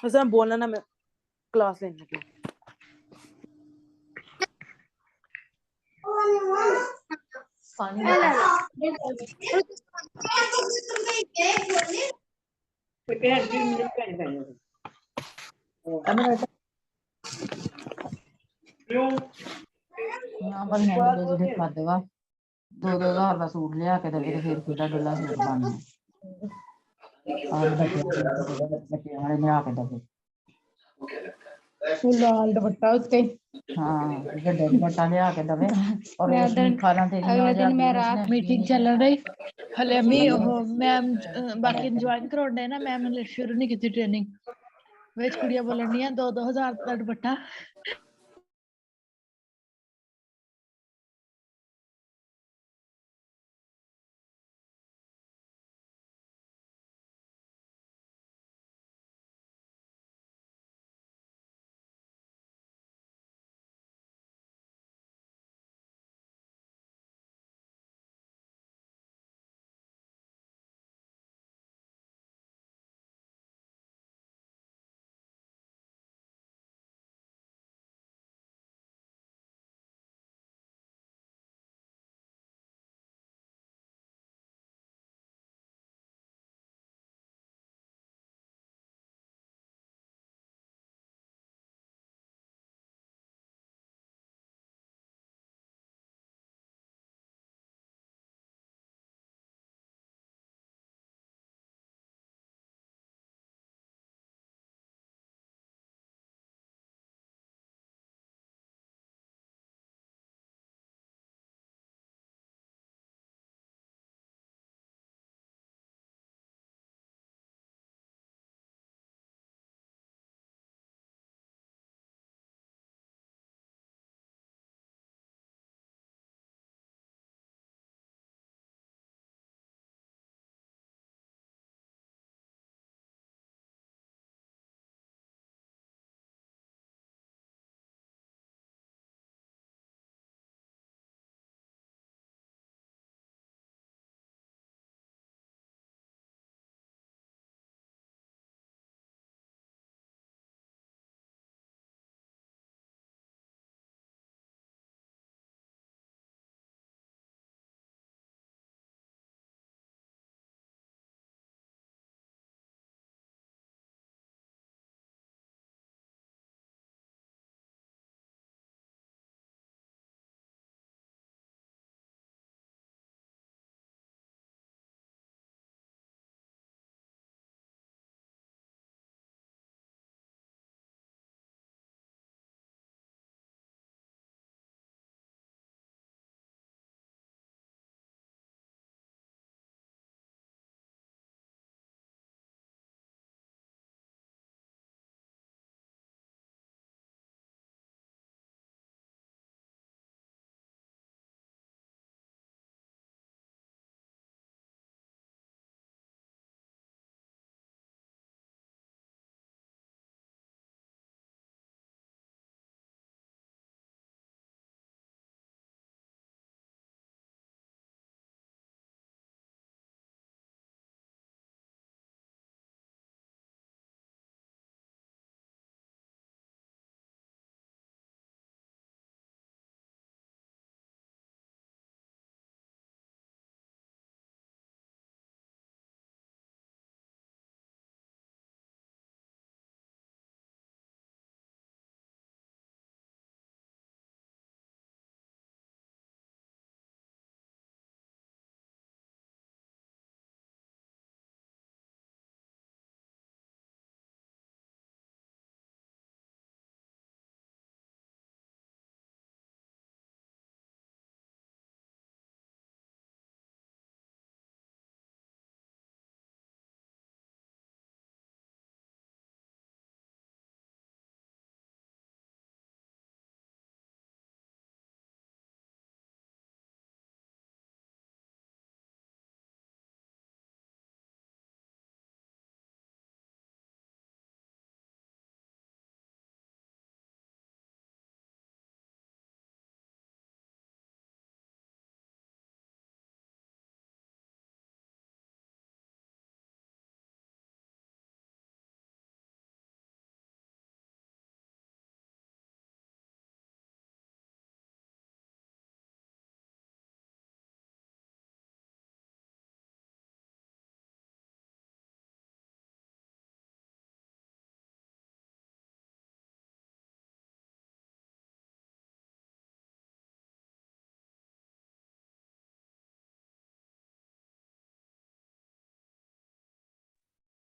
वैसे मैं बोलना ना, मैं क्लास लेने की। पर मुंडे जेडे खादेगा 2-2 हज़ार का सूट लिया के देवे फिर खुदा डुला सूट बनना और बच्चे वाले लिया के देवे लाल दुपट्टा उत्ते हाँ गड्ढे दुपट्टा लिया के देवे और रेशमी खाना तेरी अगले दिन मैं रात मीटिंग चल रही हले मी मैम बाकी ज्वाइन करोड़े ना मैम ने शुरू नहीं की ट्रेनिंग विच कुड़ियां बोलन दियां 2-2 हज़ार का दुपट्टा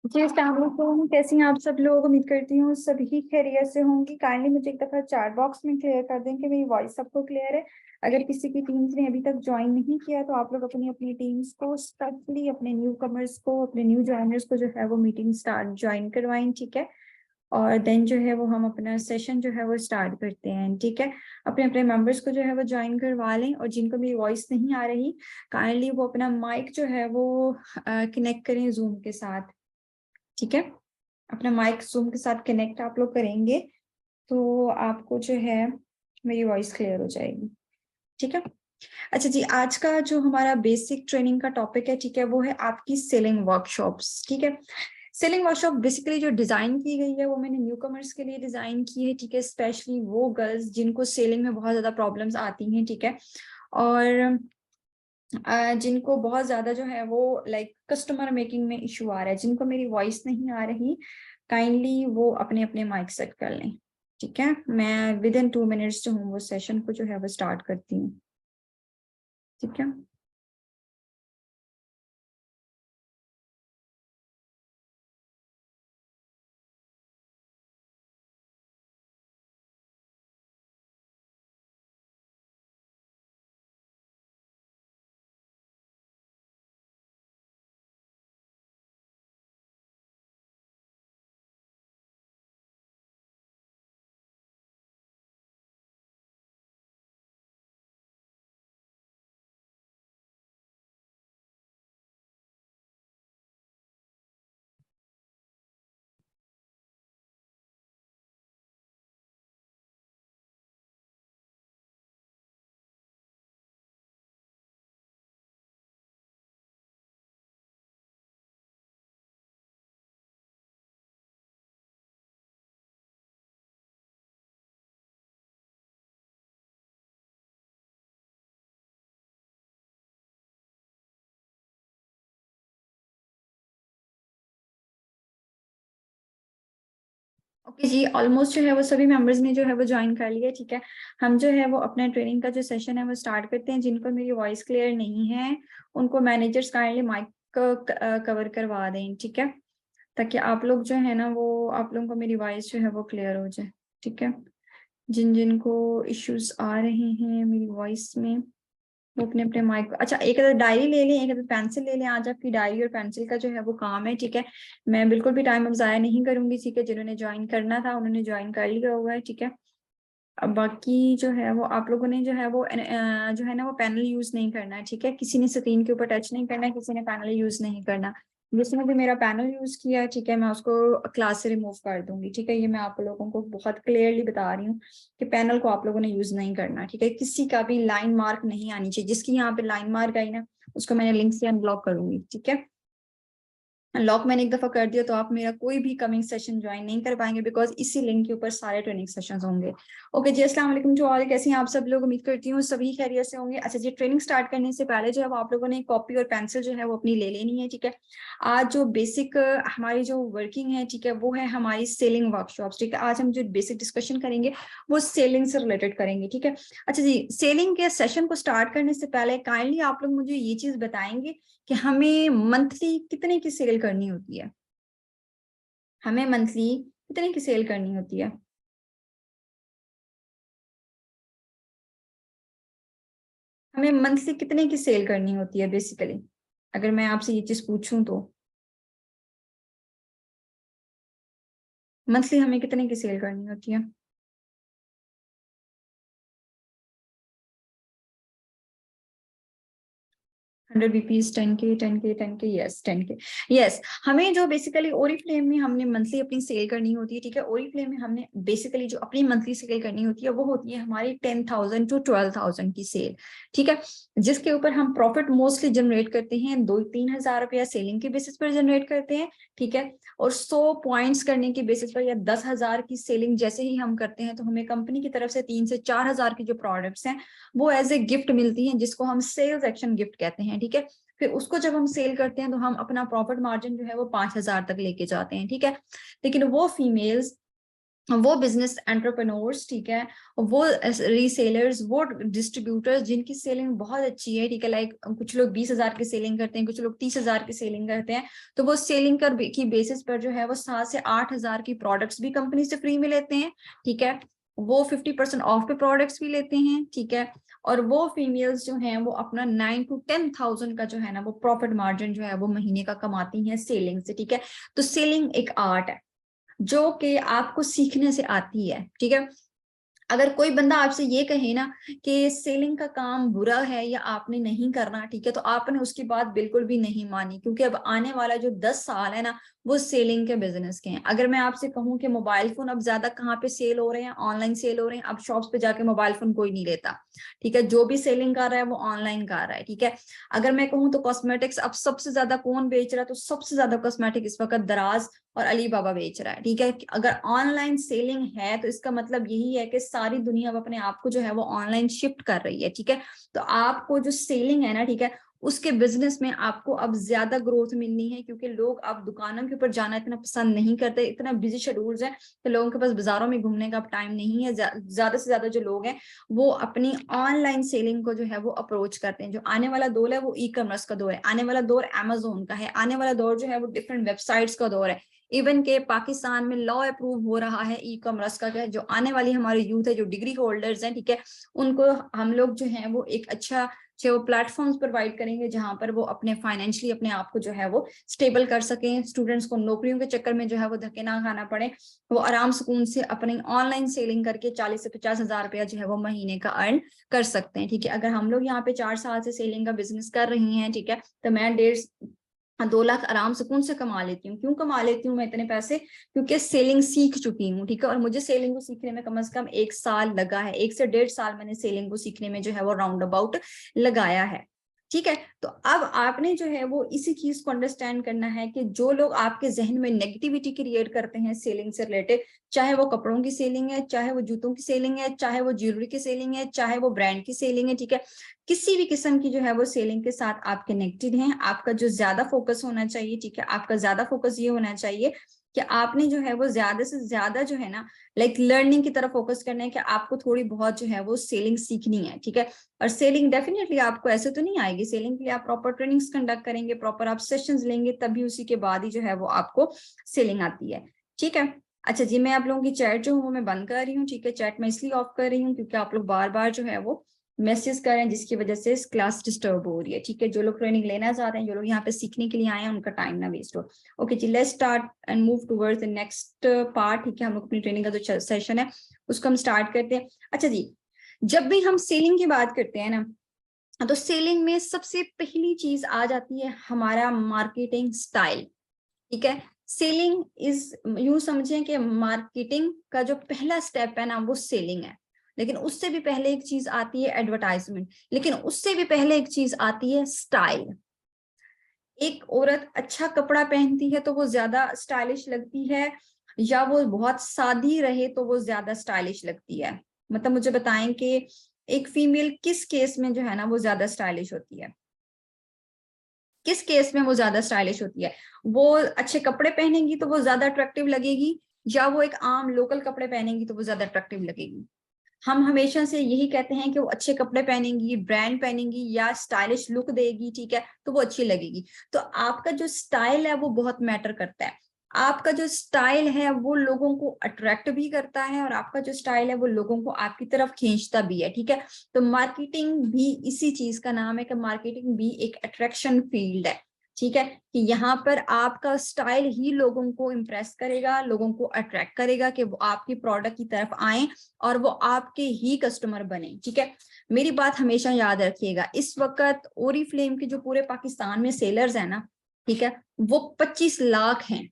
जी अस्सलाम वालेकुम, कैसी हैं आप सब लोग। उम्मीद करती हूँ सभी खैरियत से होंगी। काइंडली मुझे एक दफ़ा चैट बॉक्स में क्लियर कर दें कि मेरी वॉइस सबको क्लियर है। अगर किसी की टीम्स ने अभी तक ज्वाइन नहीं किया तो आप लोग अपनी अपनी टीम्स को, स्पेशली अपने न्यू कमर्स को, अपने न्यू ज्वाइनर्स को जो है वो मीटिंग स्टार्ट ज्वाइन करवाएं, ठीक है। और देन जो है वो हम अपना सेशन जो है वो स्टार्ट करते हैं, ठीक है। अपने अपने मेंबर्स को जो है वो ज्वाइन करवा लें, और जिनको मेरी वॉइस नहीं आ रही काइंडली वो अपना माइक जो है वो कनेक्ट करें जूम के साथ, ठीक है। अपना माइक जूम के साथ कनेक्ट आप लोग करेंगे तो आपको जो है मेरी वॉइस क्लियर हो जाएगी, ठीक है। अच्छा जी, आज का जो हमारा बेसिक ट्रेनिंग का टॉपिक है, ठीक है, वो है आपकी सेलिंग वर्कशॉप्स, ठीक है। सेलिंग वर्कशॉप बेसिकली जो डिजाइन की गई है वो मैंने न्यू कमर्स के लिए डिजाइन की है, ठीक है। स्पेशली वो गर्ल्स जिनको सेलिंग में बहुत ज्यादा प्रॉब्लम्स आती हैं, ठीक है, और जिनको बहुत ज्यादा जो है वो लाइक कस्टमर मेकिंग में इशू आ रहा है, जिनको मेरी वॉइस नहीं आ रही, काइंडली वो अपने अपने माइक सेट कर लें, ठीक है। मैं विद इन 2 मिनट्स जो हूँ वो सेशन को जो है वो स्टार्ट करती हूँ, ठीक है। ओके जी, ऑलमोस्ट जो है वो सभी मेंबर्स ने जो है वो ज्वाइन कर लिया, ठीक है। हम जो है वो अपने ट्रेनिंग का जो सेशन है वो स्टार्ट करते हैं। जिनको मेरी वॉइस क्लियर नहीं है उनको मैनेजर्स काइंडली माइक कवर करवा दें, ठीक है, ताकि आप लोग जो है ना वो आप लोगों को मेरी वॉइस जो है वो क्लियर हो जाए, ठीक है। जिन जिनको इश्यूज आ रहे हैं मेरी वॉइस में वो अपने अपने माइक, अच्छा एक अदर डायरी ले लें, एक अदर पेंसिल ले लें। आज आपकी डायरी और पेंसिल का जो है वो काम है, ठीक है। मैं बिल्कुल भी टाइम अब जाया नहीं करूंगी, ठीक है। जिन्होंने ज्वाइन करना था उन्होंने ज्वाइन कर लिया हुआ है, ठीक है। अब बाकी जो है वो आप लोगों ने जो है वो जो है ना वो पैनल यूज नहीं करना है, ठीक है। किसी ने स्क्रीन के ऊपर टच नहीं करना है, किसी ने पैनल यूज नहीं करना। जिसने भी मेरा पैनल यूज किया, ठीक है, मैं उसको क्लास से रिमूव कर दूंगी, ठीक है। ये मैं आप लोगों को बहुत क्लियरली बता रही हूँ कि पैनल को आप लोगों ने यूज नहीं करना, ठीक है। किसी का भी लाइन मार्क नहीं आनी चाहिए। जिसकी यहाँ पे लाइन मार्क आई ना उसको मैंने लिंक से अनब्लॉक करूंगी, ठीक है। लॉक मैंने एक दफा कर दिया तो आप मेरा कोई भी कमिंग सेशन ज्वाइन नहीं कर पाएंगे, बिकॉज इसी लिंक के ऊपर सारे ट्रेनिंग सेशंस होंगे। ओके जी, अस्सलाम वालेकुम जो और कैसे हैं आप सब लोग। उम्मीद करती हूँ सभी खैरियत से होंगे। अच्छा जी, ट्रेनिंग स्टार्ट करने से पहले जो है आप लोगों ने कॉपी और पेंसिल जो है वो अपनी ले लेनी है, ठीक है। आज जो बेसिक हमारी जो वर्किंग है, ठीक है, वो है हमारी सेलिंग वर्कशॉप्स, ठीक है। आज हम जो बेसिक डिस्कशन करेंगे वो सेलिंग से रिलेटेड करेंगे, ठीक है। अच्छा जी, सेलिंग के सेशन को स्टार्ट करने से पहले काइंडली आप लोग मुझे ये चीज बताएंगे कि हमें मंथली कितने की सेल करनी होती है। हमें मंथली कितने की सेल करनी होती है। हमें मंथली कितने की सेल करनी होती है बेसिकली, अगर मैं आपसे ये चीज पूछूं तो मंथली हमें कितने की सेल करनी होती है। 100 rupees, 10K, 10K, 10K, yes 10K, yes. हमें जो बेसिकली ओरी फ्लेम में हमने मंथली अपनी सेल करनी होती है, ठीक है। ओरी फ्लेम में हमने बेसिकली जो अपनी मंथली सेल करनी होती है वो होती है हमारी 10,000 to 12,000 की सेल, ठीक है। जिसके ऊपर हम प्रॉफिट मोस्टली जनरेट करते हैं 2-3 हजार रुपया सेलिंग के बेसिस पर जनरेट करते हैं, ठीक है। और 100 पॉइंट्स करने की बेसिस पर या 10,000 की सेलिंग जैसे ही हम करते हैं तो हमें कंपनी की तरफ से 3 से 4 हजार की जो प्रोडक्ट्स हैं वो एज ए गिफ्ट मिलती हैं, जिसको हम सेल्स एक्शन गिफ्ट कहते हैं, ठीक है। फिर उसको जब हम सेल करते हैं तो हम अपना प्रॉफिट मार्जिन जो है वो 5,000 तक लेके जाते हैं, ठीक है। लेकिन वो फीमेल्स वो बिजनेस एंटरप्रेन्योर्स, ठीक है, वो रीसेलर्स, वो डिस्ट्रीब्यूटर्स जिनकी सेलिंग बहुत अच्छी है, ठीक है, लाइक कुछ लोग 20,000 की सेलिंग करते हैं, कुछ लोग 30,000 की सेलिंग करते हैं, तो वो सेलिंग की बेसिस पर जो है वो 7 से 8,000 की प्रोडक्ट्स भी कंपनी से फ्री में लेते हैं, ठीक है, वो 50% ऑफ पे प्रोडक्ट्स भी लेते हैं, ठीक है, और वो फीमेल्स जो हैं वो अपना 9 to 10,000 का जो है ना वो प्रॉफिट मार्जिन जो है वो महीने का कमाती हैं सेलिंग से, ठीक है। तो सेलिंग एक आर्ट है जो कि आपको सीखने से आती है, ठीक है। अगर कोई बंदा आपसे ये कहे ना कि सेलिंग का काम बुरा है या आपने नहीं करना, ठीक है, तो आपने उसकी बात बिल्कुल भी नहीं मानी, क्योंकि अब आने वाला जो 10 साल है ना वो सेलिंग के बिजनेस के हैं। अगर मैं आपसे कहूं कि मोबाइल फोन अब ज्यादा कहाँ पे सेल हो रहे हैं, ऑनलाइन सेल हो रहे हैं, अब शॉप्स पे जाके मोबाइल फोन कोई नहीं लेता, ठीक है, जो भी सेलिंग कर रहा है वो ऑनलाइन कर रहा है, ठीक है। अगर मैं कहूँ तो कॉस्मेटिक्स अब सबसे ज्यादा कौन बेच रहा है, तो सबसे ज्यादा कॉस्मेटिक इस वक्त दराज और अली बाबा बेच रहा है, ठीक है। अगर ऑनलाइन सेलिंग है तो इसका मतलब यही है कि सारी दुनिया अब अपने आप को जो है वो ऑनलाइन शिफ्ट कर रही है, ठीक है। तो आपको जो सेलिंग है ना, ठीक है, उसके बिजनेस में आपको अब ज्यादा ग्रोथ मिलनी है, क्योंकि लोग अब दुकानों के ऊपर जाना इतना पसंद नहीं करते, इतना बिजी शेड्यूल्स है तो लोगों के पास बाजारों में घूमने का अब टाइम नहीं है। ज्यादा से ज्यादा जो लोग हैं वो अपनी ऑनलाइन सेलिंग को जो है वो अप्रोच करते हैं। जो आने वाला दौर है वो ई कॉमर्स का दौर है, आने वाला दौर अमेजोन का है, आने वाला दौर जो है वो डिफरेंट वेबसाइट्स का दौर है। इवन के पाकिस्तान में लॉ अप्रूव हो रहा है ई कॉमर्स का, जो आने वाली हमारी यूथ है, जो डिग्री होल्डर्स हैं, ठीक है, उनको हम लोग जो है वो एक अच्छा वो प्लेटफॉर्म्स प्रोवाइड करेंगे जहां पर वो अपने फाइनेंशियली अपने आप को जो है वो स्टेबल कर सकें। स्टूडेंट्स को नौकरियों के चक्कर में जो है वो धक्के ना खाना पड़े, वो आराम सुकून से अपनी ऑनलाइन सेलिंग करके 40 से 50,000 रुपया जो है वो महीने का अर्न कर सकते हैं, ठीक है। अगर हम लोग यहाँ पे 4 साल से सेलिंग का बिजनेस कर रही हैं, ठीक है, तो मैं 2 लाख आराम सुकून से कमा लेती हूँ। क्यों कमा लेती हूँ मैं इतने पैसे? क्योंकि सेलिंग सीख चुकी हूँ, ठीक है। और मुझे सेलिंग को सीखने में कम से कम 1 साल लगा है, 1 से 1.5 साल मैंने सेलिंग को सीखने में जो है वो राउंड अबाउट लगाया है, ठीक है। तो अब आपने जो है वो इसी चीज को अंडरस्टैंड करना है कि जो लोग आपके जहन में नेगेटिविटी क्रिएट करते हैं सेलिंग से रिलेटेड, चाहे वो कपड़ों की सेलिंग है, चाहे वो जूतों की सेलिंग है, चाहे वो ज्वेलरी की सेलिंग है, चाहे वो ब्रांड की सेलिंग है, ठीक है, किसी भी किस्म की जो है वो सेलिंग के साथ आप कनेक्टेड हैं, आपका जो ज्यादा फोकस होना चाहिए, ठीक है, आपका ज्यादा फोकस ये होना चाहिए कि आपने जो है वो ज्यादा से ज्यादा जो है ना लाइक लर्निंग की तरफ फोकस करना है, कि आपको थोड़ी बहुत जो है वो सेलिंग सीखनी है, ठीक है। और सेलिंग डेफिनेटली आपको ऐसे तो नहीं आएगी, सेलिंग के लिए आप प्रॉपर ट्रेनिंग्स कंडक्ट करेंगे, प्रॉपर आप सेशंस लेंगे, तभी उसी के बाद ही जो है वो आपको सेलिंग आती है, ठीक है। अच्छा जी, मैं आप लोगों की चैट जो हूँ मैं बंद कर रही हूँ, ठीक है, चैट मैं इसलिए ऑफ कर रही हूँ क्योंकि आप लोग बार बार जो है वो मैसेज कर रहे हैं, जिसकी वजह से क्लास डिस्टर्ब हो रही है, ठीक है। जो लोग ट्रेनिंग लेना चाहते हैं, जो लोग यहाँ पे सीखने के लिए आए हैं, उनका टाइम ना वेस्ट हो। Okay ji, let's start and move towards the next part, ठीक है। हम लोग अपनी ट्रेनिंग का जो सेशन है उसको हम स्टार्ट करते हैं। अच्छा जी, जब भी हम सेलिंग की बात करते हैं ना, तो सेलिंग में सबसे पहली चीज आ जाती है हमारा मार्केटिंग स्टाइल, ठीक है। सेलिंग इज, यूं समझें कि मार्केटिंग का जो पहला स्टेप है ना वो सेलिंग है, लेकिन उससे भी पहले एक चीज आती है एडवर्टाइजमेंट, लेकिन उससे भी पहले एक चीज आती है स्टाइल। एक औरत अच्छा कपड़ा पहनती है तो वो ज्यादा स्टाइलिश लगती है, या वो बहुत सादी रहे तो वो ज्यादा स्टाइलिश लगती है? मतलब मुझे बताएं कि एक फीमेल किस केस में जो है ना वो ज्यादा स्टाइलिश होती है, किस केस में वो ज्यादा स्टाइलिश होती है? वो अच्छे कपड़े पहनेंगी तो वो ज्यादा अट्रैक्टिव लगेगी, या वो एक आम लोकल कपड़े पहनेंगी तो वो ज्यादा अट्रैक्टिव लगेगी? हम हमेशा से यही कहते हैं कि वो अच्छे कपड़े पहनेंगी, ब्रांड पहनेंगी या स्टाइलिश लुक देगी, ठीक है, तो वो अच्छी लगेगी। तो आपका जो स्टाइल है वो बहुत मैटर करता है। आपका जो स्टाइल है वो लोगों को अट्रैक्ट भी करता है, और आपका जो स्टाइल है वो लोगों को आपकी तरफ खींचता भी है, ठीक है। तो मार्केटिंग भी इसी चीज का नाम है कि मार्केटिंग भी एक अट्रैक्शन फील्ड है, ठीक है, कि यहाँ पर आपका स्टाइल ही लोगों को इम्प्रेस करेगा, लोगों को अट्रैक्ट करेगा कि वो आपकी प्रोडक्ट की तरफ आए और वो आपके ही कस्टमर बने, ठीक है। मेरी बात हमेशा याद रखिएगा, इस वक्त ओरीफ्लेम के जो पूरे पाकिस्तान में सेलर्स हैं ना, ठीक है, वो 25 लाख हैं।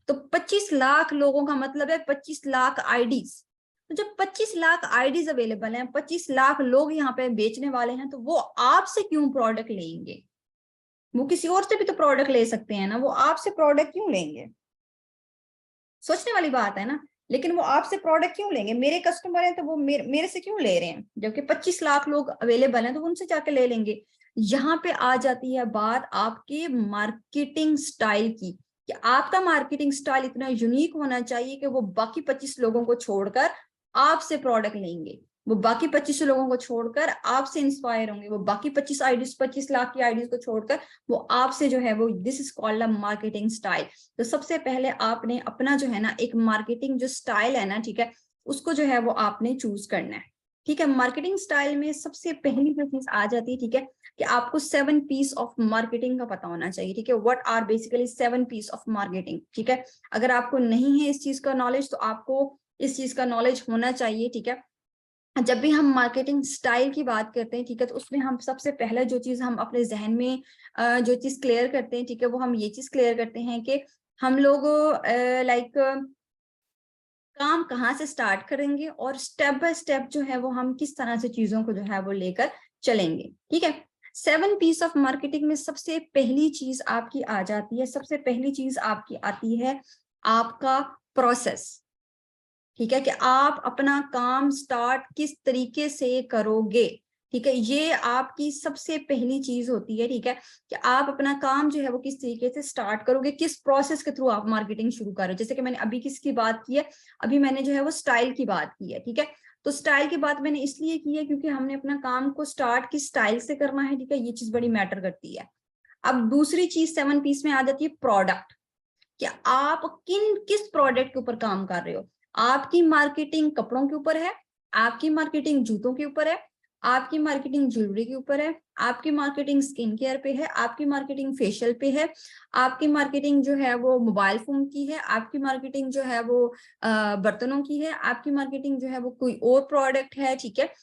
तो 25 लाख लोगों का मतलब है 25 लाख आईडीज। तो जब 25 लाख आईडीज अवेलेबल हैं, 25 लाख लोग यहाँ पे बेचने वाले हैं, तो वो आपसे क्यों प्रोडक्ट लेंगे? वो किसी और से भी तो प्रोडक्ट ले सकते हैं ना, वो आपसे प्रोडक्ट क्यों लेंगे? सोचने वाली बात है ना। लेकिन वो आपसे प्रोडक्ट क्यों लेंगे? मेरे कस्टमर हैं तो वो मेरे से क्यों ले रहे हैं? जबकि 25 लाख लोग अवेलेबल हैं तो वो उनसे जाके ले लेंगे। यहाँ पे आ जाती है बात आपके मार्केटिंग स्टाइल की। कि आपका मार्केटिंग स्टाइल इतना यूनिक होना चाहिए कि वो बाकी 25 लोगों को छोड़कर आपसे प्रोडक्ट लेंगे, वो बाकी 25 लोगों को छोड़कर आपसे इंस्पायर होंगे, वो बाकी 25 लाख की आईडीज को छोड़कर वो आपसे जो है वो, this is called a marketing style. तो सबसे पहले आपने अपना जो है ना एक मार्केटिंग जो स्टाइल है ना, ठीक है, उसको जो है वो आपने चूज करना है। ठीक है, मार्केटिंग स्टाइल में सबसे पहली जो चीज आ जाती है, ठीक है, कि आपको 7 पीस ऑफ मार्केटिंग का पता होना चाहिए। ठीक है, what are basically 7 piece of marketing. ठीक है, अगर आपको नहीं है इस चीज का नॉलेज तो आपको इस चीज का नॉलेज होना चाहिए। ठीक है, जब भी हम मार्केटिंग स्टाइल की बात करते हैं, ठीक है, तो उसमें हम सबसे पहले जो चीज हम अपने जहन में जो चीज क्लियर करते हैं, ठीक है, वो हम ये चीज क्लियर करते हैं कि हम लोग लाइक काम कहाँ से स्टार्ट करेंगे और स्टेप बाय स्टेप जो है वो हम किस तरह से चीजों को जो है वो लेकर चलेंगे। ठीक है, 7 पीस ऑफ मार्केटिंग में सबसे पहली चीज आपकी आ जाती है, सबसे पहली चीज आपकी आती है आपका प्रोसेस। ठीक है, कि आप अपना काम स्टार्ट किस तरीके से करोगे। ठीक है, ये आपकी सबसे पहली चीज होती है। ठीक है, कि आप अपना काम जो है वो किस तरीके से स्टार्ट करोगे, किस प्रोसेस के थ्रू आप मार्केटिंग शुरू कर रहे हो। जैसे कि मैंने अभी किसकी बात की है, अभी मैंने जो है वो स्टाइल की बात की है। ठीक है, तो स्टाइल की बात मैंने इसलिए की है क्योंकि हमने अपना काम को स्टार्ट किस स्टाइल से करना है। ठीक है, ये चीज बड़ी मैटर करती है। अब दूसरी चीज 7 पीस में आ जाती है प्रोडक्ट, कि आप किस प्रोडक्ट के ऊपर काम कर रहे हो। आपकी मार्केटिंग कपड़ों के ऊपर है, आपकी मार्केटिंग जूतों के ऊपर है, आपकी मार्केटिंग ज्वेलरी के ऊपर है, आपकी मार्केटिंग स्किन केयर पे है, आपकी मार्केटिंग फेशियल पे है, आपकी मार्केटिंग जो है वो मोबाइल फोन की है, आपकी मार्केटिंग जो है वो बर्तनों की है, आपकी मार्केटिंग जो है वो कोई और प्रोडक्ट है। ठीक है,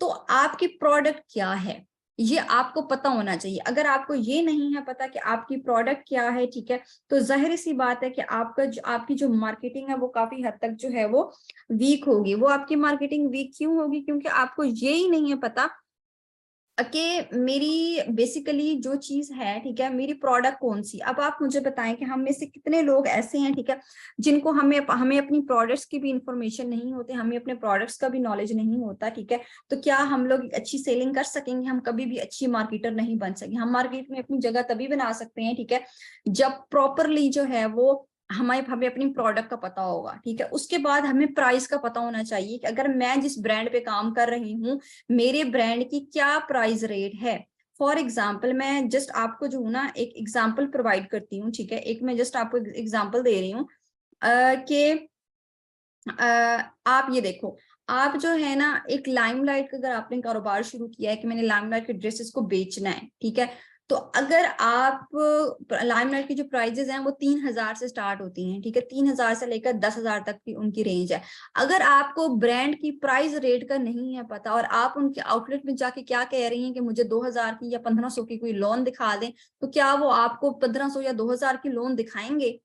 तो आपकी प्रोडक्ट क्या है ये आपको पता होना चाहिए। अगर आपको ये नहीं है पता कि आपकी प्रोडक्ट क्या है, ठीक है, तो जाहिर सी बात है कि आपकी जो मार्केटिंग है वो काफी हद तक जो है वो वीक होगी। वो आपकी मार्केटिंग वीक क्यों होगी, क्योंकि आपको ये ही नहीं है पता कि मेरी बेसिकली जो चीज है, ठीक है, मेरी प्रोडक्ट कौन सी। अब आप मुझे बताएं कि हम में से कितने लोग ऐसे हैं, ठीक है, जिनको हमें अपनी प्रोडक्ट्स की भी इंफॉर्मेशन नहीं होती, हमें अपने प्रोडक्ट्स का भी नॉलेज नहीं होता। ठीक है, तो क्या हम लोग अच्छी सेलिंग कर सकेंगे? हम कभी भी अच्छी मार्केटर नहीं बन सकेंगे। हम मार्केट में अपनी जगह तभी बना सकते हैं, ठीक है, जब प्रॉपरली जो है वो हमें अपनी प्रोडक्ट का पता होगा। ठीक है, उसके बाद हमें प्राइस का पता होना चाहिए कि अगर मैं जिस ब्रांड पे काम कर रही हूँ मेरे ब्रांड की क्या प्राइस रेट है। फॉर एग्जाम्पल मैं जस्ट आपको जो हूँ ना एक एग्जाम्पल प्रोवाइड करती हूँ। ठीक है, एक मैं जस्ट आपको एग्जाम्पल दे रही हूँ कि आप ये देखो, आप जो है ना एक लाइमलाइट का अगर आपने कारोबार शुरू किया है कि मैंने लाइमलाइट के ड्रेसेस को बेचना है, ठीक है, तो अगर आप लाइमलाइट की जो प्राइजेस हैं वो 3000 से स्टार्ट होती हैं। ठीक है, 3000 से लेकर 10,000 तक की उनकी रेंज है। अगर आपको ब्रांड की प्राइस रेट का नहीं है पता और आप उनके आउटलेट में जाके क्या कह रही हैं कि मुझे 2000 की या 1500 की कोई लोन दिखा दें, तो क्या वो आपको 1500 या 2000 की लोन दिखाएंगे?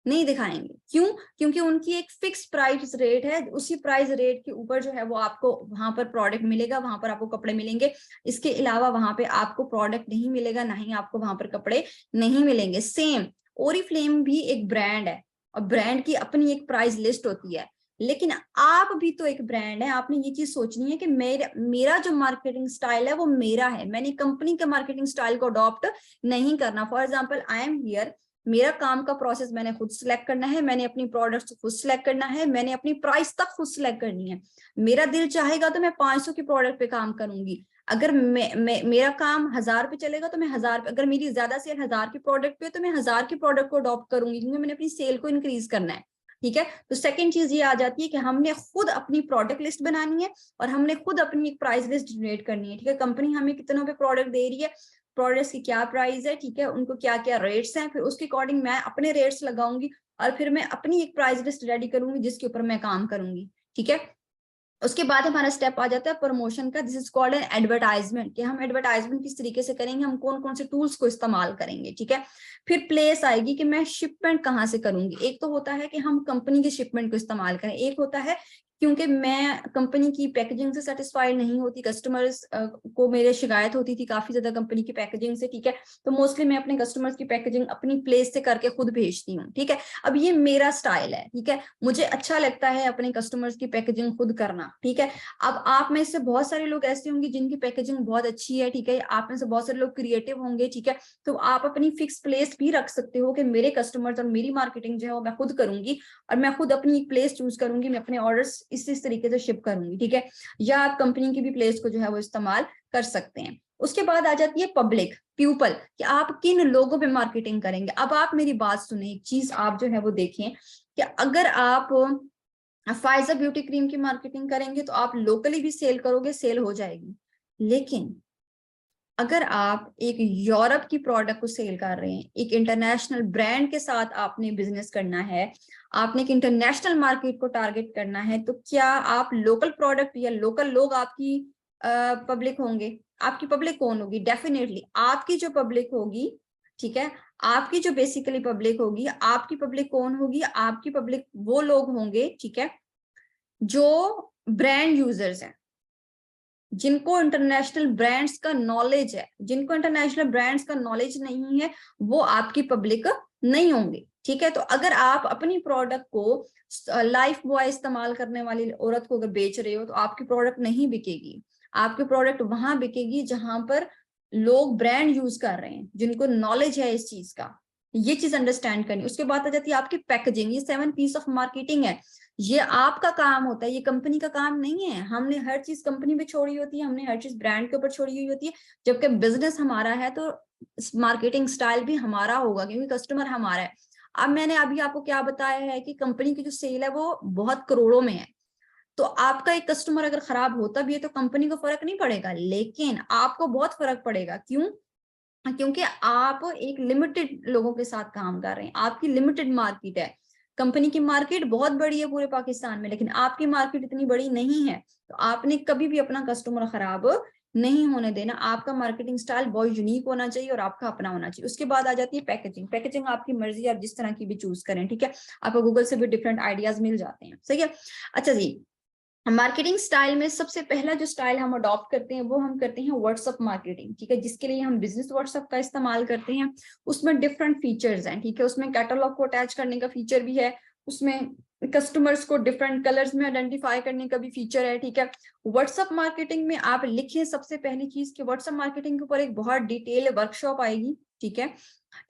नहीं दिखाएंगे। क्यों? क्योंकि उनकी एक फिक्स प्राइस रेट है, उसी प्राइस रेट के ऊपर जो है वो आपको वहां पर प्रोडक्ट मिलेगा, वहां पर आपको कपड़े मिलेंगे। इसके अलावा वहां पे आपको प्रोडक्ट नहीं मिलेगा, ना ही आपको वहां पर कपड़े नहीं मिलेंगे। सेम ओरिफ्लेम भी एक ब्रांड है और ब्रांड की अपनी एक प्राइस लिस्ट होती है, लेकिन आप भी तो एक ब्रांड है। आपने ये चीज सोचनी है कि मेरा जो मार्केटिंग स्टाइल है वो मेरा है, मैंने कंपनी के मार्केटिंग स्टाइल को अडॉप्ट नहीं करना। For example I am here, मेरा काम का प्रोसेस मैंने खुद सिलेक्ट करना है, मैंने अपनी प्रोडक्ट्स खुद सिलेक्ट करना है, मैंने अपनी प्राइस तक खुद सिलेक्ट करनी है। मेरा दिल चाहेगा तो मैं 500 की प्रोडक्ट पे काम करूंगी। अगर मेरा काम 1000 पे चलेगा तो मैं 1000 पे, अगर मेरी ज्यादा सेल 1000 की प्रोडक्ट पे तो मैं 1000 की प्रोडक्ट को अडॉप्ट करूंगी, क्योंकि मैंने अपनी सेल को इंक्रीज करना है। ठीक है, तो सेकंड चीज ये आ जाती है कि हमने खुद अपनी प्रोडक्ट लिस्ट बनानी है और हमने खुद अपनी एक प्राइस लिस्ट जनरेट करनी है। ठीक है, कंपनी हमें कितनों पे प्रोडक्ट दे रही है, प्रोडक्ट्स की क्या प्राइस है, ठीक है, उनको क्या क्या रेट्स हैं, फिर उसके अकॉर्डिंग मैं अपने रेट्स लगाऊंगी और फिर मैं अपनी एक प्राइस लिस्ट रेडी करूंगी जिसके ऊपर मैं काम करूंगी। ठीक है, उसके बाद हमारा स्टेप आ जाता है प्रमोशन का। This is called an advertisement, कि हम एडवर्टाइजमेंट किस तरीके से करेंगे, हम कौन कौन से टूल्स को इस्तेमाल करेंगे। ठीक है, फिर प्लेस आएगी कि मैं शिपमेंट कहाँ से करूंगी। एक तो होता है कि हम कंपनी की शिपमेंट को इस्तेमाल करें, एक होता है क्योंकि मैं कंपनी की पैकेजिंग से सेटिस्फाइड नहीं होती, कस्टमर्स को मेरे शिकायत होती थी काफी ज्यादा कंपनी की पैकेजिंग से, ठीक है। तो मोस्टली मैं अपने कस्टमर्स की पैकेजिंग अपनी प्लेस से करके खुद भेजती हूँ, ठीक है। अब ये मेरा स्टाइल है, ठीक है, मुझे अच्छा लगता है अपने कस्टमर्स की पैकेजिंग खुद करना, ठीक है। अब आप में से बहुत सारे लोग ऐसे होंगे जिनकी पैकेजिंग बहुत अच्छी है, ठीक है, आप में से बहुत सारे लोग क्रिएटिव होंगे, ठीक है। तो आप अपनी फिक्स प्लेस भी रख सकते हो कि मेरे कस्टमर्स और मेरी मार्केटिंग जो है वो मैं खुद करूंगी, और मैं खुद अपनी एक प्लेस चूज करूंगी, मैं अपने ऑर्डर्स इस तरीके से शिप करूंगी, ठीक है। या आप कंपनी की भी प्लेस को जो है वो इस्तेमाल कर सकते हैं। उसके बाद आ जाती है पब्लिक पीपल, कि आप किन लोगों पे मार्केटिंग करेंगे। अब आप मेरी बात सुने, एक चीज आप जो है वो देखें कि अगर आप फाइजा ब्यूटी क्रीम की मार्केटिंग करेंगे तो आप लोकली भी सेल करोगे, सेल हो जाएगी। लेकिन अगर आप एक यूरोप की प्रोडक्ट को सेल कर रहे हैं, एक इंटरनेशनल ब्रांड के साथ आपने बिजनेस करना है, आपने एक इंटरनेशनल मार्केट को टारगेट करना है, तो क्या आप लोकल प्रोडक्ट या लोकल लोग आपकी पब्लिक होंगे? आपकी पब्लिक कौन होगी? डेफिनेटली आपकी जो पब्लिक होगी, ठीक है, आपकी जो बेसिकली पब्लिक होगी, आपकी पब्लिक कौन होगी? आपकी पब्लिक वो लोग होंगे, ठीक है, जो ब्रांड यूजर्स हैं, जिनको इंटरनेशनल ब्रांड्स का नॉलेज है। जिनको इंटरनेशनल ब्रांड्स का नॉलेज नहीं है वो आपकी पब्लिक नहीं होंगे, ठीक है। तो अगर आप अपनी प्रोडक्ट को लाइफ बॉय इस्तेमाल करने वाली औरत को अगर बेच रहे हो तो आपकी प्रोडक्ट नहीं बिकेगी। आपकी प्रोडक्ट वहां बिकेगी जहां पर लोग ब्रांड यूज कर रहे हैं, जिनको नॉलेज है इस चीज का। ये चीज अंडरस्टैंड करनी। उसके बाद आ जाती है आपकी पैकेजिंग। ये 7 पीस ऑफ मार्केटिंग है, ये आपका काम होता है, ये कंपनी का काम नहीं है। हमने हर चीज कंपनी पे छोड़ी होती है, हमने हर चीज ब्रांड के ऊपर छोड़ी हुई होती है। जबकि बिजनेस हमारा है तो मार्केटिंग स्टाइल भी हमारा होगा, क्योंकि कस्टमर हमारा है। अब मैंने अभी आपको क्या बताया है कि कंपनी की जो सेल है वो बहुत करोड़ों में है, तो आपका एक कस्टमर अगर खराब होता भी है तो कंपनी को फर्क नहीं पड़ेगा, लेकिन आपको बहुत फर्क पड़ेगा। क्यों? क्योंकि आप एक लिमिटेड लोगों के साथ काम कर रहे हैं, आपकी लिमिटेड मार्केट है। कंपनी की मार्केट बहुत बड़ी है पूरे पाकिस्तान में, लेकिन आपकी मार्केट इतनी बड़ी नहीं है, तो आपने कभी भी अपना कस्टमर खराब नहीं होने देना। आपका मार्केटिंग स्टाइल बहुत यूनिक होना चाहिए और आपका अपना होना चाहिए। उसके बाद आ जाती है पैकेजिंग। पैकेजिंग आपकी मर्जी, आप जिस तरह की भी चूज करें, ठीक है। आपको गूगल से भी डिफरेंट आइडियाज मिल जाते हैं, सही है। अच्छा जी, मार्केटिंग स्टाइल में सबसे पहला जो स्टाइल हम अडॉप्ट करते हैं वो हम करते हैं व्हाट्सएप मार्केटिंग, ठीक है, जिसके लिए हम बिजनेस व्हाट्सएप का इस्तेमाल करते हैं। उसमें डिफरेंट फीचर्स हैं, ठीक है, उसमें कैटलॉग को अटैच करने का फीचर भी है, उसमें कस्टमर्स को डिफरेंट कलर्स में आइडेंटिफाई करने का भी फीचर है, ठीक है। व्हाट्सएप मार्केटिंग में आप लिखें सबसे पहली चीज कि व्हाट्सएप मार्केटिंग के ऊपर एक बहुत डिटेल वर्कशॉप आएगी, ठीक है,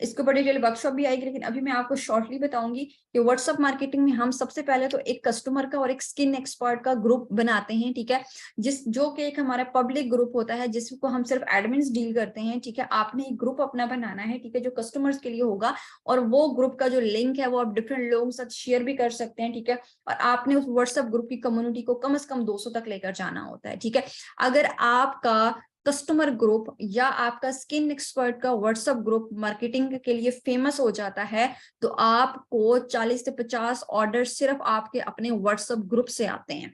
इसके ऊपर डिटेल वर्कशॉप भी आएगी। लेकिन अभी मैं आपको शॉर्टली बताऊंगी कि व्हाट्सएप मार्केटिंग में हम सबसे पहले तो एक कस्टमर का और एक स्किन एक्सपर्ट का ग्रुप बनाते हैं, ठीक है, जो कि एक हमारा पब्लिक ग्रुप होता है, जिसको हम सिर्फ एडमिन्स डील करते हैं, ठीक है। आपने एक ग्रुप अपना बनाना है, ठीक है, जो कस्टमर्स के लिए होगा, और वो ग्रुप का जो लिंक है वो आप डिफरेंट लोगों के साथ शेयर भी कर सकते हैं, ठीक है। और आपने उस व्हाट्सएप ग्रुप की कम्युनिटी को कम से कम 200 तक लेकर जाना होता है, ठीक है। अगर आपका कस्टमर ग्रुप या आपका स्किन एक्सपर्ट का व्हाट्सएप ग्रुप मार्केटिंग के लिए फेमस हो जाता है तो आपको 40 से 50 ऑर्डर सिर्फ आपके अपने व्हाट्सएप ग्रुप से आते हैं,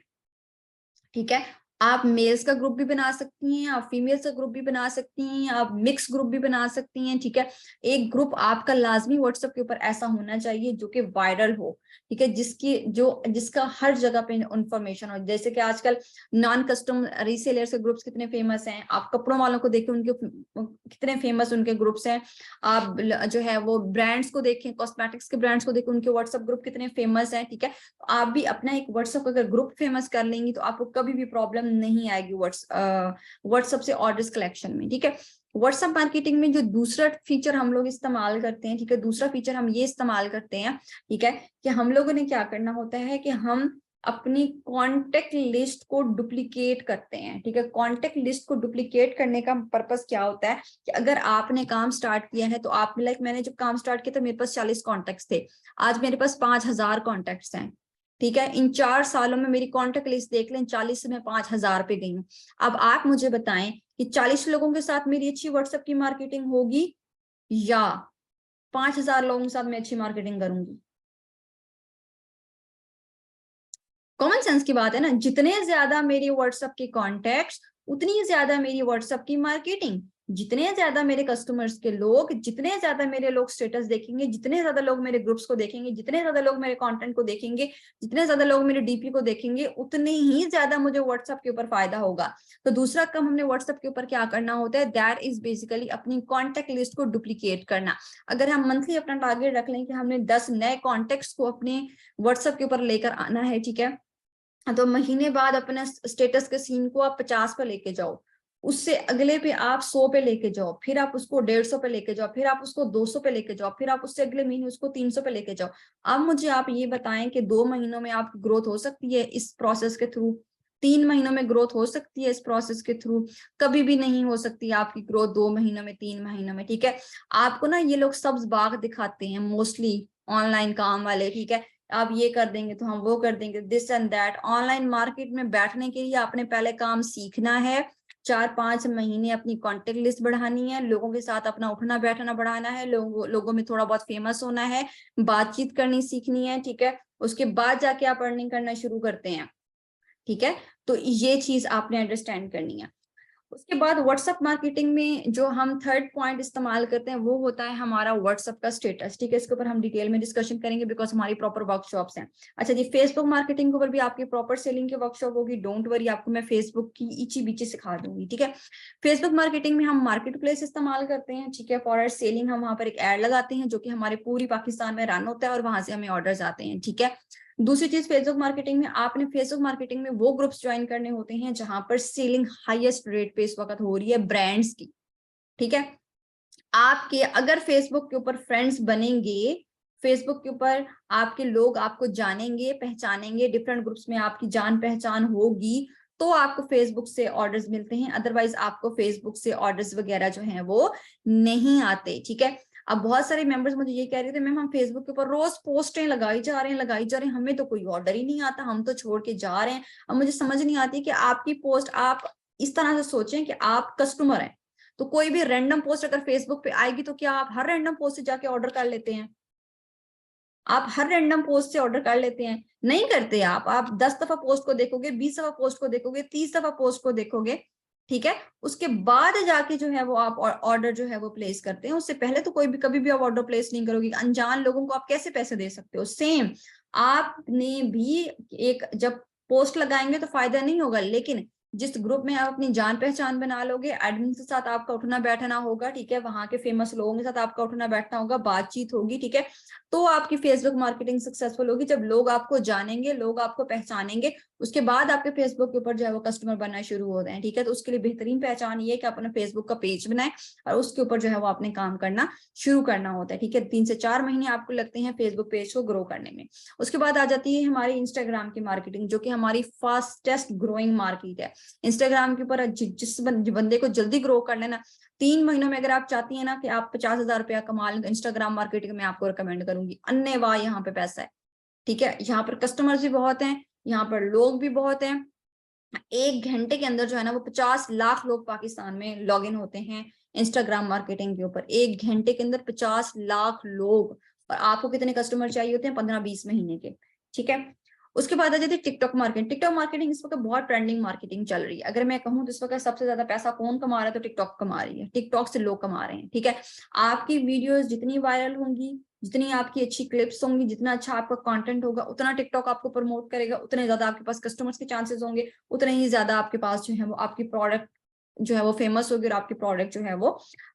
ठीक है। आप मेल्स का ग्रुप भी बना सकती हैं, आप फीमेल्स का ग्रुप भी बना सकती हैं, आप मिक्स ग्रुप भी बना सकती हैं, ठीक है। एक ग्रुप आपका लाजमी व्हाट्सएप के ऊपर ऐसा होना चाहिए जो कि वायरल हो, ठीक है, जिसका हर जगह पे इंफॉर्मेशन हो। जैसे कि आजकल नॉन कस्टम रीसेलर्स के ग्रुप्स कितने फेमस हैं, आप कपड़ों वालों को देखें उनके कितने फेमस उनके ग्रुप्स हैं, आप जो है वो ब्रांड्स को देखें, कॉस्मेटिक्स के ब्रांड्स को देखें, उनके व्हाट्सएप ग्रुप कितने फेमस हैं, ठीक है। तो आप भी अपना एक व्हाट्सएप अगर ग्रुप फेमस कर लेंगी तो आपको कभी भी प्रॉब्लम नहीं आएगी व्हाट्सएप से ऑर्डर्स कलेक्शन में, ठीक है। व्हाट्सएप मार्केटिंग में जो दूसरा फीचर हम लोग इस्तेमाल करते हैं, ठीक है, दूसरा फीचर हम ये इस्तेमाल करते हैं, ठीक है, कि हम लोगों ने क्या करना होता है कि हम अपनी कॉन्टेक्ट लिस्ट को डुप्लीकेट करते हैं, ठीक है। कॉन्टेक्ट लिस्ट को डुप्लीकेट करने का पर्पस क्या होता है कि अगर आपने काम स्टार्ट किया है तो आप मैंने जब काम स्टार्ट किया तो मेरे पास 40 कॉन्टेक्ट्स थे, आज मेरे पास 5000 कॉन्टेक्ट्स हैं, ठीक है। इन 4 सालों में मेरी कॉन्टेक्ट लिस्ट देख लें, 40 से मैं 5000 पे गई हूँ। अब आप मुझे बताएं कि 40 लोगों के साथ मेरी अच्छी व्हाट्सएप की मार्केटिंग होगी या 5000 लोगों के साथ मैं अच्छी मार्केटिंग करूंगी? कॉमन सेंस की बात है ना। जितने ज्यादा मेरी व्हाट्सएप के कॉन्टेक्ट्स उतनी ज्यादा मेरी व्हाट्सएप की मार्केटिंग। जितने ज्यादा मेरे कस्टमर्स के लोग, जितने ज्यादा मेरे लोग स्टेटस देखेंगे, जितने ज्यादा लोग मेरे ग्रुप्स को देखेंगे, जितने ज्यादा लोग मेरे कंटेंट को देखेंगे, जितने ज्यादा लोग मेरे डीपी को देखेंगे, उतने ही ज्यादा मुझे व्हाट्सएप के ऊपर फायदा होगा। तो दूसरा काम हमने व्हाट्सएप के ऊपर क्या करना होता है, दैट इज बेसिकली अपनी कॉन्टेक्ट लिस्ट को डुप्लीकेट करना। अगर हम मंथली अपना टारगेट रख लें कि हमने 10 नए कॉन्टेक्ट्स को अपने व्हाट्सएप के ऊपर लेकर आना है, ठीक है, तो महीने बाद अपने स्टेटस के सीन को आप 50 पे लेके जाओ, उससे अगले पे आप 100 पे लेके जाओ, फिर आप उसको 150 पे लेके जाओ, फिर आप उसको 200 पे लेके जाओ, फिर आप उससे अगले महीने उसको 300 पे लेके जाओ। अब मुझे आप ये बताएं कि 2 महीनों में आपकी ग्रोथ हो सकती है इस प्रोसेस के थ्रू? 3 महीनों में ग्रोथ हो सकती है इस प्रोसेस के थ्रू? कभी भी नहीं हो सकती आपकी ग्रोथ 2 महीनों में, 3 महीनों में, ठीक है। आपको ना ये लोग सब्ज बाग दिखाते हैं मोस्टली ऑनलाइन काम वाले, ठीक है, आप ये कर देंगे तो हम वो कर देंगे, this and that. Online market में बैठने के लिए आपने पहले काम सीखना है, 4-5 महीने अपनी कॉन्टेक्ट लिस्ट बढ़ानी है, लोगों के साथ अपना उठना बैठना बढ़ाना है, लोगों में थोड़ा बहुत फेमस होना है, बातचीत करनी सीखनी है, ठीक है। उसके बाद जाके आप अर्निंग करना शुरू करते हैं, ठीक है। तो ये चीज आपने अंडरस्टैंड करनी है। उसके बाद व्हाट्सएप मार्केटिंग में जो हम थर्ड पॉइंट इस्तेमाल करते हैं वो होता है हमारा व्हाट्सएप का स्टेटस, ठीक है। इसके ऊपर हम डिटेल में डिस्कशन करेंगे बिकॉज हमारी प्रॉपर वर्कशॉप्स हैं। अच्छा जी, फेसबुक मार्केटिंग के ऊपर भी आपकी प्रॉपर सेलिंग की वर्कशॉप होगी, डोंट वरी, आपको मैं फेसबुक की इची बीची सिखा दूंगी, ठीक है। फेसबुक मार्केटिंग में हम मार्केट प्लेस इस्तेमाल करते हैं, ठीक है, फॉर सेलिंग। हम वहां पर एक एड लगाते हैं जो कि हमारे पूरी पाकिस्तान में रन होता है और वहां से हमें ऑर्डर्स आते हैं, ठीक है। दूसरी चीज, फेसबुक मार्केटिंग में आपने फेसबुक मार्केटिंग में वो ग्रुप्स ज्वाइन करने होते हैं जहां पर सेलिंग हाईएस्ट रेट पे इस वक्त हो रही है ब्रांड्स की, ठीक है। आपके अगर फेसबुक के ऊपर फ्रेंड्स बनेंगे, फेसबुक के ऊपर आपके लोग आपको जानेंगे, पहचानेंगे, डिफरेंट ग्रुप्स में आपकी जान पहचान होगी, तो आपको फेसबुक से ऑर्डर्स मिलते हैं, अदरवाइज आपको फेसबुक से ऑर्डर्स वगैरह जो हैं वो नहीं आते, ठीक है। अब बहुत सारे मेंबर्स मुझे ये कह रहे थे मैम हम फेसबुक के ऊपर रोज पोस्टें लगाई जा रहे हैं, हमें तो कोई ऑर्डर ही नहीं आता, हम तो छोड़ के जा रहे हैं। अब मुझे समझ नहीं आती कि आपकी पोस्ट, आप इस तरह से सोचें कि आप कस्टमर हैं, तो कोई भी रैंडम पोस्ट अगर फेसबुक पे आएगी तो क्या आप हर रैंडम पोस्ट से जाके ऑर्डर कर लेते हैं? आप हर रैंडम पोस्ट से ऑर्डर कर लेते हैं? नहीं करते। आप 10 दफा पोस्ट को देखोगे, 20 दफा पोस्ट को देखोगे, 30 दफा पोस्ट को देखोगे, ठीक है। उसके बाद जाके जो है वो आप ऑर्डर जो है वो प्लेस करते हैं। उससे पहले तो कोई भी कभी भी आप ऑर्डर प्लेस नहीं करोगे। अनजान लोगों को आप कैसे पैसे दे सकते हो? सेम आपने भी एक जब पोस्ट लगाएंगे तो फायदा नहीं होगा, लेकिन जिस ग्रुप में आप अपनी जान पहचान बना लोगे, एडमिन के साथ आपका उठना बैठना होगा, ठीक है, वहां के फेमस लोगों के साथ आपका उठना बैठना होगा, बातचीत होगी, ठीक है, तो आपकी फेसबुक मार्केटिंग सक्सेसफुल होगी। जब लोग आपको जानेंगे, लोग आपको पहचानेंगे, उसके बाद आपके फेसबुक के ऊपर जो है वो कस्टमर बनना शुरू हो रहे हैं, ठीक है। तो उसके लिए बेहतरीन पहचान ये है कि आप अपना फेसबुक का पेज बनाएं और उसके ऊपर जो है वो आपने काम करना शुरू करना होता है, ठीक है। 3 से 4 महीने आपको लगते हैं फेसबुक पेज को ग्रो करने में। उसके बाद आ जाती है हमारी इंस्टाग्राम की मार्केटिंग, जो कि हमारी फास्टेस्ट ग्रोइंग मार्केट है। इंस्टाग्राम के ऊपर जिस बंदे को जल्दी ग्रो करना है ना, 3 महीनों में अगर आप चाहती हैं ना कि आप 50,000 रुपया कमा लें, इंस्टाग्राम मार्केटिंग में आपको रिकमेंड करूंगी। अन्यवा यहाँ पे पैसा है, ठीक है। यहाँ पर कस्टमर्स भी बहुत हैं, यहाँ पर लोग भी बहुत हैं। 1 घंटे के अंदर जो है ना वो 50 लाख लोग पाकिस्तान में लॉग इन होते हैं इंस्टाग्राम मार्केटिंग के ऊपर। 1 घंटे के अंदर 50 लाख लोग। और आपको कितने कस्टमर चाहिए होते हैं? 15-20 महीने के, ठीक है। उसके बाद आ जाती है टिकटॉक मार्केटिंग। टिकटॉक मार्केटिंग इस वक्त बहुत ट्रेंडिंग मार्केटिंग चल रही है। अगर मैं कहूँ तो इस वक्त सबसे ज्यादा पैसा कौन कमा रहा है तो टिकटॉक कमा रही है, टिकटॉक से लोग कमा रहे हैं, ठीक है। आपकी वीडियोस जितनी वायरल होंगी, जितनी आपकी अच्छी क्लिप्स होंगी, जितना अच्छा आपका कंटेंट होगा, उतना टिकटॉक आपको प्रमोट करेगा, उतने ज्यादा आपके पास कस्टमर्स के चांसेस होंगे, उतने ही ज्यादा आपके पास जो है वो आपकी प्रोडक्ट जो है वो फेमस होगी और आपकी प्रोडक्ट जो है वो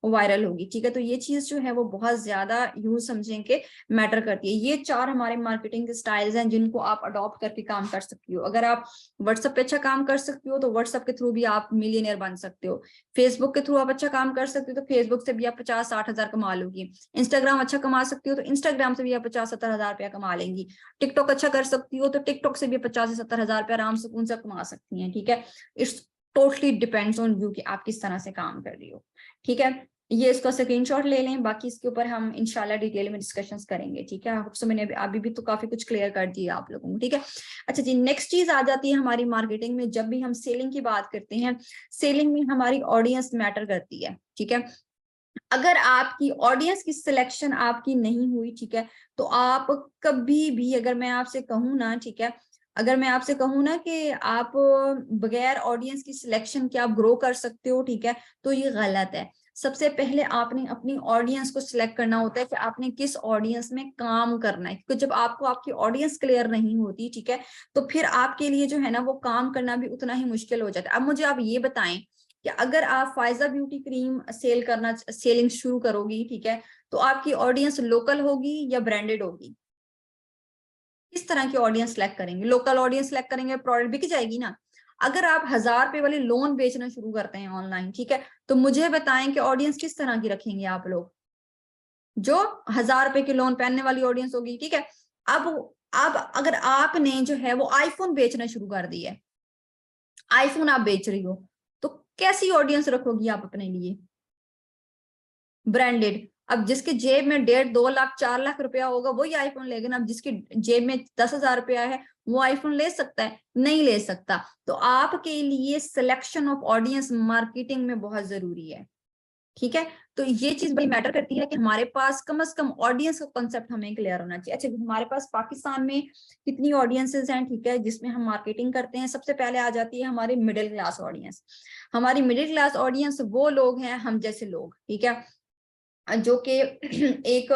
वायरल होगी, ठीक है। तो ये चीज जो है वो बहुत ज्यादा यूज समझें के मैटर करती है। ये 4 हमारे मार्केटिंग के स्टाइल्स हैं जिनको आप अडॉप्ट करके काम कर सकती हो। अगर आप व्हाट्सएप पे अच्छा काम कर सकती हो तो व्हाट्सएप के थ्रू भी आप मिलियनियर बन सकते हो। फेसबुक के थ्रू आप अच्छा काम कर सकते हो तो फेसबुक से भी आप 50-60 हजार कमा लोगी। इंस्टाग्राम अच्छा कमा सकती हो तो इंस्टाग्राम से भी आप 50-70 हजार रुपया कमा लेंगी। टिकटॉक अच्छा कर सकती हो तो टिकटॉक से भी 50 से 70 हजार रुपया आराम से कौन सा कमा सकती हैं, ठीक है। It's totally depends on you कि आप किस तरह से काम कर रही हो, ठीक है। ये इसका स्क्रीनशॉट ले लें, बाकी इसके ऊपर हम इंशाल्लाह डिटेल में डिस्कशंस करेंगे, ठीक है। आपसे मैंने अभी भी तो काफी कुछ क्लियर कर दिया आप लोगों को, ठीक है। अच्छा जी, नेक्स्ट चीज आ जाती है हमारी मार्केटिंग में। जब भी हम सेलिंग की बात करते हैं, सेलिंग में हमारी ऑडियंस मैटर करती है, ठीक है। अगर आपकी ऑडियंस की सिलेक्शन आपकी नहीं हुई, ठीक है, तो आप कभी भी, अगर मैं आपसे कहूँ ना, ठीक है, अगर मैं आपसे कहूँ ना कि आप बगैर ऑडियंस की सिलेक्शन के आप ग्रो कर सकते हो, ठीक है, तो ये गलत है। सबसे पहले आपने अपनी ऑडियंस को सिलेक्ट करना होता है कि आपने किस ऑडियंस में काम करना है, क्योंकि जब आपको आपकी ऑडियंस क्लियर नहीं होती, ठीक है, तो फिर आपके लिए जो है ना वो काम करना भी उतना ही मुश्किल हो जाता है। अब मुझे आप ये बताएं कि अगर आप फायजा ब्यूटी क्रीम सेलिंग शुरू करोगी, ठीक है, तो आपकी ऑडियंस लोकल होगी या ब्रांडेड होगी? किस तरह की ऑडियंस सेलेक्ट करेंगे? लोकल ऑडियंस सेलेक्ट करेंगे, प्रोडक्ट बिक जाएगी ना। अगर आप 1000 रुपए वाले लोन बेचना शुरू करते हैं ऑनलाइन, ठीक है, तो मुझे बताएं कि ऑडियंस किस तरह की रखेंगे आप लोग? जो 1000 रुपए के लोन पहनने वाली ऑडियंस होगी, ठीक है। अब अगर आपने जो है वो आईफोन बेचना शुरू कर दिया है, आईफोन आप बेच रही हो, तो कैसी ऑडियंस रखोगी आप अपने लिए? ब्रांडेड। अब जिसके जेब में 1.5, 2 लाख 4 लाख रुपया होगा वही आईफोन लेगा ना। अब जिसके जेब में 10,000 रुपया है वो आईफोन ले सकता है? नहीं ले सकता। तो आपके लिए सिलेक्शन ऑफ ऑडियंस मार्केटिंग में बहुत जरूरी है, ठीक है। तो ये चीज बड़ी मैटर करती है कि हमारे पास कम से कम ऑडियंस का कंसेप्ट हमें क्लियर होना चाहिए। अच्छा, हमारे पास पाकिस्तान में कितनी ऑडियंसेस हैं, ठीक है, जिसमें हम मार्केटिंग करते हैं? सबसे पहले आ जाती है हमारी मिडिल क्लास ऑडियंस। हमारी मिडिल क्लास ऑडियंस वो लोग हैं, हम जैसे लोग, ठीक है, जो कि एक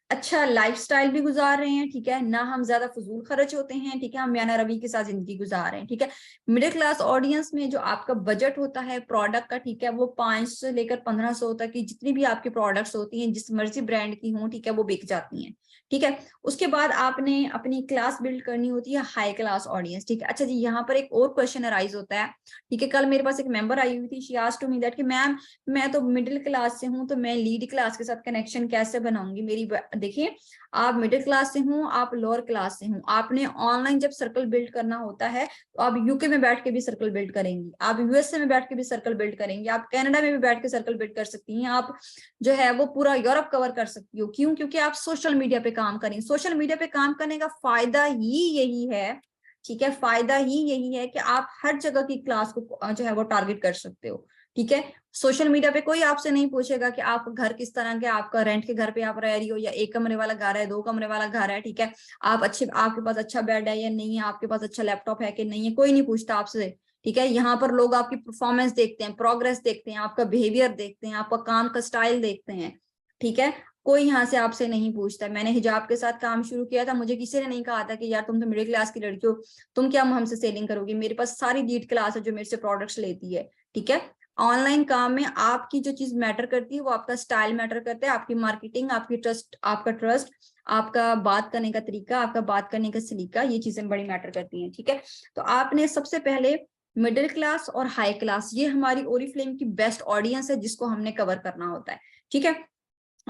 अच्छा लाइफस्टाइल भी गुजार रहे हैं, ठीक है, ना हम ज्यादा फजूल खर्च होते हैं, ठीक है, हम याना रवि के साथ जिंदगी गुजार रहे हैं, ठीक है। मिडिल क्लास ऑडियंस में जो आपका बजट होता है प्रोडक्ट का, ठीक है, वो 500 से लेकर 1500 तक की जितनी भी आपकी प्रोडक्ट्स होती हैं, जिस मर्जी ब्रांड की हों, ठीक है, वो बिक जाती हैं, ठीक है। उसके बाद आपने अपनी क्लास बिल्ड करनी होती है हाई क्लास ऑडियंस, ठीक है। अच्छा जी, यहाँ पर एक और क्वेश्चन अराइज होता है, ठीक है। कल मेरे पास एक मेंबर आई हुई थी, she asked to me that कि मैम मैं तो मिडिल क्लास से हूँ, तो मैं लीड क्लास के साथ कनेक्शन कैसे बनाऊंगी? देखिए, आप मिडिल क्लास से हूँ, आप लोअर क्लास से हूँ, आपने ऑनलाइन जब सर्कल बिल्ड करना होता है तो आप यूके में बैठ के भी सर्कल बिल्ड करेंगी, आप यूएसए में बैठ के भी सर्कल बिल्ड करेंगी, आप कनाडा में भी बैठ के सर्कल बिल्ड कर सकती हैं, आप जो है वो पूरा यूरोप कवर कर सकती हो। क्यों? क्योंकि आप सोशल मीडिया पे काम करें। सोशल मीडिया पे काम करने का फायदा ही यही है, ठीक है, फायदा ही यही है कि आप हर जगह की क्लास को जो है वो टारगेट कर सकते हो, ठीक है। सोशल मीडिया पे कोई आपसे नहीं पूछेगा कि आप घर किस तरह के, आपका रेंट के घर पे आप रह रही हो या 1 कमरे वाला घर है, 2 कमरे वाला घर है, ठीक है, आपके पास अच्छा बेड है या नहीं है, आपके पास अच्छा लैपटॉप है कि नहीं है, कोई नहीं पूछता आपसे, ठीक है। यहाँ पर लोग आपकी परफॉर्मेंस देखते हैं, प्रोग्रेस देखते हैं, आपका बिहेवियर देखते हैं, आपका काम का स्टाइल देखते हैं, ठीक है। कोई यहाँ से आपसे नहीं पूछता। मैंने हिजाब के साथ काम शुरू किया था, मुझे किसी ने नहीं कहा था कि यार तुम तो मिडिल क्लास की लड़की हो, तुम क्या हमसे सेलिंग करोगी? मेरे पास सारी लीड क्लास है जो मेरे से प्रोडक्ट्स लेती है, ठीक है। ऑनलाइन काम में आपकी जो चीज मैटर करती है वो आपका स्टाइल मैटर करता है, आपकी मार्केटिंग, आपकी ट्रस्ट, आपका बात करने का तरीका, आपका बात करने का सलीका, ये चीजें बड़ी मैटर करती हैं, ठीक है। तो आपने सबसे पहले मिडिल क्लास और हाई क्लास, ये हमारी ओरिफ्लेम की बेस्ट ऑडियंस है जिसको हमने कवर करना होता है, ठीक है।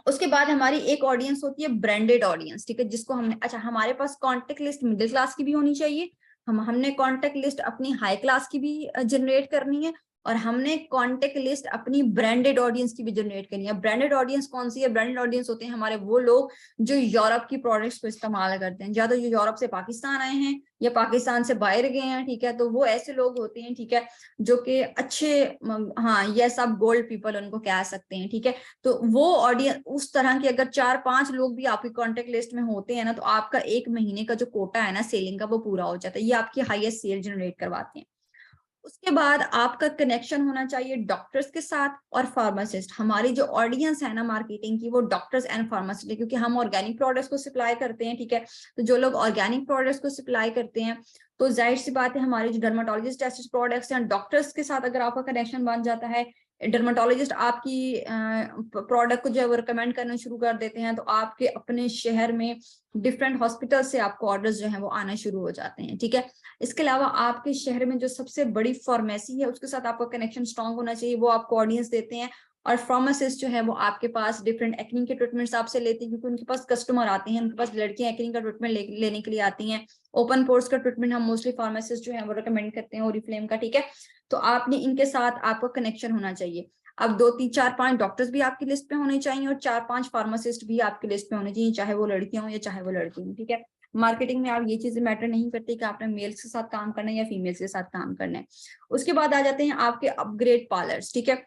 उसके बाद हमारी एक ऑडियंस होती है ब्रांडेड ऑडियंस, ठीक है, जिसको हमने, अच्छा, हमारे पास कॉन्टेक्ट लिस्ट मिडिल क्लास की भी होनी चाहिए, हमने कॉन्टेक्ट लिस्ट अपनी हाई क्लास की भी जनरेट करनी है, और हमने कॉन्टेक्ट लिस्ट अपनी ब्रांडेड ऑडियंस की भी जनरेट करनी है। ब्रांडेड ऑडियंस कौन सी है? ब्रांडेड ऑडियंस होते हैं हमारे वो लोग जो यूरोप की प्रोडक्ट्स को इस्तेमाल करते हैं, ज्यादा जो यूरोप से पाकिस्तान आए हैं या पाकिस्तान से बाहर गए हैं, ठीक है, तो वो ऐसे लोग होते हैं, ठीक है, जो कि अच्छे, हाँ, ये सब गोल्ड पीपल उनको कह सकते हैं, ठीक है। तो वो ऑडियंस उस तरह की अगर 4-5 लोग भी आपकी कॉन्टेक्ट लिस्ट में होते हैं ना, तो आपका 1 महीने का जो कोटा है ना सेलिंग का, वो पूरा हो जाता है। ये आपकी हाईएस्ट सेल जनरेट करवाते हैं। उसके बाद आपका कनेक्शन होना चाहिए डॉक्टर्स के साथ और फार्मासिस्ट। हमारी जो ऑडियंस है ना मार्केटिंग की, वो डॉक्टर्स एंड फार्मासिस्ट है, क्योंकि हम ऑर्गेनिक प्रोडक्ट्स को सप्लाई करते हैं, ठीक है। तो जो लोग ऑर्गेनिक प्रोडक्ट्स को सप्लाई करते हैं, तो जाहिर सी बात है हमारे जो डर्माटोलॉजिस्ट टेस्टेड प्रोडक्ट्स हैं, डॉक्टर्स के साथ अगर आपका कनेक्शन बन जाता है, डर्माटोलॉजिस्ट आपकी प्रोडक्ट को जो है वो रिकमेंड करना शुरू कर देते हैं, तो आपके अपने शहर में डिफरेंट हॉस्पिटल से आपको ऑर्डर्स जो है वो आना शुरू हो जाते हैं, ठीक है। इसके अलावा आपके शहर में जो सबसे बड़ी फार्मेसी है उसके साथ आपका कनेक्शन स्ट्रांग होना चाहिए, वो आपको ऑडियंस देते हैं। और फार्मासिस्ट जो है वो आपके पास डिफरेंट एक्ने के ट्रीटमेंट्स आपसे लेते हैं, क्योंकि उनके पास कस्टमर आते हैं, उनके पास लड़कियां एक्ने का ट्रीटमेंट लेने के लिए आती हैं। ओपन पोर्स का ट्रीटमेंट हम मोस्टली फार्मासिस्ट जो है वो रिकमेंड करते हैं, ओरिफ्लेम का, ठीक है। तो आपने इनके साथ आपका कनेक्शन होना चाहिए। अब 2, 3, 4, 5 डॉक्टर्स भी आपकी लिस्ट पे होने चाहिए और 4-5 फार्मासिस्ट भी आपकी लिस्ट पे होने चाहिए, चाहे वो लड़कियां हो या चाहे वो लड़के हों, ठीक है। मार्केटिंग में आप ये चीजें मैटर नहीं करती कि आपने मेल्स के साथ काम करना है या फीमेल्स के साथ काम करना है। उसके बाद आ जाते हैं आपके अपग्रेड पार्लर्स, ठीक है।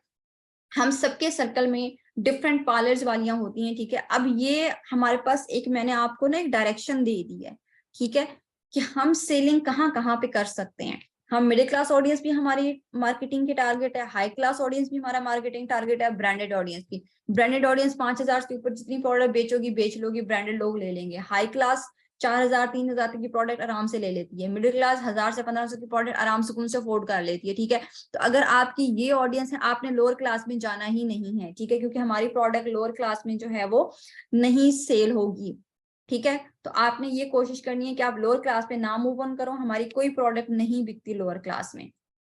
हम सबके सर्कल में डिफरेंट पार्लर्स वालियां होती हैं, ठीक है। अब ये हमारे पास एक, मैंने आपको ना एक डायरेक्शन दे दी है, ठीक है, कि हम सेलिंग कहाँ कहाँ पे कर सकते हैं। हम मिडिल क्लास ऑडियंस भी हमारी मार्केटिंग की टारगेट है, हाई क्लास ऑडियंस भी हमारा मार्केटिंग टारगेट है, ब्रांडेड ऑडियंस की। ब्रांडेड ऑडियंस 5,000 से ऊपर जितनी प्रोडक्ट बेचोगी बेच लोगी, ब्रांडेड लोग ले लेंगे। हाई क्लास 4,000 3,000 तक की प्रोडक्ट आराम से ले लेती है। मिडिल क्लास 1,000 से 1,500 की प्रोडक्ट आराम से से अफोर्ड कर लेती है। ठीक है, तो अगर आपकी ये ऑडियंस है, आपने लोअर क्लास में जाना ही नहीं है। ठीक है, क्योंकि हमारी प्रोडक्ट लोअर क्लास में जो है वो नहीं सेल होगी। ठीक है, तो आपने ये कोशिश करनी है कि आप लोअर क्लास पे ना मूव ऑन करो। हमारी कोई प्रोडक्ट नहीं बिकती लोअर क्लास में।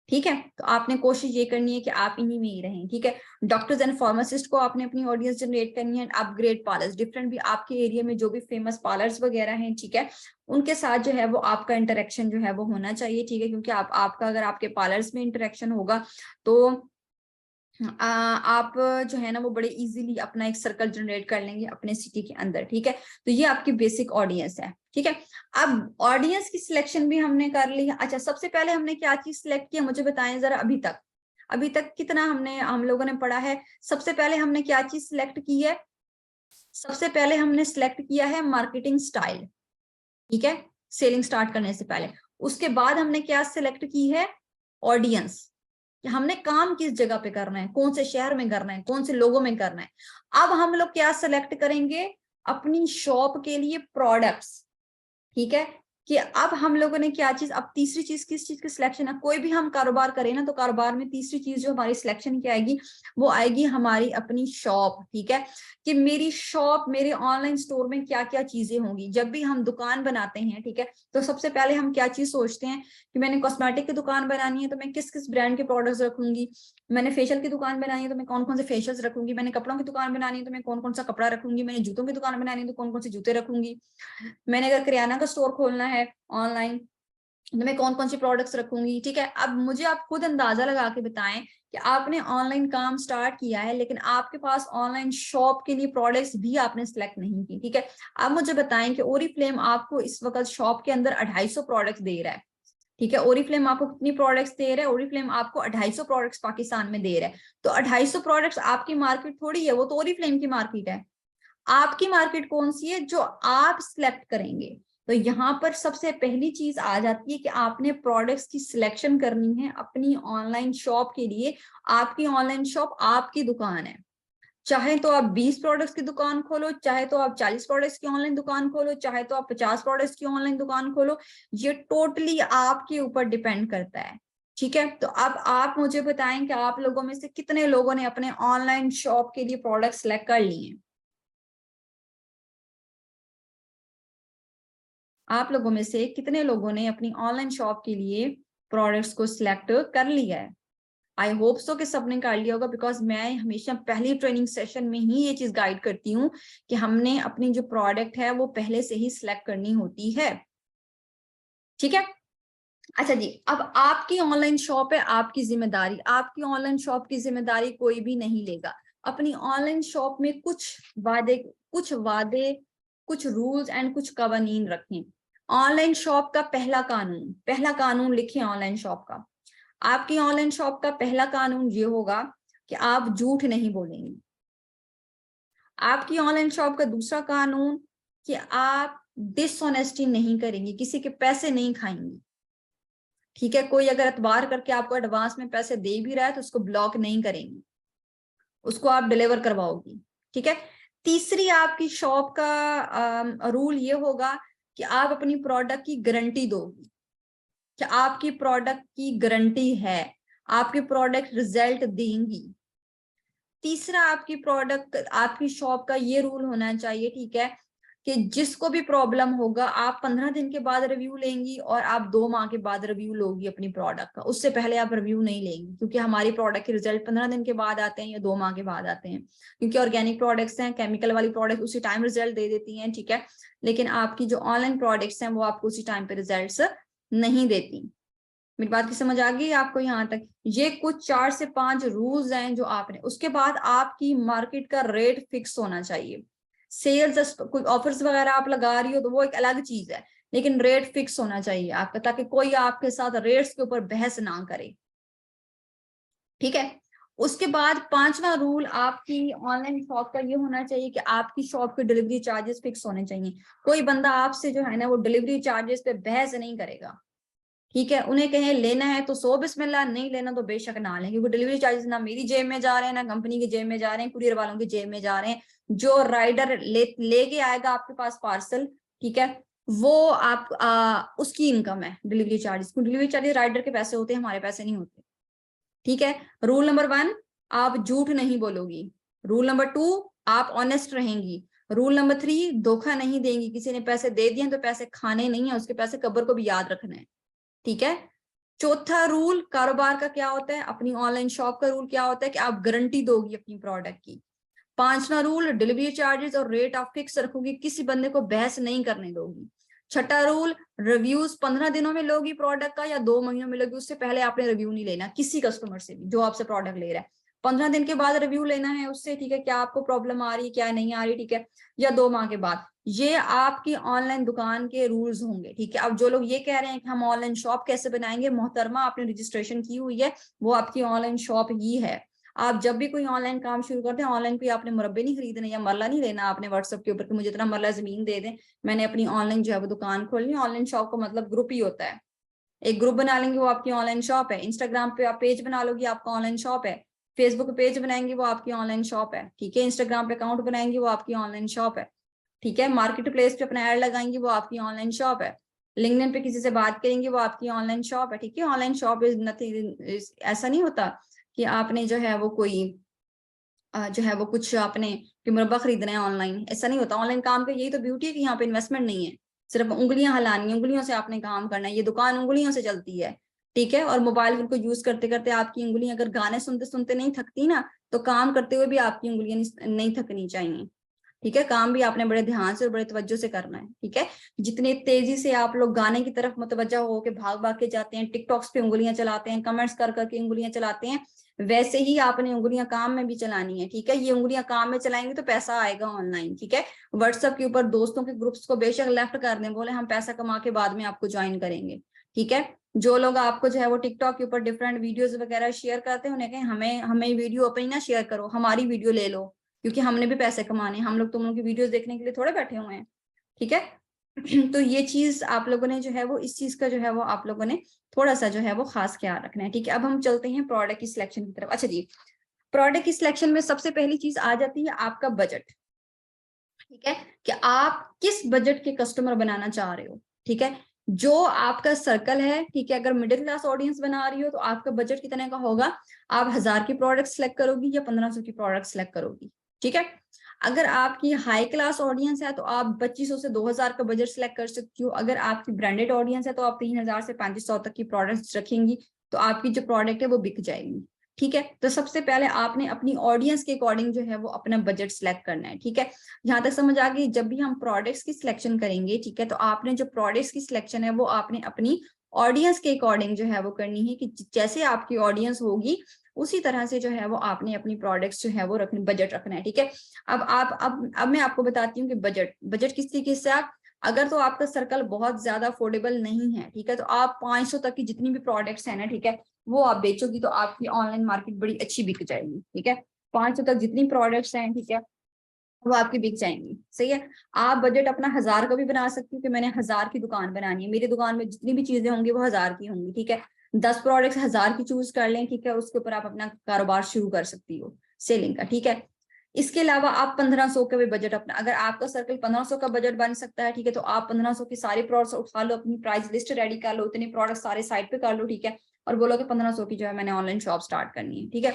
ठीक है, तो आपने कोशिश ये करनी है कि आप इन्हीं में ही रहें। ठीक है, डॉक्टर्स एंड फार्मासिस्ट को आपने अपनी ऑडियंस जनरेट करनी है। अपग्रेड पार्लर्स, डिफरेंट भी आपके एरिया में जो भी फेमस पार्लर्स वगैरह हैं, ठीक है, उनके साथ जो है वो आपका इंटरेक्शन जो है वो होना चाहिए। ठीक है, क्योंकि आपका अगर आपके पार्लर्स में इंटरेक्शन होगा तो आप जो है ना वो बड़े इजीली अपना एक सर्कल जनरेट कर लेंगे अपने सिटी के अंदर। ठीक है, तो ये आपकी बेसिक ऑडियंस है। ठीक है, अब ऑडियंस की सिलेक्शन भी हमने कर ली है। अच्छा, सबसे पहले हमने क्या चीज सिलेक्ट किया, मुझे बताएं जरा। अभी तक कितना हम लोगों ने पढ़ा है? सबसे पहले हमने क्या चीज सिलेक्ट की है? सबसे पहले हमने सिलेक्ट किया है मार्केटिंग स्टाइल। ठीक है, सेलिंग स्टार्ट करने से पहले। उसके बाद हमने क्या सिलेक्ट की है? ऑडियंस। हमने काम किस जगह पे करना है, कौन से शहर में करना है, कौन से लोगों में करना है। अब हम लोग क्या सिलेक्ट करेंगे? अपनी शॉप के लिए प्रोडक्ट्स। ठीक है, कि अब हम लोगों ने क्या चीज, अब तीसरी चीज किस चीज की सिलेक्शन है? कोई भी हम कारोबार करें ना, तो कारोबार में तीसरी चीज जो हमारी सिलेक्शन की आएगी वो आएगी हमारी अपनी शॉप। ठीक है, कि मेरी शॉप, मेरे ऑनलाइन स्टोर में क्या क्या चीजें होंगी। जब भी हम दुकान बनाते हैं, ठीक है, तो सबसे पहले हम क्या चीज सोचते हैं कि मैंने कॉस्मेटिक की दुकान बनानी है तो मैं किस किस ब्रांड के प्रोडक्ट्स रखूंगी। मैंने फेशियल की दुकान बनानी है तो मैं कौन कौन से फेशियल्स रखूंगी। मैंने कपड़ों की दुकान बनानी है तो मैं कौन कौन सा कपड़ा रखूंगी। मैंने जूतों की दुकान बनानी है तो कौन कौन से जूते रखूंगी। मैंने अगर किराना का स्टोर खोलना है ऑनलाइन तो मैं कौन कौन से प्रोडक्ट्स रखूंगी। ठीक है, अब मुझे आप खुद अंदाजा लगा के बताएं कि आपने ऑनलाइन काम स्टार्ट किया है लेकिन आपके पास ऑनलाइन शॉप के लिए प्रोडक्ट्स भी आपने सिलेक्ट नहीं की। ठीक है, अब मुझे बताएं कि ओरिफ्लेम आपको इस वक्त शॉप के अंदर 250 प्रोडक्ट्स दे रहा है। ठीक है, ओरिफ्लेम आपको कितनी प्रोडक्ट्स दे रहा है? ओरिफ्लेम आपको 250 प्रोडक्ट्स पाकिस्तान में दे रहा है। तो 250 प्रोडक्ट्स आपकी मार्केट थोड़ी है, वो तो ओरिफ्लेम की मार्केट है। आपकी मार्केट कौन सी है जो आप सिलेक्ट करेंगे? तो यहाँ पर सबसे पहली चीज आ जाती है कि आपने प्रोडक्ट्स की सिलेक्शन करनी है अपनी ऑनलाइन शॉप के लिए। आपकी ऑनलाइन शॉप आपकी दुकान है, चाहे तो आप 20 प्रोडक्ट्स की दुकान खोलो, चाहे तो आप 40 प्रोडक्ट्स की ऑनलाइन दुकान खोलो, चाहे तो आप 50 प्रोडक्ट्स की ऑनलाइन दुकान खोलो, ये टोटली आपके ऊपर डिपेंड करता है। ठीक है, तो अब आप मुझे बताएं कि आप लोगों में से कितने लोगों ने अपने ऑनलाइन शॉप के लिए प्रोडक्ट सिलेक्ट कर लिए हैं? आप लोगों में से कितने लोगों ने अपनी ऑनलाइन शॉप के लिए प्रोडक्ट्स को सिलेक्ट कर लिया है? आई होप सो कि सबने कर लिया होगा, बिकॉज मैं हमेशा पहली ट्रेनिंग सेशन में ही ये चीज गाइड करती हूँ कि हमने अपनी जो प्रोडक्ट है वो पहले से ही सिलेक्ट करनी होती है। ठीक है, अच्छा जी, अब आपकी ऑनलाइन शॉप है, आपकी जिम्मेदारी, आपकी ऑनलाइन शॉप की जिम्मेदारी कोई भी नहीं लेगा। अपनी ऑनलाइन शॉप में कुछ वादे कुछ रूल्स एंड कुछ कवानीन रखें। ऑनलाइन शॉप का पहला कानून लिखें ऑनलाइन शॉप का। आपकी ऑनलाइन शॉप का पहला कानून ये होगा कि आप झूठ नहीं बोलेंगे। आपकी ऑनलाइन शॉप का दूसरा कानून कि आप डिसऑनेस्टी नहीं करेंगे, किसी के पैसे नहीं खाएंगे। ठीक है, कोई अगर एतबार करके आपको एडवांस में पैसे दे भी रहा है तो उसको ब्लॉक नहीं करेंगे, उसको आप डिलीवर करवाओगी। ठीक है, तीसरी आपकी शॉप का रूल ये होगा कि आप अपनी प्रोडक्ट की गारंटी दोगी, कि आपकी प्रोडक्ट की गारंटी है, आपकी प्रोडक्ट रिजल्ट देंगी। तीसरा आपकी शॉप का ये रूल होना चाहिए, ठीक है, कि जिसको भी प्रॉब्लम होगा आप 15 दिन के बाद रिव्यू लेंगी और आप 2 माह के बाद रिव्यू लोगी अपनी प्रोडक्ट का। उससे पहले आप रिव्यू नहीं लेंगी, क्योंकि हमारी प्रोडक्ट के रिजल्ट 15 दिन के बाद आते हैं या 2 माह के बाद आते हैं। क्योंकि ऑर्गेनिक प्रोडक्ट्स हैं, केमिकल वाली प्रोडक्ट उसी टाइम रिजल्ट दे देती हैं। ठीक है, लेकिन आपकी जो ऑनलाइन प्रोडक्ट्स हैं वो आपको उसी टाइम पे रिजल्ट नहीं देती। मेरी बात की समझ आ गई आपको यहाँ तक? ये कुछ 4 से 5 रूल्स हैं जो आपने। उसके बाद आपकी मार्केट का रेट फिक्स होना चाहिए। सेल्स कोई ऑफर्स वगैरह आप लगा रही हो तो वो एक अलग चीज है, लेकिन रेट फिक्स होना चाहिए आपका, ताकि कोई आपके साथ रेट्स के ऊपर बहस ना करे। ठीक है, उसके बाद 5वां रूल आपकी ऑनलाइन शॉप का ये होना चाहिए कि आपकी शॉप के डिलीवरी चार्जेस फिक्स होने चाहिए। कोई बंदा आपसे जो है ना वो डिलीवरी चार्जेस पे बहस नहीं करेगा। ठीक है। उन्हें कहें लेना है तो 100 बिस्मिल्लाह, नहीं लेना तो बेशक ना लें, क्योंकि डिलीवरी चार्जेस ना मेरी जेब में जा रहे हैं, ना कंपनी की जेब में जा रहे हैं, कुरियर वालों की जेब में जा रहे हैं। जो राइडर लेके आएगा आपके पास पार्सल, ठीक है, वो आप उसकी इनकम है delivery charges. Delivery charges rider के पैसे होते हैं, हमारे पैसे नहीं होते, ठीक है। रूल नंबर 1, आप झूठ नहीं बोलोगी। रूल नंबर 2, आप ऑनेस्ट रहेंगी। रूल नंबर 3, धोखा नहीं देंगी। किसी ने पैसे दे दिए तो पैसे खाने नहीं है, उसके पैसे कब्र को भी याद रखना है, ठीक है। चौथा रूल कारोबार का क्या होता है, अपनी ऑनलाइन शॉप का रूल क्या होता है कि आप गारंटी दोगी अपनी प्रोडक्ट की। 5वां रूल, डिलीवरी चार्जेस और रेट आप फिक्स रखोगी, किसी बंदे को बहस नहीं करने दोगी। 6वां रूल, रिव्यूज 15 दिनों में लोगी प्रोडक्ट का या 2 महीनों में लोगी, उससे पहले आपने रिव्यू नहीं लेना किसी कस्टमर से भी जो आपसे प्रोडक्ट ले रहा है। 15 दिन के बाद रिव्यू लेना है उससे, ठीक है, क्या आपको प्रॉब्लम आ रही है क्या नहीं आ रही, ठीक है, या 2 माह के बाद। ये आपकी ऑनलाइन दुकान के रूल्स होंगे, ठीक है। अब जो लोग ये कह रहे हैं कि हम ऑनलाइन शॉप कैसे बनाएंगे, मोहतरमा आपने रजिस्ट्रेशन की हुई है, वो आपकी ऑनलाइन शॉप ही है। आप जब भी कोई ऑनलाइन काम शुरू करते हैं, ऑनलाइन कोई आपने मुरब्बे नहीं खरीदने या मरला नहीं लेना आपने व्हाट्सएप के ऊपर कि मुझे इतना मरला जमीन दे दें, मैंने अपनी ऑनलाइन जो है वो दुकान खोलनी। ऑनलाइन शॉप का मतलब ग्रुप ही होता है, एक ग्रुप बना लेंगे वो आपकी ऑनलाइन शॉप है। इंस्टाग्राम पे आप पेज बना लोगी, आपका ऑनलाइन शॉप है। फेसबुक पे पेज बनाएंगे, वो आपकी ऑनलाइन शॉप है, ठीक है। इंस्टाग्राम पे अकाउंट बनाएंगे, वो आपकी ऑनलाइन शॉप है, ठीक है। मार्केट प्लेस पे अपना ऐड लगाएंगे, वो आपकी ऑनलाइन शॉप है। लिंक्डइन पे किसी से बात करेंगे, वो आपकी ऑनलाइन शॉप है, ठीक है। ऑनलाइन शॉप इज नथिंग, ऐसा नहीं होता कि आपने जो है वो कोई जो है वो कुछ आपने कि मुरब्बा खरीदना है ऑनलाइन, ऐसा नहीं होता। ऑनलाइन काम का यही तो ब्यूटी है कि यहाँ पे इन्वेस्टमेंट नहीं है, सिर्फ उंगलियां हिलानी है, उंगलियों से आपने काम करना है। ये दुकान उंगलियों से चलती है, ठीक है। और मोबाइल को यूज करते करते आपकी उंगलियां अगर गाने सुनते सुनते नहीं थकती ना, तो काम करते हुए भी आपकी उंगलियां नहीं थकनी चाहिए, ठीक है। काम भी आपने बड़े ध्यान से और बड़े तवज्जो से करना है, ठीक है। जितने तेजी से आप लोग गाने की तरफ मुतवज्जा हो के भाग भाग के जाते हैं, टिकटॉक्स पे उंगलियां चलाते हैं, कमेंट्स कर करके उंगलियां चलाते हैं, वैसे ही आपने उंगलियां काम में भी चलानी है, ठीक है। ये उंगलियां काम में चलाएंगे तो पैसा आएगा ऑनलाइन, ठीक है। व्हाट्सएप के ऊपर दोस्तों के ग्रुप्स को बेशक लेफ्ट कर दें, बोले हम पैसा कमा के बाद में आपको ज्वाइन करेंगे, ठीक है। जो लोग आपको जो है वो टिकटॉक के ऊपर डिफरेंट वीडियोस वगैरह शेयर करते हैं, उन्हें कहें हमें हमें वीडियो अपनी ना शेयर करो, हमारी वीडियो ले लो, क्योंकि हमने भी पैसे कमाने, हम लोग तुम लोग की वीडियोस देखने के लिए थोड़े बैठे हुए हैं, ठीक है। तो ये चीज आप लोगों ने जो है वो इस चीज का जो है वो आप लोगों ने थोड़ा सा जो है वो खास ख्याल रखना है, ठीक है। अब हम चलते हैं प्रोडक्ट की सिलेक्शन की तरफ। अच्छा जी, प्रोडक्ट की सिलेक्शन में सबसे पहली चीज आ जाती है आपका बजट, ठीक है, कि आप किस बजट के कस्टमर बनाना चाह रहे हो, ठीक है। जो आपका सर्कल है, ठीक है, अगर मिडिल क्लास ऑडियंस बना रही हो तो आपका बजट कितने का होगा, आप 1000 की प्रोडक्ट सेलेक्ट करोगी या 1500 की प्रोडक्ट सेलेक्ट करोगी, ठीक है। अगर आपकी हाई क्लास ऑडियंस है तो आप 2500 से 2000 का बजट सेलेक्ट कर सकती हो। अगर आपकी ब्रांडेड ऑडियंस है तो आप 3000 से 3500 तक की प्रोडक्ट्स रखेंगी, तो आपकी जो प्रोडक्ट है वो बिक जाएगी, ठीक है। तो सबसे पहले आपने अपनी ऑडियंस के अकॉर्डिंग जो है वो अपना बजट सेलेक्ट करना है, ठीक है। यहाँ तक समझ आ गई। जब भी हम प्रोडक्ट्स की सिलेक्शन करेंगे, ठीक है, तो आपने जो प्रोडक्ट्स की सिलेक्शन है वो आपने अपनी ऑडियंस के अकॉर्डिंग जो है वो करनी है, कि जैसे आपकी ऑडियंस होगी उसी तरह से जो है वो आपने अपनी प्रोडक्ट्स जो है वो रखनी, बजट रखना है, ठीक है। अब मैं आपको बताती हूँ कि बजट किस तरीके से आप, अगर तो आपका सर्कल बहुत ज्यादा अफोर्डेबल नहीं है, ठीक है, तो आप 500 तक की जितनी भी प्रोडक्ट्स है ना, ठीक है, वो आप बेचोगी तो आपकी ऑनलाइन मार्केट बड़ी अच्छी बिक जाएगी, ठीक है। 500 तक जितनी प्रोडक्ट्स हैं, ठीक है, वो आपकी बिक जाएंगी, सही है। आप बजट अपना 1000 का भी बना सकती हो कि मैंने 1000 की दुकान बनानी है, मेरी दुकान में जितनी भी चीजें होंगी वो 1000 की होंगी, ठीक है। 10 प्रोडक्ट्स 1000 की चूज कर लें, ठीक है, उसके ऊपर आप अपना कारोबार शुरू कर सकती हो सेलिंग का, ठीक है। इसके अलावा आप 1500 का भी बजट अपना, अगर आपका सर्कल 1500 का बजट बन सकता है, ठीक है, तो आप 1500 की सारे प्रोडक्ट्स उठा लो, अपनी प्राइस लिस्ट रेडी कर लो, इतने प्रोडक्ट सारे साइड पे कर लो, ठीक है, और बोलो कि 1500 की जो है मैंने ऑनलाइन शॉप स्टार्ट करनी है, ठीक है।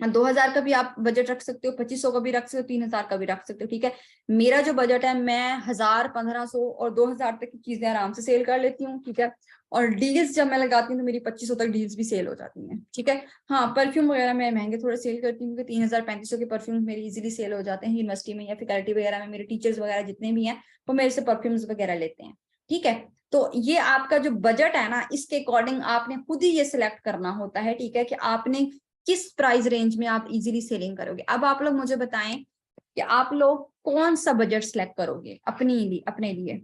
2000 का भी आप बजट रख सकते हो, 2500 का भी रख सकते हो, 3000 का भी रख सकते हो, ठीक है। मेरा जो बजट है, मैं 1000, 1500 और 2000 तक की चीजें आराम से सेल कर लेती हूँ, ठीक है। और डील्स जब मैं लगाती हूँ तो मेरी 2500 तक डील्स भी सेल हो जाती हैं, ठीक है। हाँ, परफ्यूम वगैरह मैं महंगे थोड़े सेल करती हूँ, क्योंकि 3000, 3500 के परफ्यूम मेरे इजीली सेल हो जाते हैं यूनिवर्सिटी में या फैकल्टी वगैरह में। मेरे टीचर्स वगैरह जितने भी हैं वो मेरे से परफ्यूम्स वगैरह लेते हैं, ठीक है। तो ये आपका जो बजट है ना, इसके अकॉर्डिंग आपने खुद ही ये सिलेक्ट करना होता है, ठीक है, कि आपने किस प्राइस रेंज में आप इजीली सेलिंग करोगे। अब आप लोग मुझे बताएं कि आप लोग कौन सा बजट सेलेक्ट करोगे अपने लिए,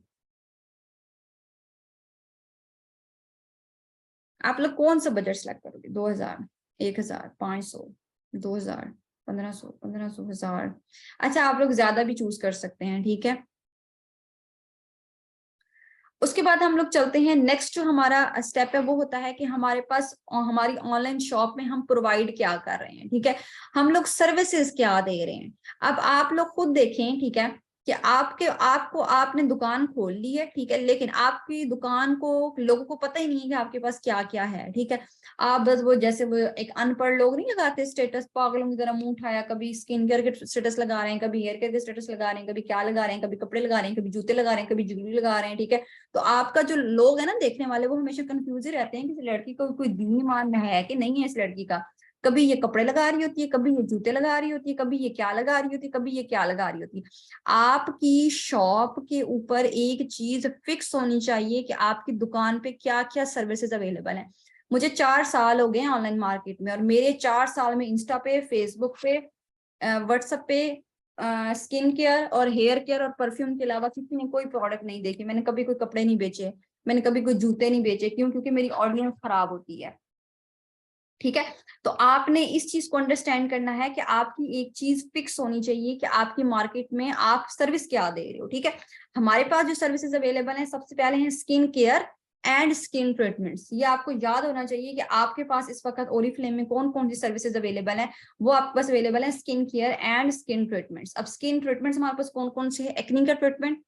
आप लोग कौन सा बजट सेलेक्ट करोगे, 2000, 1000, 500, 2000, 1500, 1500, 1000। अच्छा, आप लोग ज्यादा भी चूज कर सकते हैं, ठीक है। उसके बाद हम लोग चलते हैं नेक्स्ट जो हमारा स्टेप है वो होता है कि हमारे पास हमारी ऑनलाइन शॉप में हम प्रोवाइड क्या कर रहे हैं, ठीक है, हम लोग सर्विसेज क्या दे रहे हैं। अब आप लोग खुद देखें, ठीक है, कि आपने दुकान खोल ली है, ठीक है, लेकिन आपकी दुकान को लोगों को पता ही नहीं है कि आपके पास क्या क्या है, ठीक है। आप बस वो जैसे वो एक अनपढ़ लोग नहीं लगाते स्टेटस, पागलों की तरह मुंह उठाया, कभी स्किन केयर के स्टेटस लगा रहे हैं, कभी हेयर केयर के स्टेटस लगा रहे हैं, कभी क्या लगा रहे हैं, कभी कपड़े लगा रहे हैं, कभी जूते लगा रहे हैं, कभी ज्वेलरी लगा रहे हैं, ठीक है। तो आपका जो लोग है ना देखने वाले, वो हमेशा कंफ्यूज ही रहते हैं कि इस लड़की को कोई दीन ईमान है कि नहीं है इस लड़की का। कभी ये कपड़े लगा रही होती है, कभी ये जूते लगा रही होती है, कभी ये क्या लगा रही होती है, कभी ये क्या लगा रही होती है। आपकी शॉप के ऊपर एक चीज फिक्स होनी चाहिए कि आपकी दुकान पे क्या क्या सर्विसेज अवेलेबल है। मुझे 4 साल हो गए ऑनलाइन मार्केट में, और मेरे 4 साल में इंस्टा पे, फेसबुक पे, व्हाट्सएप पे स्किन केयर और हेयर केयर और परफ्यूम के अलावा किसी ने कोई प्रोडक्ट नहीं देखी। मैंने कभी कोई कपड़े नहीं बेचे, मैंने कभी कोई जूते नहीं बेचे। क्यों? क्योंकि मेरी ऑडियंस खराब होती है, ठीक है। तो आपने इस चीज को अंडरस्टैंड करना है कि आपकी एक चीज फिक्स होनी चाहिए कि आपकी मार्केट में आप सर्विस क्या दे रहे हो, ठीक है। हमारे पास जो सर्विसेज अवेलेबल हैं, सबसे पहले हैं skin care and skin treatments. ये आपको याद होना चाहिए कि आपके पास इस वक्त ओरिफ्लेम में कौन कौन सी सर्विसेज अवेलेबल है। वो आपके पास अवेलेबल है skin care and skin treatments. अब स्किन ट्रीटमेंट्स हमारे पास कौन कौन से है? एक्नी का ट्रीटमेंट,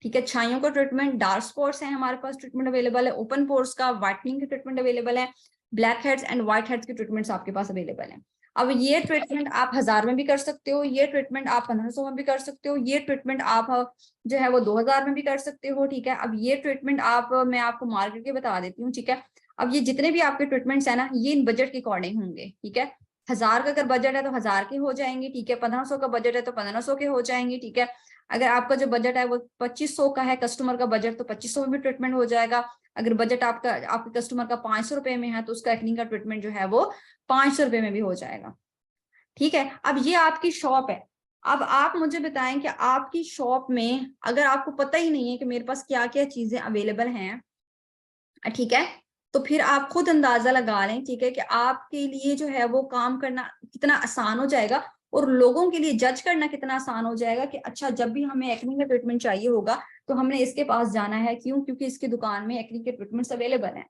ठीक है, छाइयों का ट्रीटमेंट, डार्क स्पॉट्स है हमारे पास ट्रीटमेंट अवेलेबल है, ओपन पोर्स का, व्हाइटनिंग का ट्रीटमेंट अवेलेबल है, black heads and white heads के ट्रीटमेंट्स आपके पास अवेलेबल हैं। अब ये ट्रीटमेंट आप 1000 में भी कर सकते हो, ये ट्रीटमेंट आप 1500 में भी कर सकते हो, ये ट्रीटमेंट आप जो है वो 2000 में भी कर सकते हो, ठीक है। अब ये ट्रीटमेंट मैं आपको मार्केट के बता देती हूँ, ठीक है। अब ये जितने भी आपके ट्रीटमेंट्स है ना, ये इन बजट के अकॉर्डिंग होंगे, ठीक है। 1000 का अगर बजट है तो 1000 के हो जाएंगे, ठीक है। 1500 का बजट है तो 1500 के हो जाएंगे, ठीक है। अगर आपका जो बजट है वो 2500 का है, कस्टमर का बजट, तो 2500 में भी ट्रीटमेंट हो जाएगा। अगर बजट आपके कस्टमर का 500 रुपए में है, तो उसका एक्नी का ट्रीटमेंट जो है वो 500 रुपए में भी हो जाएगा, ठीक है। अब ये आपकी शॉप है। अब आप मुझे बताएं कि आपकी शॉप में अगर आपको पता ही नहीं है कि मेरे पास क्या क्या चीजें अवेलेबल हैं, ठीक है, तो फिर आप खुद अंदाजा लगा लें, ठीक है, कि आपके लिए जो है वो काम करना कितना आसान हो जाएगा, और लोगों के लिए जज करना कितना आसान हो जाएगा कि अच्छा, जब भी हमें एक्नी का ट्रीटमेंट चाहिए होगा तो हमने इसके पास जाना है। क्यों? क्योंकि इसकी दुकान में एक्नी के ट्रीटमेंट्स अवेलेबल हैं।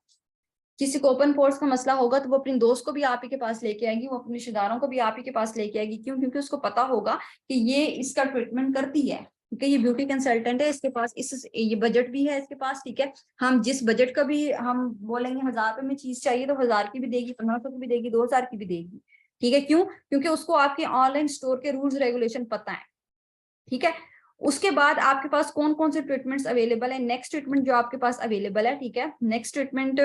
किसी को ओपन पोर्स का मसला होगा तो वो अपने दोस्त को भी आप ही के पास लेके आएगी, वो अपने रिश्तेदारों को भी आप ही के पास लेके आएगी। क्यों? क्योंकि उसको पता होगा कि ये इसका ट्रीटमेंट करती है, ठीक है, ये ब्यूटी कंसल्टेंट है, इसके पास ये बजट भी है इसके पास, ठीक है। हम जिस बजट का भी हम बोलेंगे 1000 रुपए में चीज चाहिए तो 1000 की भी देगी, 1500 की भी देगी, 2000 की भी देगी, ठीक है। क्यों? क्योंकि उसको आपके ऑनलाइन स्टोर के रूल्स रेगुलेशन पता है, ठीक है। उसके बाद आपके पास कौन कौन से ट्रीटमेंट्स अवेलेबल है। नेक्स्ट ट्रीटमेंट जो आपके पास अवेलेबल है, ठीक है, नेक्स्ट ट्रीटमेंट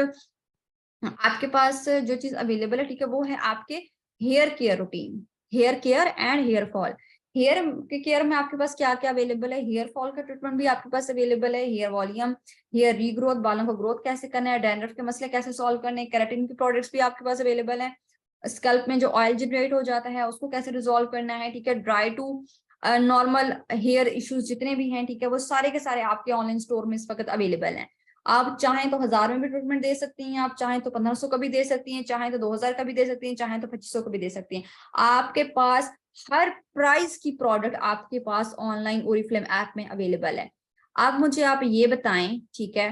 आपके पास जो चीज अवेलेबल है, ठीक है, वो है आपके hair care routine, hair care and hair fall. Hair के केयर में आपके पास क्या क्या अवेलेबल है? हेयर फॉल का ट्रीटमेंट भी आपके पास अवेलेबल है, हेयर वॉल्यूम, हेयर रीग्रोथ, बालों का ग्रोथ कैसे करना है, डैंड्रफ के मसले कैसे सॉल्व करने, केराटिन के प्रोडक्ट्स भी आपके पास अवेलेबल है, स्कल्प में जो ऑयल जनरेट हो जाता है उसको कैसे रिजॉल्व करना है, ठीक है, dry to normal hair issues जितने भी हैं, ठीक है, वो सारे के सारे आपके ऑनलाइन स्टोर में इस वक्त अवेलेबल हैं। आप चाहें तो 1000 में भी ट्रीटमेंट दे सकती हैं, आप चाहें तो 1500 का भी दे सकती हैं, चाहें तो 2000 का भी दे सकती हैं, चाहें तो 2500 का भी दे सकती हैं। आपके पास हर प्राइस की प्रोडक्ट आपके पास ऑनलाइन ओरिफ्लेम ऐप में अवेलेबल है। अब मुझे आप ये बताएं, ठीक है,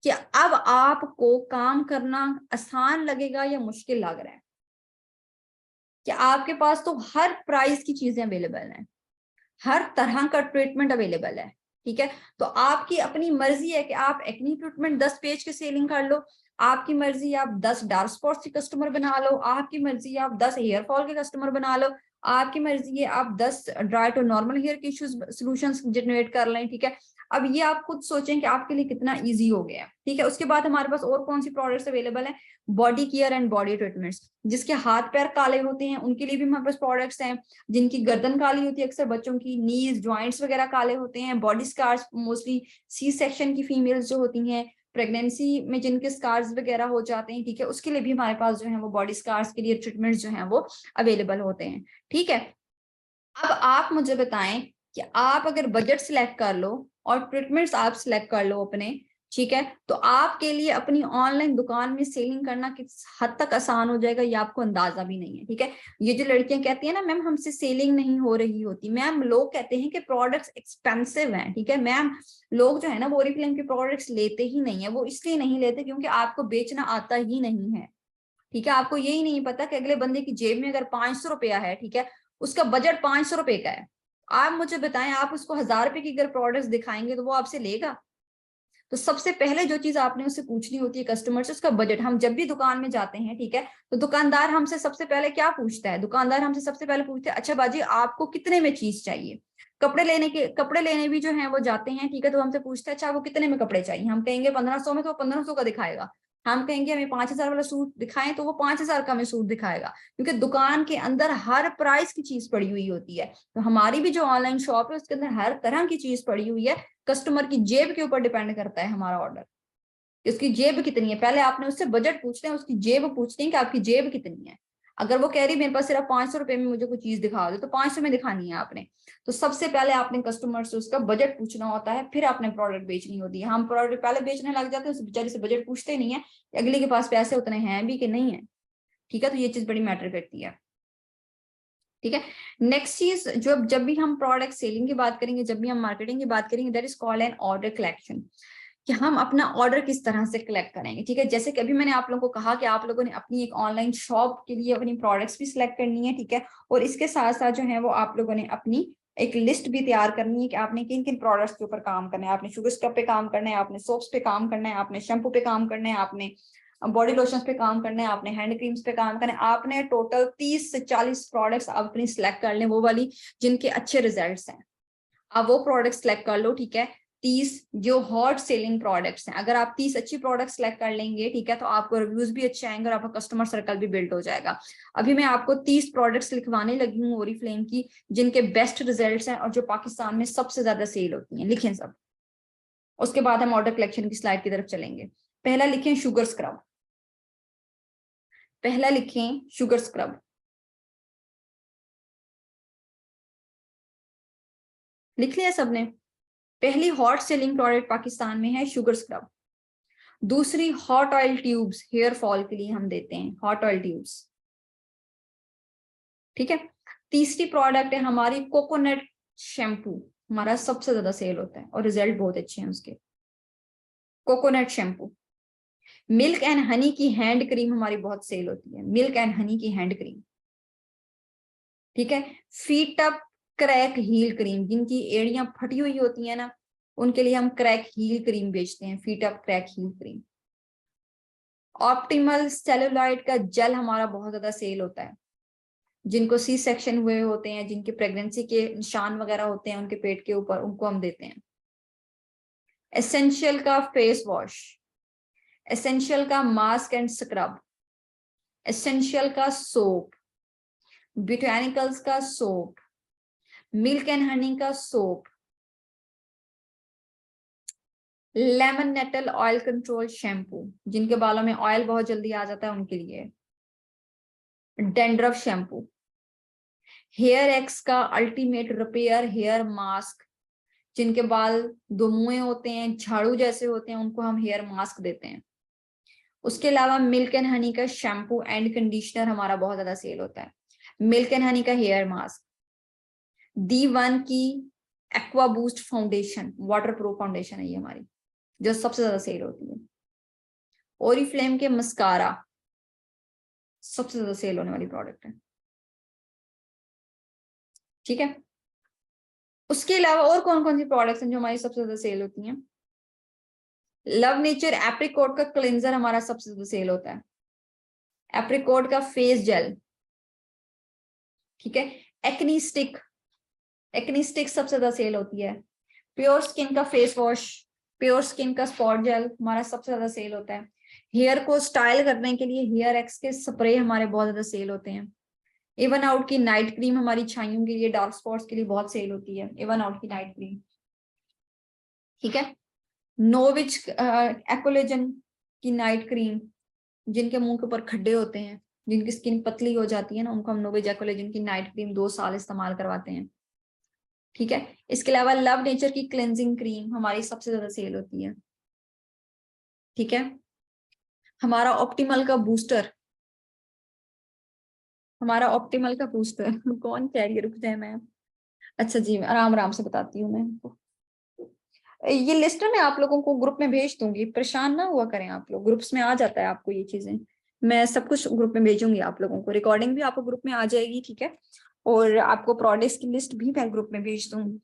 कि अब आपको काम करना आसान लगेगा या मुश्किल लग रहा है? कि आपके पास तो हर प्राइस की चीजें अवेलेबल हैं, हर तरह का ट्रीटमेंट अवेलेबल है, ठीक है। तो आपकी अपनी मर्जी है कि आप एक्नी ट्रीटमेंट 10 पेज के सेलिंग कर लो, आपकी मर्जी आप 10 डार्क स्पॉट्स के कस्टमर बना लो, आपकी मर्जी आप 10 हेयर फॉल के कस्टमर बना लो, आपकी मर्जी है आप 10 ड्राई टू नॉर्मल हेयर के इश्यूज सॉल्यूशंस जनरेट कर लें, ठीक है। अब ये आप खुद सोचें कि आपके लिए कितना इजी हो गया, ठीक है। उसके बाद हमारे पास और कौन सी प्रोडक्ट्स अवेलेबल है? Body care and body treatments. जिसके हाथ पैर काले होते हैं उनके लिए भी हमारे पास प्रोडक्ट्स हैं, जिनकी गर्दन काली होती है, अक्सर बच्चों की नीज जॉइंट्स वगैरह काले होते हैं, body scars, mostly C section की फीमेल्स जो होती हैं, प्रेगनेंसी में जिनके स्कार्स वगैरह हो जाते हैं, ठीक है, उसके लिए भी हमारे पास जो है वो बॉडी स्कार्स के लिए ट्रीटमेंट जो है वो अवेलेबल होते हैं, ठीक है। अब आप मुझे बताएं कि आप अगर बजट सिलेक्ट कर लो और ट्रीटमेंट्स आप सिलेक्ट कर लो अपने, ठीक है, तो आपके लिए अपनी ऑनलाइन दुकान में सेलिंग करना किस हद तक आसान हो जाएगा ये आपको अंदाजा भी नहीं है। ठीक है, ये जो लड़कियां कहती है ना मैम हमसे सेलिंग नहीं हो रही होती, मैम लोग कहते हैं कि प्रोडक्ट्स एक्सपेंसिव हैं। ठीक है मैम, लोग जो है ना वो ओरिफ्लेम के प्रोडक्ट्स लेते ही नहीं है। वो इसलिए नहीं लेते क्योंकि आपको बेचना आता ही नहीं है। ठीक है, आपको यही नहीं पता कि अगले बंदे की जेब में अगर 500 रुपया है, ठीक है, उसका बजट 500 रुपए का है, आप मुझे बताएं आप उसको 1000 रुपए की अगर प्रोडक्ट्स दिखाएंगे तो वो आपसे लेगा? तो सबसे पहले जो चीज आपने उससे पूछनी होती है कस्टमर से, उसका बजट। हम जब भी दुकान में जाते हैं, ठीक है, तो दुकानदार हमसे सबसे पहले क्या पूछता है? दुकानदार हमसे सबसे पहले पूछता है अच्छा बाजी आपको कितने में चीज चाहिए। कपड़े लेने भी जो है वो जाते हैं, ठीक है, तो हमसे पूछते हैं अच्छा आपको कितने में कपड़े चाहिए। हम कहेंगे 1500 में, तो 1500 का दिखाएगा। हम कहेंगे हमें 5000 वाला सूट दिखाएं, तो वो 5000 का हमें सूट दिखाएगा, क्योंकि दुकान के अंदर हर प्राइस की चीज पड़ी हुई होती है। तो हमारी भी जो ऑनलाइन शॉप है उसके अंदर हर तरह की चीज पड़ी हुई है। कस्टमर की जेब के ऊपर डिपेंड करता है हमारा ऑर्डर, उसकी जेब कितनी है। पहले आपने उससे बजट पूछते हैं, उसकी जेब पूछते हैं कि आपकी जेब कितनी है। अगर वो कह रही मेरे पास सिर्फ 500 रुपए में मुझे कोई चीज दिखा दो, तो 500 में दिखानी है आपने। तो सबसे पहले आपने कस्टमर से उसका बजट पूछना होता है, फिर आपने प्रोडक्ट बेचनी होती है। हम प्रोडक्ट पहले बेचने लग जाते हैं, उस बेचारे से बजट पूछते नहीं है अगले के पास पैसे उतने हैं भी कि नहीं है। ठीक है, तो ये चीज बड़ी मैटर करती है। ठीक है, नेक्स्ट चीज जब भी हम प्रोडक्ट सेलिंग की बात करेंगे, जब भी हम मार्केटिंग की बात करेंगे, that is called an order collection, कि हम अपना ऑर्डर किस तरह से कलेक्ट करेंगे। ठीक है, जैसे कि अभी मैंने आप लोगों को कहा कि आप लोगों ने अपनी एक ऑनलाइन शॉप के लिए अपनी प्रोडक्ट्स भी सिलेक्ट करनी है। ठीक है, और इसके साथ साथ जो है वो आप लोगों ने अपनी एक लिस्ट भी तैयार करनी है कि आपने किन किन प्रोडक्ट्स के ऊपर काम करना है। आपने शुगर स्क्रब पे काम करना है, आपने सोप्स पे काम करना है, आपने शैम्पू पे काम करना है, आपने बॉडी लोशंस पे काम करना है, आपने हैंड क्रीम्स पे काम करना है। आपने टोटल 30 से 40 प्रोडक्ट्स आप अपनी सिलेक्ट कर लें, वो वाली जिनके अच्छे रिजल्ट्स हैं, आप वो प्रोडक्ट सिलेक्ट कर लो। ठीक है, 30 जो हॉट सेलिंग प्रोडक्ट्स हैं, अगर आप 30 अच्छी प्रोडक्ट्स सिलेक्ट कर लेंगे, ठीक है, तो आपको रिव्यूज भी अच्छे आएंगे और आपका कस्टमर सर्कल भी बिल्ड हो जाएगा। अभी मैं आपको 30 प्रोडक्ट्स लिखवाने लगी हूँ ओरिफ्लेम की, जिनके बेस्ट रिजल्ट्स हैं और जो पाकिस्तान में सबसे ज्यादा सेल होती हैं। लिखें सब, उसके बाद हम ऑर्डर कलेक्शन की स्लाइड की तरफ चलेंगे। पहला लिखें शुगर स्क्रब, पहला लिखें शुगर स्क्रब। लिख लिया सबने? पहली हॉट सेलिंग प्रोडक्ट पाकिस्तान में है शुगर स्क्रब। दूसरी hot oil tubes, hair fall के लिए हम देते हैं हॉट ऑयल ट्यूब्स। ठीक है, तीसरी प्रोडक्ट है हमारी कोकोनट शैम्पू, हमारा सबसे ज्यादा सेल होता है और रिजल्ट बहुत अच्छे हैं उसके, coconut shampoo. Milk and Honey की हैंड क्रीम हमारी बहुत सेल होती है, मिल्क एंड हनी की हैंड क्रीम। ठीक है, feet up crack heel cream, जिनकी एड़ियां फटी हुई होती है ना, उनके लिए हम क्रैक हील क्रीम बेचते हैं, feet up crack heel cream. Optimal cellulite का जेल हमारा बहुत ज्यादा सेल होता है, जिनको सी सेक्शन हुए होते हैं, जिनके प्रेगनेंसी के निशान वगैरह होते हैं उनके पेट के ऊपर, उनको हम देते हैं। एसेंशियल का फेस वॉश, एसेंशियल का मास्क एंड स्क्रब, एसेंशियल का सोप, ब्यूटानिकल्स का सोप, मिल्क एंड हनी का soap, lemon nettle oil control shampoo, जिनके बालों में ऑयल बहुत जल्दी आ जाता है उनके लिए, डेंड्रफ शैम्पू, हेयर एक्स का अल्टीमेट रिपेयर हेयर मास्क, जिनके बाल दुमुए होते हैं, झाड़ू जैसे होते हैं, उनको हम हेयर मास्क देते हैं। उसके अलावा मिल्क एंड हनी का शैम्पू एंड कंडीशनर हमारा बहुत ज्यादा सेल होता है। मिल्क एंड हनी का हेयर मास्क, D1 की aqua boost foundation, water proof foundation है ये हमारी, जो सबसे ज्यादा सेल होती है। ओरिफ्लेम के मस्कारा सबसे ज्यादा सेल होने वाली प्रोडक्ट है। ठीक है, उसके अलावा और कौन कौन सी प्रोडक्ट्स हैं जो हमारी सबसे ज्यादा सेल होती हैं? लव नेचर एप्रिकॉट का क्लेंजर हमारा सबसे ज्यादा सेल होता है, एप्रिकॉट का फेस जेल। ठीक है, एक्नी स्टिक, एक्नी स्टिक सबसे ज्यादा सेल होती है। प्योर स्किन का फेस वॉश, प्योर स्किन का स्पॉट जेल हमारा सबसे ज्यादा सेल होता है। हेयर को स्टाइल करने के लिए हेयर एक्स के स्प्रे हमारे बहुत ज्यादा सेल होते हैं। एवन आउट की नाइट क्रीम हमारी छाइयों के लिए, डार्क स्पॉट्स के लिए बहुत सेल होती है, एवन आउट की नाइट क्रीम। ठीक है, नोविच एक्कोलेजन की नाइट क्रीम, जिनके मुंह के ऊपर खड्डे होते हैं, जिनकी स्किन पतली हो जाती है ना, उनको हम नोविच एक्कोलेजन की नाइट क्रीम 2 साल इस्तेमाल करवाते हैं। ठीक है, इसके अलावा लव नेचर की क्लेंजिंग क्रीम हमारी सबसे ज्यादा सेल होती है। ठीक है। हमारा ऑप्टिमल का बूस्टर, हमारा ऑप्टिमल का बूस्टर कौन कह रही है, रुक जाए मैं, अच्छा जी आराम आराम से बताती हूँ मैं आपको। ये लिस्ट मैं आप लोगों को ग्रुप में भेज दूंगी, परेशान ना हुआ करें आप लोग, ग्रुप्स में आ जाता है आपको ये चीजें, मैं सब कुछ ग्रुप में भेजूंगी आप लोगों को, रिकॉर्डिंग भी आपको ग्रुप में आ जाएगी, ठीक है, और आपको प्रोडक्ट्स की लिस्ट भी मैं ग्रुप में भेज दूंगी,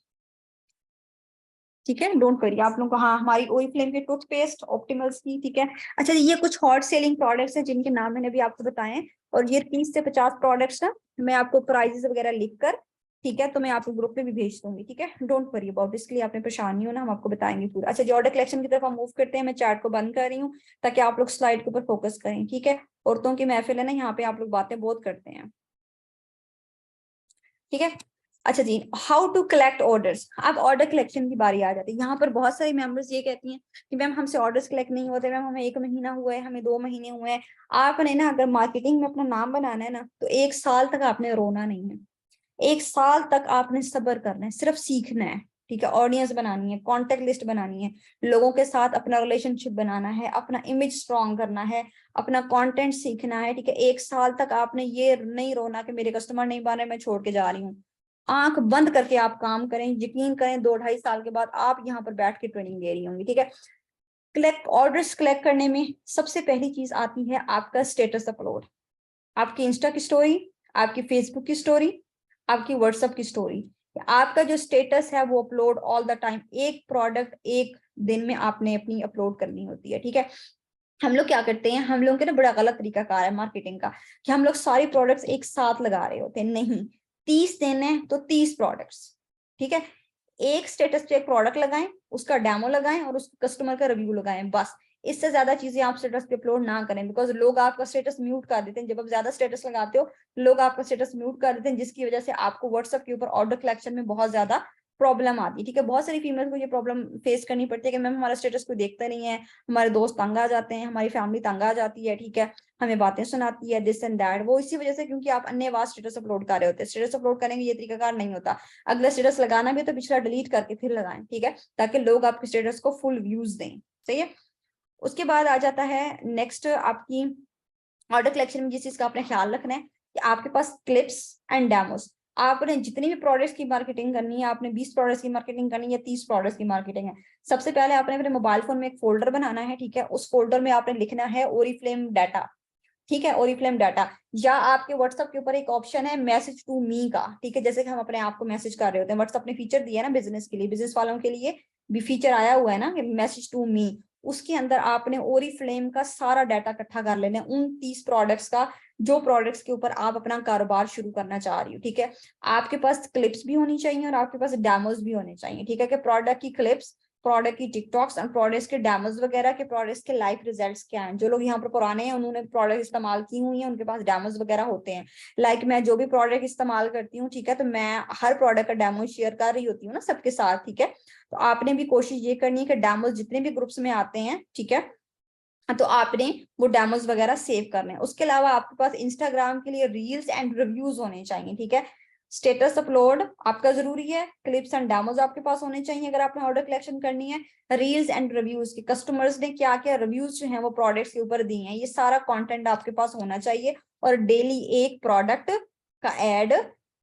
ठीक है, डोंट वरी आप लोगों को। हाँ, हमारी ओरिफ्लेम के टूथपेस्ट ऑप्टिमल्स की, ठीक है। अच्छा, ये कुछ हॉट सेलिंग प्रोडक्ट्स हैं जिनके नाम मैंने भी आपको बताए हैं, और ये 30 से 50 प्रोडक्ट्स ना मैं आपको प्राइजेस वगैरह लिख कर, ठीक है, तो मैं आपको ग्रुप में भी भेज दूंगी, ठीक है, डोंट वरी अबाउट, इसके लिए आपने परेशान नहीं होना, हम आपको बताएंगे पूरा। अच्छा जी, ऑर्डर कलेक्शन की तरफ हम मूव करते हैं, मैं चैट को बंद कर रही हूँ ताकि आप लोग स्लाइड के ऊपर फोकस करें, ठीक है। औरतों की महफिल है ना, यहाँ पे आप लोग बातें बहुत करते हैं, ठीक है। अच्छा जी, हाउ टू कलेक्ट ऑर्डर्स, अब ऑर्डर कलेक्शन की बारी आ जाती है। यहाँ पर बहुत सारी मेंबर्स ये कहती हैं कि मैम हमसे ऑर्डर्स कलेक्ट नहीं होते, मैम हमें 1 महीना हुआ है, हमें 2 महीने हुए हैं। आपने ना अगर मार्केटिंग में अपना नाम बनाना है ना, तो 1 साल तक आपने रोना नहीं है, 1 साल तक आपने सब्र करना है, सिर्फ सीखना है, ठीक है। ऑडियंस बनानी है, कॉन्टेक्ट लिस्ट बनानी है, लोगों के साथ अपना रिलेशनशिप बनाना है, अपना इमेज स्ट्रॉन्ग करना है, अपना कंटेंट सीखना है, ठीक है। 1 साल तक आपने ये नहीं रोना कि मेरे कस्टमर नहीं बन रहे, मैं छोड़ के जा रही हूँ। आंख बंद करके आप काम करें, यकीन करें 2-2.5 साल के बाद आप यहाँ पर बैठ के ट्रेनिंग दे रही होंगी, ठीक है। कलेक्ट ऑर्डर्स कलेक्ट करने में सबसे पहली चीज आती है आपका स्टेटस अपलोड, आपकी इंस्टा की स्टोरी, आपकी फेसबुक की स्टोरी, आपकी व्हाट्सएप की स्टोरी, आपका जो स्टेटस है वो अपलोड ऑल द टाइम, एक प्रोडक्ट 1 दिन में आपने अपनी अपलोड करनी होती है, ठीक है। हम लोग क्या करते हैं, हम लोग के ना बड़ा गलत तरीका कार है मार्केटिंग का, कि हम लोग सारी प्रोडक्ट्स एक साथ लगा रहे होते हैं, नहीं, 30 दिन है तो 30 प्रोडक्ट्स, ठीक है। एक स्टेटस पे एक प्रोडक्ट लगाएं, उसका डेमो लगाएं और उस कस्टमर का रिव्यू लगाएं, बस। इससे ज्यादा चीजें आप स्टेटस पे अपलोड ना करें, बिकॉज लोग आपका स्टेटस म्यूट कर देते हैं, जब आप ज्यादा स्टेटस लगाते हो लोग आपका स्टेटस म्यूट कर देते हैं, जिसकी वजह से आपको व्हाट्सएप के ऊपर ऑर्डर कलेक्शन में बहुत ज्यादा प्रॉब्लम आती है, ठीक है। बहुत सारी फीमेल को ये प्रॉब्लम फेस करनी पड़ती है कि मैम हमारा स्टेटस कोई देखता नहीं है, हमारे दोस्त तंग आ जाते हैं, हमारी फैमिली तंग आ जाती है, ठीक है, हमें बातें सुनाती है, दिस एंड दैट, वो इसी वजह से क्योंकि आप अन्यवाद स्टेटस अपलोड कर रहे होते हैं। स्टेटस अपलोड करेंगे ये तरीकाकार नहीं होता, अगला स्टेटस लगाना भी तो पिछला डिलीट करके फिर लगाएं, ठीक है, ताकि लोग आपके स्टेटस को फुल व्यूज दें, सही है। उसके बाद आ जाता है नेक्स्ट, आपकी ऑर्डर कलेक्शन में जिस चीज का आपने ख्याल रखना है कि आपके पास क्लिप्स एंड डेमोस, आपने जितनी भी प्रोडक्ट्स की मार्केटिंग करनी है, आपने 20 प्रोडक्ट्स की मार्केटिंग करनी है या 30 प्रोडक्ट्स की मार्केटिंग है, सबसे पहले आपने अपने मोबाइल फोन में एक फोल्डर बनाना है, ठीक है। उस फोल्डर में आपने लिखना है ओरिफ्लेम डाटा, ठीक है, ओरिफ्लेम डाटा, या आपके व्हाट्सएप के ऊपर एक ऑप्शन है मैसेज टू मी का, ठीक है, जैसे कि हम अपने आप को मैसेज कर रहे होते हैं, व्हाट्सएप ने फीचर दिया है ना बिजनेस के लिए, बिजनेस वालों के लिए भी फीचर आया हुआ है ना मैसेज टू मी, उसके अंदर आपने ओरिफ्लेम का सारा डाटा इकट्ठा कर लेना है, उन 30 प्रोडक्ट्स का जो प्रोडक्ट्स के ऊपर आप अपना कारोबार शुरू करना चाह रही हो, ठीक है। आपके पास क्लिप्स भी होनी चाहिए और आपके पास डेमोस भी होने चाहिए, ठीक है, कि प्रोडक्ट की क्लिप्स, प्रोडक्ट की टिकटॉक्स और प्रोडक्ट्स के डेमोस वगैरह के, प्रोडक्ट्स के लाइव रिजल्ट्स क्या हैं। जो लोग यहाँ पर पुराने हैं उन्होंने प्रोडक्ट इस्तेमाल की हुई है, उनके पास डेमोस वगैरह होते हैं। लाइक मैं जो भी प्रोडक्ट इस्तेमाल करती हूँ, ठीक है, तो मैं हर प्रोडक्ट का डेमो शेयर कर रही होती हूँ ना सबके साथ, ठीक है। तो आपने भी कोशिश ये करनी है कि डेमोस जितने भी ग्रुप्स में आते हैं, ठीक है, तो आपने वो डेमोस वगैरह सेव करने हैं। उसके अलावा आपके पास इंस्टाग्राम के लिए रील्स एंड रिव्यूज होने चाहिए, ठीक है। स्टेटस अपलोड आपका जरूरी है, क्लिप्स एंड डेमोस आपके पास होने चाहिए अगर आपने ऑर्डर कलेक्शन करनी है, रील्स एंड रिव्यूज के कस्टमर्स ने क्या क्या रिव्यूज जो हैं वो प्रोडक्ट्स के ऊपर दिए हैं, ये सारा कंटेंट आपके पास होना चाहिए। और डेली एक प्रोडक्ट का एड,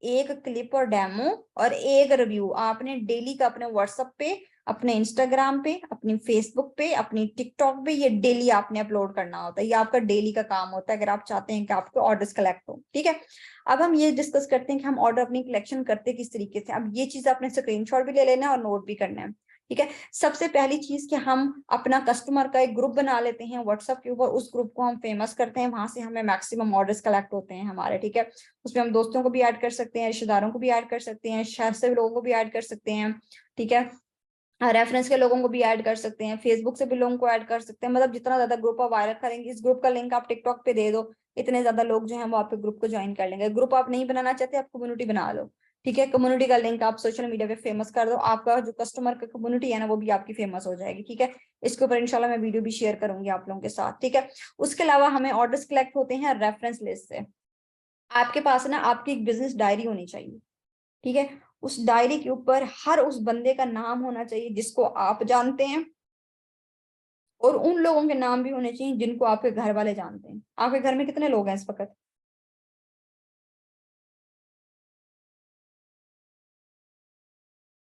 एक क्लिप और डेमो और एक रिव्यू आपने डेली का अपने व्हाट्सएप पे, अपने इंस्टाग्राम पे, अपनी फेसबुक पे, अपनी टिकटॉक पे, ये डेली आपने अपलोड करना होता है, ये आपका डेली का काम होता है अगर आप चाहते हैं कि आपके ऑर्डर्स कलेक्ट हो, ठीक है। अब हम ये डिस्कस करते हैं कि हम ऑर्डर अपनी कलेक्शन करते किस तरीके से। अब ये चीज आपने स्क्रीनशॉट भी ले लेना है और नोट भी करना है, ठीक है। सबसे पहली चीज कि हम अपना कस्टमर का एक ग्रुप बना लेते हैं व्हाट्सएप के ऊपर, उस ग्रुप को हम फेमस करते हैं, वहां से हमें मैक्सिमम ऑर्डर्स कलेक्ट होते हैं हमारे, ठीक है। उसमें हम दोस्तों को भी ऐड कर सकते हैं, रिश्तेदारों को भी ऐड कर सकते हैं, शहर से लोगों को भी ऐड कर सकते हैं, ठीक है, रेफरेंस के लोगों को भी ऐड कर सकते हैं, फेसबुक से भी लोगों को ऐड कर सकते हैं। मतलब जितना ज्यादा ग्रुप आप वायरल करेंगे, इस ग्रुप का लिंक आप टिकटॉक पे दे दो, इतने ज्यादा लोग जो हैं वो आपके ग्रुप को ज्वाइन कर लेंगे। ग्रुप आप नहीं बनाना चाहते, आप कम्युनिटी बना लो, ठीक है। कम्युनिटी का लिंक आप सोशल मीडिया पे फेमस कर दो, आपका जो कस्टमर का कम्युनिटी है ना वो भी आपकी फेमस हो जाएगी, ठीक है। इसके ऊपर इंशाल्लाह मैं वीडियो भी शेयर करूंगी आप लोगों के साथ, ठीक है। उसके अलावा हमें ऑर्डर्स कलेक्ट होते हैं रेफरेंस लिस्ट से। आपके पास ना आपकी एक बिजनेस डायरी होनी चाहिए, ठीक है। उस डायरी के ऊपर हर उस बंदे का नाम होना चाहिए जिसको आप जानते हैं, और उन लोगों के नाम भी होने चाहिए जिनको आपके घर वाले जानते हैं। आपके घर में कितने लोग हैं इस वक्त?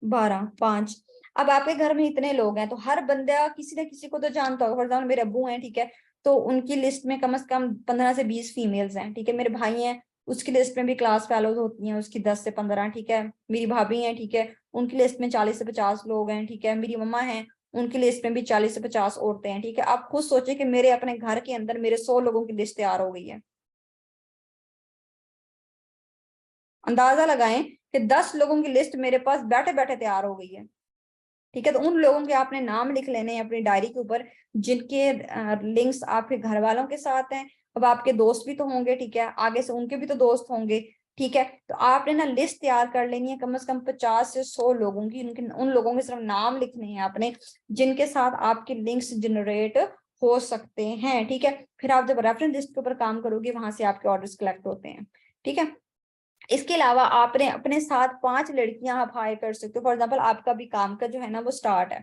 12, 5। अब आपके घर में इतने लोग हैं तो हर बंदा किसी न किसी को तो जानता होगा। फॉर एग्जाम्पल मेरे अब्बू हैं, ठीक है, तो उनकी लिस्ट में कम से कम 15 से 20 फीमेल्स हैं, ठीक है। मेरे भाई हैं, उसकी लिस्ट में भी क्लास फेलोज होती हैं उसकी 10 से 15, ठीक है। मेरी भाभी हैं, ठीक है, उनकी लिस्ट में 40 से 50 लोग हैं, ठीक है। मेरी मम्मा हैं, उनकी लिस्ट में भी 40 से 50 औरतें हैं, ठीक है। आप खुद सोचे कि मेरे अपने घर के अंदर मेरे 100 लोगों की लिस्ट तैयार हो गई है। अंदाजा लगाएं कि 10 लोगों की लिस्ट मेरे पास बैठे बैठे तैयार हो गई है, ठीक है। तो उन लोगों के आपने नाम लिख लेने हैं अपनी डायरी के ऊपर जिनके लिंक्स आपके घर वालों के साथ हैं। अब आपके दोस्त भी तो होंगे, ठीक है, आगे से उनके भी तो दोस्त होंगे, ठीक है। तो आपने ना लिस्ट तैयार कर लेनी है कम से कम 50 से 100 लोगों की। उनके उन लोगों के सिर्फ नाम लिखने हैं आपने जिनके साथ आपके लिंक्स जनरेट हो सकते हैं, ठीक है। फिर आप जब रेफरेंस लिस्ट के ऊपर काम करोगे वहां से आपके ऑर्डर्स कलेक्ट होते हैं, ठीक है। इसके अलावा आपने अपने साथ 5 लड़कियां आप हायर कर सकते हो। फॉर एग्जाम्पल आपका भी काम का जो है ना वो स्टार्ट है,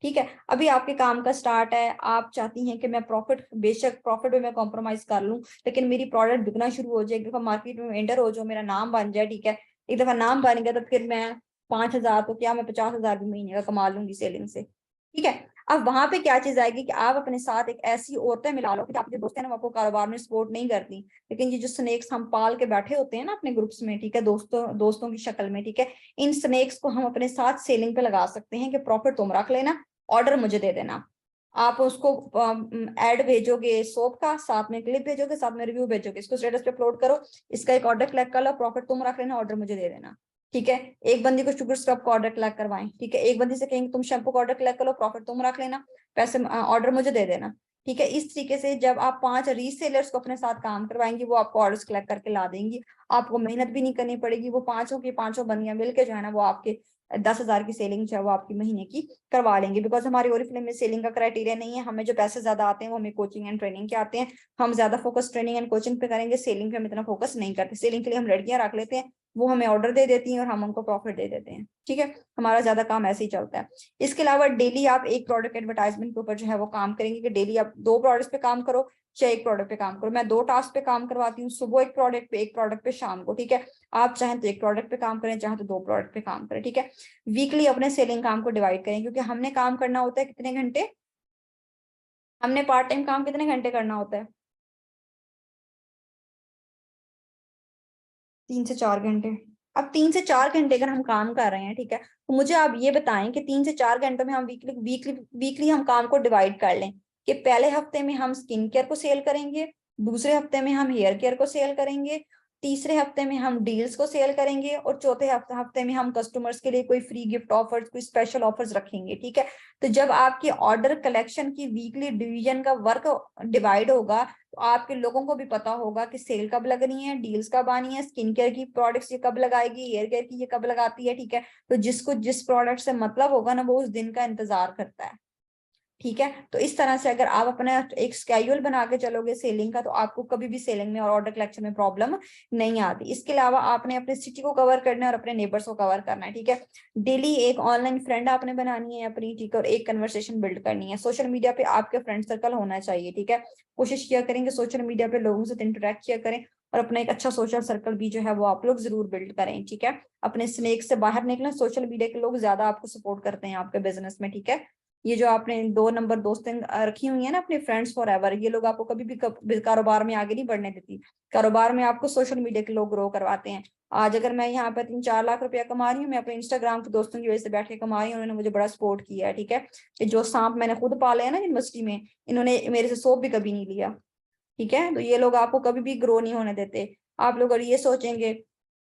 ठीक है। अभी आपके काम का स्टार्ट है, आप चाहती हैं कि मैं प्रॉफिट, बेशक प्रॉफिट में मैं कॉम्प्रोमाइज कर लूं लेकिन मेरी प्रोडक्ट बिकना शुरू हो जाए, एक दफा मार्केट में एंटर हो जाओ, मेरा नाम बन जाए, ठीक है। एक दफा नाम बन गया तो फिर मैं 5,000 तो क्या मैं 50,000 भी महीने का कमा लूंगी सेलिंग से, ठीक है। अब वहां पे क्या चीज आएगी कि आप अपने साथ एक ऐसी औरतें मिला लो कि आपके दोस्त हैं ना, वो आपको कारोबार में सपोर्ट नहीं करती, लेकिन ये जो स्नेक्स हम पाल के बैठे होते हैं ना अपने ग्रुप्स में, ठीक है, दोस्तों की शक्ल में, ठीक है, इन स्नेक्स को हम अपने साथ सेलिंग पे लगा सकते हैं कि प्रॉफिट तुम रख लेना, ऑर्डर मुझे दे देना। आप उसको ऐड भेजोगे सोप का, साथ में क्लिप भेजोगे, साथ में रिव्यू भेजोगे, इसको स्टेटस पे अपलोड करो, इसका एक ऑर्डर कलेक्ट कर लो, प्रॉफिट तुम रख लेना, ऑर्डर मुझे दे देना, ठीक है। एक बंदी को शुगर स्क्रब का ऑर्डर कलेक्ट करवाएं, ठीक है, एक बंदी से कहेंगे तुम शैम्पू का ऑर्डर कलेक्ट करो, प्रॉफिट तुम रख लेना, पैसे ऑर्डर मुझे दे देना, ठीक है। इस तरीके से जब आप 5 रीसेलर्स को अपने साथ काम करवाएंगे वो आपको ऑर्डर्स कलेक्ट करके ला देंगी, आपको मेहनत भी नहीं करनी पड़ेगी, वो पांचों की पांचों बंदियां मिलकर जो है ना वो आपके 10,000 की सेलिंग जो है वो आपकी महीने की करवा लेंगे। बिकॉज हमारी ओरिफ्लेम में सेलिंग का क्राइटेरिया नहीं है, हमें जो पैसे ज्यादा आते हैं वो हमें कोचिंग एंड ट्रेनिंग के आते हैं, हम ज्यादा फोकस ट्रेनिंग एंड कोचिंग पे करेंगे, सेलिंग पे हम इतना फोकस नहीं करते। सेलिंग के लिए हम लड़कियां रख लेते हैं, वो हमें ऑर्डर दे देती हैं और हम उनको प्रॉफिट दे देते हैं, ठीक है। हमारा ज्यादा काम ऐसे ही चलता है। इसके अलावा डेली आप एक प्रोडक्ट एडवर्टाइजमेंट के ऊपर जो है वो काम करेंगे कि डेली आप 2 प्रोडक्ट्स पे काम करो, चाहे 1 प्रोडक्ट पे काम करो। मैं 2 टास्क पे काम करवाती हूँ, सुबह एक प्रोडक्ट पे शाम को, ठीक है। आप चाहें तो 1 प्रोडक्ट पे काम करें, चाहे तो 2 प्रोडक्ट पे काम करें, ठीक है। वीकली अपने सेलिंग काम को डिवाइड करें क्योंकि हमने काम करना होता है कितने घंटे, हमने पार्ट टाइम काम कितने घंटे करना होता है? 3 से 4 घंटे। अब 3 से 4 घंटे अगर हम काम कर रहे हैं, ठीक है, तो मुझे आप ये बताएं कि 3 से 4 घंटों में हम वीकली हम काम को डिवाइड कर लें कि पहले हफ्ते में हम स्किन केयर को सेल करेंगे, दूसरे हफ्ते में हम हेयर केयर को सेल करेंगे, तीसरे हफ्ते में हम डील्स को सेल करेंगे और चौथे हफ्ते में हम कस्टमर्स के लिए कोई फ्री गिफ्ट ऑफर्स, कोई स्पेशल ऑफर्स रखेंगे, ठीक है। तो जब आपकी ऑर्डर कलेक्शन की वीकली डिवीजन का वर्क डिवाइड होगा तो आपके लोगों को भी पता होगा कि सेल कब लगनी है, डील्स कब आनी है, स्किन केयर की प्रोडक्ट्स ये कब लगाएगी, हेयर केयर की ये कब लगाती है, ठीक है। तो जिसको जिस प्रोडक्ट से मतलब होगा ना वो उस दिन का इंतजार करता है, ठीक है। तो इस तरह से अगर आप अपना एक स्केड्यूल बना के चलोगे सेलिंग का तो आपको कभी भी सेलिंग में और ऑर्डर कलेक्शन में प्रॉब्लम नहीं आती। इसके अलावा आपने अपने सिटी को कवर करना है और अपने नेबर्स को कवर करना है, ठीक है। डेली एक ऑनलाइन फ्रेंड आपने बनानी है अपनी, ठीक है, और एक कन्वर्सेशन बिल्ड करनी है। सोशल मीडिया पे आपके फ्रेंड सर्कल होना चाहिए, ठीक है। कोशिश किया करेंगे सोशल मीडिया पे लोगों से इंटरेक्ट किया करें और अपना एक अच्छा सोशल सर्कल भी जो है वो आप लोग जरूर बिल्ड करें, ठीक है। अपने स्नेक से बाहर निकलें, सोशल मीडिया के लोग ज्यादा आपको सपोर्ट करते हैं आपके बिजनेस में, ठीक है। ये जो आपने 2 नंबर दोस्तें रखी हुई है ना अपने फ्रेंड्स फॉर एवर, ये लोग आपको कभी भी कारोबार में आगे नहीं बढ़ने देती। कारोबार में आपको सोशल मीडिया के लोग ग्रो करवाते हैं। आज अगर मैं यहाँ पे 3-4 लाख रुपया कमा रही हूँ, मैं अपने इंस्टाग्राम के दोस्तों की वजह से बैठ के कमा रही हूँ, उन्होंने मुझे बड़ा सपोर्ट किया है, ठीक है। कि जो सांप मैंने खुद पाले है ना यूनिवर्सिटी में, इन्होंने मेरे से सोप भी कभी नहीं लिया, ठीक है। तो ये लोग आपको कभी भी ग्रो नहीं होने देते। आप लोग अगर ये सोचेंगे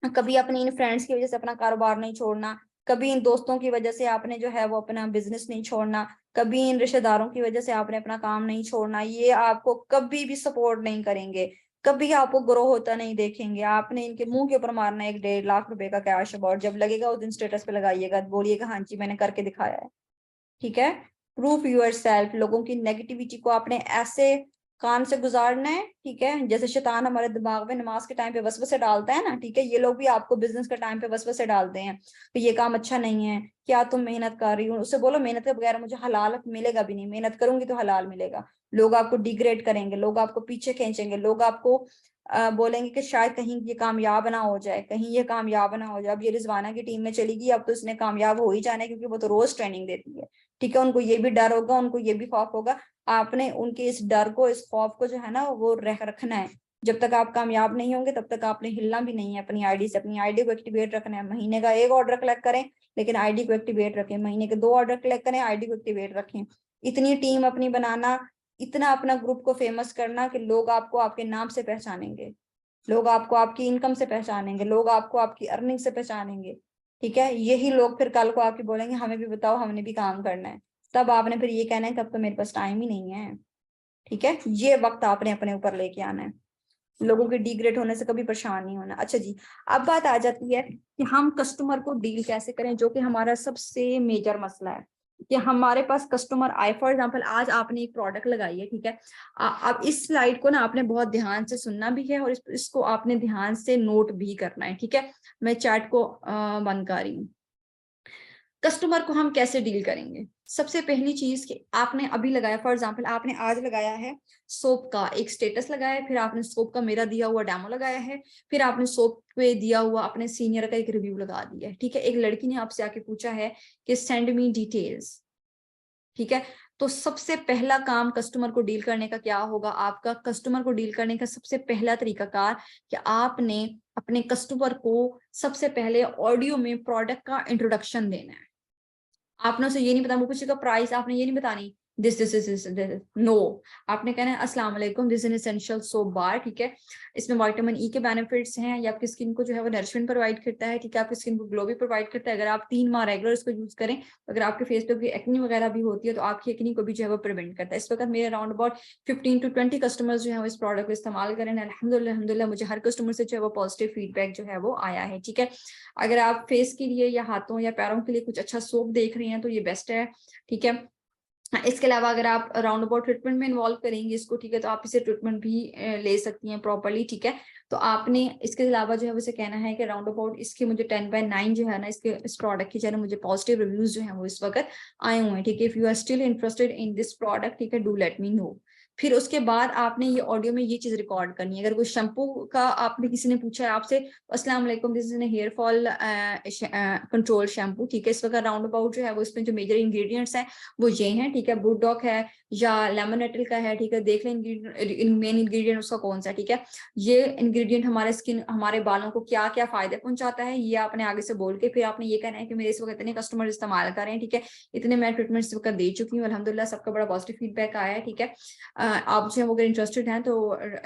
कभी अपने इन फ्रेंड्स की वजह से अपना कारोबार नहीं छोड़ना, कभी इन दोस्तों की वजह से आपने जो है वो अपना बिजनेस नहीं छोड़ना, कभी इन रिश्तेदारों की वजह से आपने अपना काम नहीं छोड़ना, ये आपको कभी भी सपोर्ट नहीं करेंगे, कभी आपको ग्रो होता नहीं देखेंगे। आपने इनके मुंह के ऊपर मारना है 1-1.5 लाख रुपए का कैश अबाउट, जब लगेगा उस दिन स्टेटस पे लगाइएगा, बोलिएगा हाँ जी मैंने करके दिखाया है, ठीक है। Proof yourself. लोगों की नेगेटिविटी को आपने ऐसे काम से गुजारना है, ठीक है। जैसे शैतान हमारे दिमाग में नमाज के टाइम पे वसवसे डालता है ना, ठीक है, ये लोग भी आपको बिजनेस के टाइम पे वसवसे डालते हैं तो ये काम अच्छा नहीं है, क्या तुम मेहनत कर रही हो, उससे बोलो मेहनत के बगैर मुझे हलाल मिलेगा भी नहीं, मेहनत करूंगी तो हलाल मिलेगा। लोग आपको डिग्रेड करेंगे, लोग आपको पीछे खींचेंगे, लोग आपको बोलेंगे कि शायद कहीं ये कामयाब ना हो जाए, कहीं ये कामयाब ना हो जाए। अब ये रिजवाना की टीम में चली गई, अब तो इसने कामयाब हो ही जाना है, क्योंकि वो तो रोज ट्रेनिंग देती है, ठीक है। उनको ये भी डर होगा, उनको ये भी खौफ होगा। आपने उनके इस डर को, इस खौफ को जो है ना वो रखना है। जब तक आप कामयाब नहीं होंगे तब तक आपने हिलना भी नहीं है अपनी आईडी से। अपनी आईडी को एक्टिवेट रखना है। महीने का 1 ऑर्डर कलेक्ट करें लेकिन आईडी को एक्टिवेट रखें, महीने के 2 ऑर्डर कलेक्ट करें, आईडी को एक्टिवेट रखें। इतनी टीम अपनी बनाना, इतना अपना ग्रुप को फेमस करना कि लोग आपको आपके नाम से पहचानेंगे, लोग आपको आपकी इनकम से पहचानेंगे, लोग आपको आपकी अर्निंग से पहचानेंगे, ठीक है। यही लोग फिर कल को आपके बोलेंगे हमें भी बताओ, हमने भी काम करना है। तब आपने फिर ये कहना है कि अब तो मेरे पास टाइम ही नहीं है, ठीक है। ये वक्त आपने अपने ऊपर लेके आना है, लोगों के डिग्रेड होने से कभी परेशान नहीं होना। अच्छा जी, अब बात आ जाती है कि हम कस्टमर को डील कैसे करें, जो कि हमारा सबसे मेजर मसला है कि हमारे पास कस्टमर आए। फॉर एग्जांपल आज आपने एक प्रोडक्ट लगाई है, ठीक है। अब इस स्लाइड को ना आपने बहुत ध्यान से सुनना भी है और इसको आपने ध्यान से नोट भी करना है, ठीक है। मैं चैट को बंद कर रही हूँ। कस्टमर को हम कैसे डील करेंगे? सबसे पहली चीज कि आपने अभी लगाया, फॉर एग्जांपल आपने आज लगाया है सोप का एक स्टेटस लगाया है, फिर आपने सोप का मेरा दिया हुआ डेमो लगाया है, फिर आपने सोप पे दिया हुआ अपने सीनियर का एक रिव्यू लगा दिया है, ठीक है। एक लड़की ने आपसे आके पूछा है कि सेंड मी डिटेल्स, ठीक है। तो सबसे पहला काम कस्टमर को डील करने का क्या होगा? आपका कस्टमर को डील करने का सबसे पहला तरीकाकार कि आपने अपने कस्टमर को सबसे पहले ऑडियो में प्रोडक्ट का इंट्रोडक्शन देना है। आपने उसे ये नहीं बताना, वो किसी का प्राइस आपने ये नहीं बतानी दिस नो, आपने कहना है अस्सलाम वालेकुम, this is essential soap bar, ठीक है। इसमें विटामिन ई के बेनिफिट्स हैं, ये आपकी स्किन को जो है वो नरिशमेंट प्रोवाइड करता है, ठीक है। आपकी स्किन को ग्लो भी प्रोवाइड करता है। अगर आप 3 माह रेगुलर इसको यूज करें, अगर आपके फेस पे कोई एक्नी वगैरह भी होती है तो आपकी एक्नी को भी जो है वो प्रिवेंट करता है। इस वक्त मेरे अराउंड अबाउट 15 to 20 कस्टमर्स जो है वो इस प्रोडक्ट को इस्तेमाल करें। अल्हम्दुलिल्लाह मुझे हर कस्टमर से जो है वो पॉजिटिव फीडबैक जो है वो आया है, ठीक है। अगर आप फेस के लिए या हाथों या पैरों के लिए कुछ अच्छा सोप देख रहे हैं तो ये बेस्ट है, ठीक है। इसके अलावा अगर आप राउंड अबाउट ट्रीटमेंट में इन्वॉल्व करेंगे इसको, ठीक है, तो आप इसे ट्रीटमेंट भी ले सकती हैं प्रॉपर्ली, ठीक है। तो आपने इसके अलावा जो है उसे कहना है कि राउंड अबाउट इसके मुझे 10/9 जो है ना इसके इस प्रोडक्ट की जो है मुझे पॉजिटिव रिव्यूज जो है वो इस वक्त आए हुए हैं, ठीक है। If you are still interested in this product, ठीक है, डू लेट मी नो। फिर उसके बाद आपने ये ऑडियो में ये चीज रिकॉर्ड करनी है। अगर कोई शैम्पू का आपने किसी ने पूछा है आपसे, अस्सलाम वालेकुम, this is here fall control shampoo, ठीक है। इस वक्त राउंड अबाउट जो है वो इसमें जो मेजर इंग्रेडिएंट्स हैं वो ये हैं, ठीक है। बुलडॉग है या लेमनेटल का है, ठीक है। देख लें मेन इंग्रेडिएंट उसका कौन सा है, ठीक है। ये इंग्रेडिएंट हमारे स्किन, हमारे बालों को क्या क्या फायदे पहुंचाता है, ये आपने आगे से बोल के फिर आपने ये कहना है कि मेरे इस वक्त इतने कस्टमर इस्तेमाल कर रहे हैं, ठीक है, इतने मैं ट्रीटमेंट इस वक्त दे चुकी हूँ, अल्हम्दुलिल्लाह सबका बड़ा पॉजिटिव फीडबैक आया है, ठीक है। आप जो है अगर इंटरेस्टेड हैं तो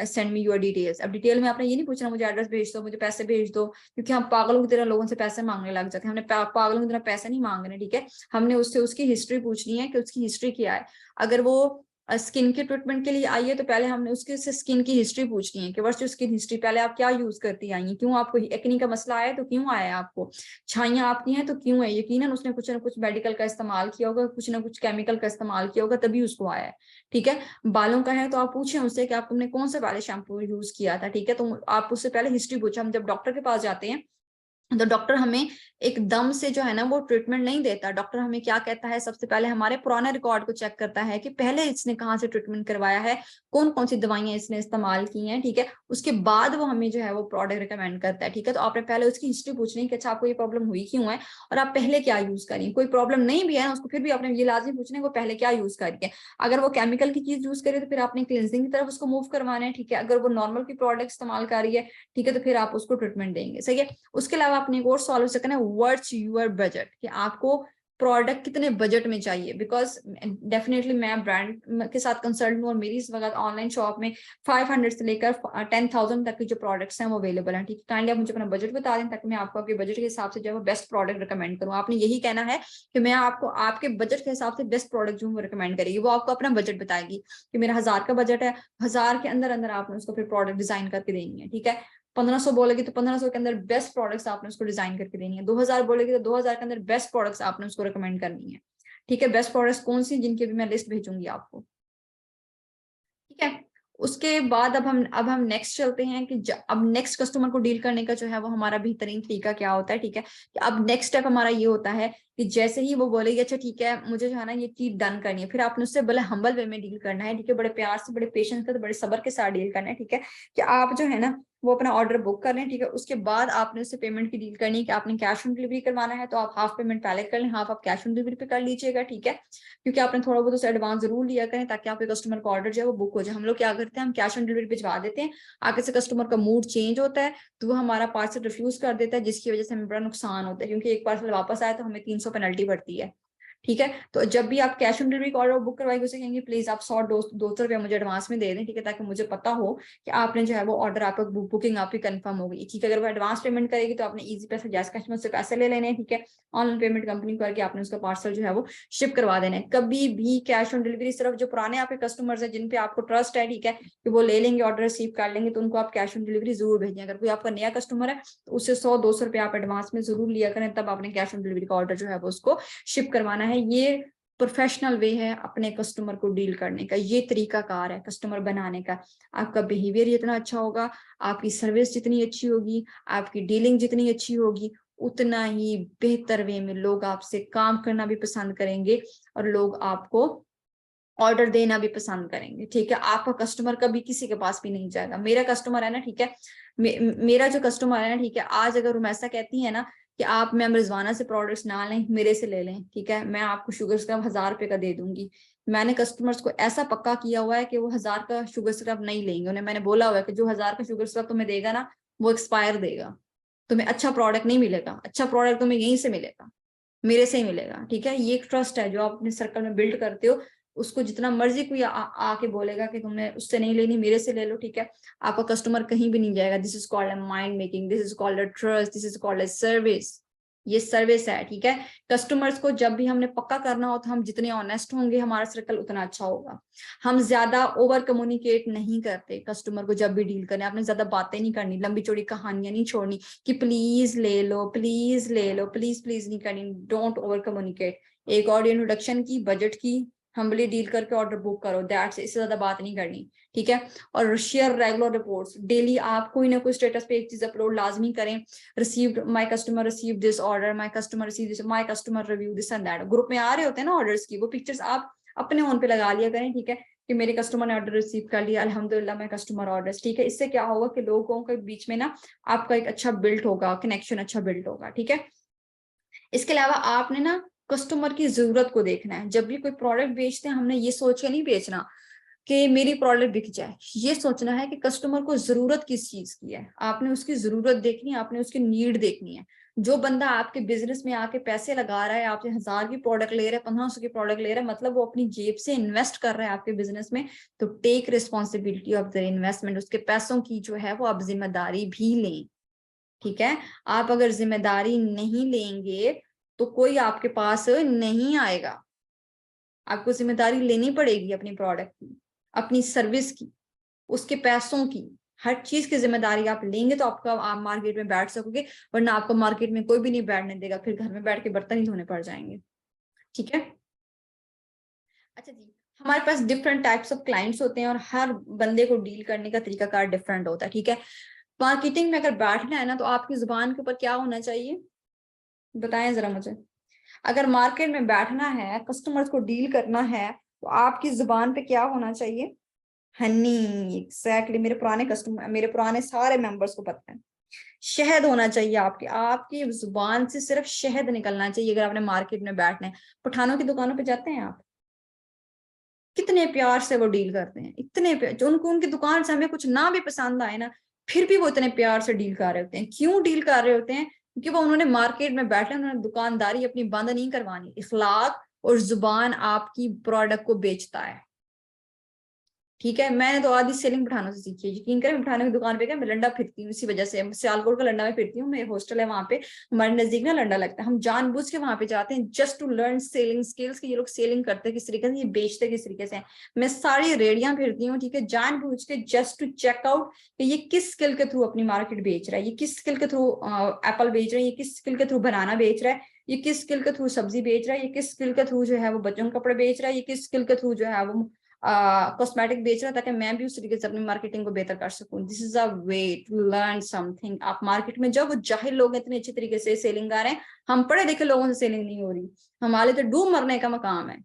सेंड मी योर डिटेल्स। अब डिटेल में आपने ये नहीं पूछना मुझे एड्रेस भेज दो, मुझे पैसे भेज दो, क्योंकि हम पागलों की तरह लोगों से पैसे मांगने लग जाते हैं। हमने पागलों की तरह पैसे नहीं मांगने, ठीक है। हमने उससे उसकी हिस्ट्री पूछनी है कि उसकी हिस्ट्री क्या है। अगर वो स्किन के ट्रीटमेंट के लिए आई है तो पहले हमने उसके स्किन की हिस्ट्री पूछनी है कि व्हाट्स योर स्किन हिस्ट्री, पहले आप क्या यूज करती आई हैं, क्यों आपको एक्नी का मसला आया है तो क्यों आया है, आपको छाइयां आती हैं तो क्यों है। यकीनन उसने कुछ ना कुछ मेडिकल का इस्तेमाल किया होगा, कुछ ना कुछ केमिकल का इस्तेमाल किया होगा, तभी उसको आया है, ठीक है। बालों का है तो आप पूछें उससे कि आप तुमने कौन सा पहले शैम्पू यूज किया था, ठीक है। तो आप उससे पहले हिस्ट्री पूछे। हम जब डॉक्टर के पास जाते हैं तो डॉक्टर हमें एकदम से जो है ना वो ट्रीटमेंट नहीं देता। डॉक्टर हमें क्या कहता है, सबसे पहले हमारे पुराने रिकॉर्ड को चेक करता है कि पहले इसने कहाँ से ट्रीटमेंट करवाया है, कौन कौन सी दवाइयां इसने इस्तेमाल की हैं, ठीक है। उसके बाद वो हमें जो है वो प्रोडक्ट रिकमेंड करता है, ठीक है। तो आपने पहले उसकी हिस्ट्री पूछनी है कि अच्छा आपको ये प्रॉब्लम हुई क्यों है और आप पहले क्या यूज करिए। कोई प्रॉब्लम नहीं भी है ना उसको फिर भी आपने ये लाजमी पूछना है वो पहले क्या यूज करिए। अगर वो केमिकल की चीज यूज करे तो फिर आपने क्लिनजिंग की तरफ उसको मूव करवाना है, ठीक है। अगर वो नॉर्मल की प्रोडक्ट इस्तेमाल कर रही है, ठीक है, तो फिर आप उसको ट्रीटमेंट देंगे, सही है। उसके अलावा आपने एक और सॉल्व करना है व्हाट्स योर बजट, कि आपको प्रोडक्ट कितने बजट में चाहिए। बिकॉज डेफिनेटली मैं ब्रांड के साथ कंसर्न हूँ और मेरी इस वक्त ऑनलाइन शॉप में 500 से लेकर 10,000 तक के जो प्रोडक्ट्स हैं वो अवेलेबल हैं, ठीक है। काइंडली आप मुझे अपना बजट बता दें ताकि मैं आपको आपके बजट के हिसाब से जो है बेस्ट प्रोडक्ट रिकमेंड करूँ। आपने यही कहना है कि मैं आपको आपके बजट के हिसाब से बेस्ट प्रोडक्ट जो है रिकमेंड करेगी। वो आपको अपना बजट बताएगी कि मेरा 1000 का बजट है, 1000 के अंदर अंदर आपने उसको फिर प्रोडक्ट डिजाइन करके देनी है, ठीक है। 1500 बोलेगी तो 1500 के अंदर बेस्ट प्रोडक्ट्स आपने उसको डिजाइन करके देनी है। 2000 बोलेगी तो 2000 के अंदर बेस्ट प्रोडक्ट्स आपने उसको रिकमेंड करनी है, ठीक है। बेस्ट प्रोडक्ट्स कौन सी, जिनकी भी मैं लिस्ट भेजूंगी आपको, ठीक है। उसके बाद अब हम नेक्स्ट चलते हैं कि अब नेक्स्ट कस्टमर को डील करने का जो है वो हमारा बेहतरीन तरीका क्या होता है, ठीक है। कि अब नेक्स्ट स्टेप हमारा ये होता है कि जैसे ही वो बोलेगी अच्छा ठीक है मुझे जो है ना ये चीज डन करनी है, फिर आपने उससे बड़े हम्बल वे में डील करना है, ठीक है, बड़े प्यार से, बड़े पेशेंस से, बड़े सब्र के साथ डील करना है, ठीक है। कि आप जो है ना वो अपना ऑर्डर बुक कर लें, ठीक है। उसके बाद आपने उससे पेमेंट की डील करनी है कि आपने कैश ऑन डिलीवरी करवाना है तो आप हाफ पेमेंट पहले कर लें, हाफ आप कैश ऑन डिलीवरी पे कर लीजिएगा, ठीक है। क्योंकि आपने थोड़ा बहुत उसे एडवांस जरूर लिया करें ताकि आपके कस्टमर का ऑर्डर जो है वो बुक हो जाए। हम लोग क्या करते हैं, हम कैश ऑन डिलीवरी भिजवा देते हैं, आगे से कस्टमर का मूड चेंज होता है तो वो हमारा पार्सल रिफ्यूज कर देता है, जिसकी वजह से हमें बड़ा नुकसान होता है, क्योंकि एक पार्सल वापस आया तो हमें 300 पेनल्टी पड़ती है, ठीक है। तो जब भी आप कैश ऑन डिलीवरी का ऑर्डर बुक करवाएंगे उसे कहेंगे प्लीज आप 100-200 रुपया मुझे एडवांस में दे दें, ठीक है, ताकि मुझे पता हो कि आपने जो है वो ऑर्डर आपका बुकिंग आपकी कंफर्म हो गई, ठीक है। अगर वो एडवांस पेमेंट करेगी तो आपने इजी पैसे जैस कस्टमर से पैसे ले लेने हैं, ठीक है। ऑनलाइन पेमेंट कंपनी करके आपने उसका पार्सल जो है वो शिप करवा देना है। कभी भी कैश ऑन डिलीवरी, सिर्फ जो पुराने आपके कस्टमर्स हैं जिन पे आपको ट्रस्ट है, ठीक है, कि वो ले लेंगे ऑर्डर रिसीव कर लेंगे, तो उनको आप कैश ऑन डिलीवरी जरूर भेजें। अगर कोई आपका नया कस्टमर है तो उससे 100-200 रुपया आप एडवांस में जरूर लिया करें, तब आपने कैश ऑन डिलीवरी का ऑर्डर जो है वो उसको शिप करवाना है। ये प्रोफेशनल वे है अपने कस्टमर को डील करने का, ये तरीकाकार है कस्टमर बनाने का। आपका बिहेवियर जितना अच्छा होगा, आपकी सर्विस जितनी अच्छी होगी, आपकी डीलिंग जितनी अच्छी होगी, उतना ही बेहतर वे में लोग आपसे काम करना भी पसंद करेंगे और लोग आपको ऑर्डर देना भी पसंद करेंगे, ठीक है। आपका कस्टमर कभी किसी के पास भी नहीं जाएगा। मेरा कस्टमर है ना, ठीक है, मेरा जो कस्टमर है ना, ठीक है, आज अगर हम ऐसा कहती है ना कि आप मैम रिजवाना से प्रोडक्ट्स ना लें, मेरे से ले लें, ठीक है, मैं आपको शुगर स्क्रब 1000 रुपए का दे दूंगी। मैंने कस्टमर्स को ऐसा पक्का किया हुआ है कि वो 1000 का शुगर स्क्रब नहीं लेंगे। उन्हें मैंने बोला हुआ है कि जो 1000 का शुगर स्क्रब तुम्हें देगा ना वो एक्सपायर देगा, तुम्हें अच्छा प्रोडक्ट नहीं मिलेगा, अच्छा प्रोडक्ट तुम्हें यहीं से मिलेगा, मेरे से ही मिलेगा, ठीक है। ये एक ट्रस्ट है जो आप अपने सर्कल में बिल्ड करते हो। उसको जितना मर्जी कोई आके बोलेगा कि तुमने उससे नहीं लेनी मेरे से ले लो, ठीक है, आपका कस्टमर कहीं भी नहीं जाएगा। This is called a mind making, this is called a trust, this is called a service. ये सर्विस है, ठीक है। कस्टमर्स को जब भी हमने पक्का करना हो तो हम जितने ऑनेस्ट होंगे हमारा सर्कल उतना अच्छा होगा। हम ज्यादा ओवर कम्युनिकेट नहीं करते कस्टमर को जब भी डील करने। आपने ज्यादा बातें नहीं करनी, लंबी चौड़ी कहानियां नहीं छोड़नी कि प्लीज ले लो, प्लीज ले लो, प्लीज प्लीज नहीं करनी। Don't over communicate. एक ऑडियो इंट्रोडक्शन की, बजट की, हम्बली डील करके ऑर्डर बुक करो, दैट्स, इससे ज्यादा बात नहीं करनी, ठीक है। और शेयर रेगुलर रिपोर्ट्स, डेली आप कोई ना कोई स्टेटस पे एक चीज अपलोड लाजमी करें। Received, my customer receive this order, my customer receive this, my customer review this and that. Group में आ रहे होते हैं ना ऑर्डर्स की, वो पिक्चर्स आप अपने फोन पे लगा लिया करें, ठीक है, कि मेरे कस्टमर ने ऑर्डर रिसीव कर लिया, अल्हम्दुलिल्लाह माय कस्टमर ऑर्डर्स, ठीक है। इससे क्या होगा कि लोगों के बीच में ना आपका एक अच्छा बिल्ड होगा, कनेक्शन अच्छा बिल्ड होगा, ठीक है। इसके अलावा आपने ना कस्टमर की जरूरत को देखना है। जब भी कोई प्रोडक्ट बेचते हैं हमने ये सोच के नहीं बेचना कि मेरी प्रोडक्ट बिक जाए, ये सोचना है कि कस्टमर को जरूरत किस चीज की है। आपने उसकी जरूरत देखनी है, आपने उसकी नीड देखनी है। जो बंदा आपके बिजनेस में आके पैसे लगा रहा है, आपसे 1000 की प्रोडक्ट ले रहा है, 1500 की प्रोडक्ट ले रहा है, मतलब वो अपनी जेब से इन्वेस्ट कर रहा है आपके बिजनेस में, तो take responsibility of the investment. उसके पैसों की जो है वो आप जिम्मेदारी भी लें, ठीक है। आप अगर जिम्मेदारी नहीं लेंगे तो कोई आपके पास नहीं आएगा। आपको जिम्मेदारी लेनी पड़ेगी अपनी प्रोडक्ट की, अपनी सर्विस की, उसके पैसों की, हर चीज की जिम्मेदारी आप लेंगे तो आपका आप मार्केट में बैठ सकोगे, वरना आपको मार्केट में कोई भी नहीं बैठने देगा, फिर घर में बैठ के बर्तन ही धोने पड़ जाएंगे, ठीक है। अच्छा जी, हमारे पास डिफरेंट टाइप्स ऑफ क्लाइंट्स होते हैं और हर बंदे को डील करने का तरीकाकार डिफरेंट होता है, ठीक है। मार्केटिंग में अगर बैठना है ना तो आपकी जुबान के ऊपर क्या होना चाहिए, बताएं जरा मुझे। अगर मार्केट में बैठना है, कस्टमर्स को डील करना है, तो आपकी जुबान पे क्या होना चाहिए, हनी, एग्जैक्टली। मेरे पुराने कस्टमर, मेरे पुराने सारे मेंबर्स को पता है, शहद होना चाहिए आपकी आपकी जुबान से, सिर्फ शहद निकलना चाहिए अगर आपने मार्केट में बैठना है। पठानों की दुकानों पे जाते हैं आप, कितने प्यार से वो डील करते हैं, इतने प्यार, जो उनको उनकी दुकान से हमें कुछ ना भी पसंद आए ना, फिर भी वो इतने प्यार से डील कर रहे होते हैं। क्यों डील कर रहे होते हैं, क्योंकि वो उन्होंने मार्केट में बैठे, उन्होंने दुकानदारी अपनी बंद नहीं करवानी। इखलाक और जुबान आपकी प्रोडक्ट को बेचता है, ठीक है। मैंने तो आधी सेलिंग पठानों से सीखी है, यकीन करें। पठानों की दुकान पे क्या मैं लंडा फिरती हूँ, इसी वजह से। सियालकोट का लंडा में फिरती हूँ, मेरे हॉस्टल है वहां पे, हमारे नजदीक ना लंडा लगता है। हम जानबूझ के वहां पे जाते हैं just to learn selling skills, कि ये लोग सेलिंग करते हैं किस तरीके से, ये बेचते किस तरीके से। मैं सारी रेडियां फिरती हूँ, ठीक है, जानबूझ के, जस्ट टू चेक आउट कि ये किस स्किल के थ्रू अपनी मार्केट बेच रहा है, ये किस स्किल के थ्रू एप्पल बेच रहा है, ये किस स्किल के थ्रू बनाना बेच रहा है, ये किस स्किल के थ्रू सब्जी बेच रहा है, ये किस स्किल के थ्रू जो है वो बच्चों के कपड़े बेच रहा है, ये किस स्किल के थ्रू जो है वो कॉस्मेटिक बेच रहा है ताकि मैं भी उस तरीके से अपनी मार्केटिंग को बेहतर कर सकूं। This is a way to learn something. आप मार्केट में जब जाहिल लोग इतने अच्छे तरीके से सेलिंग कर रहे हैं, हम पढ़े लिखे लोगों से सेलिंग नहीं हो रही। हमारे तो डूब मरने का मकाम है,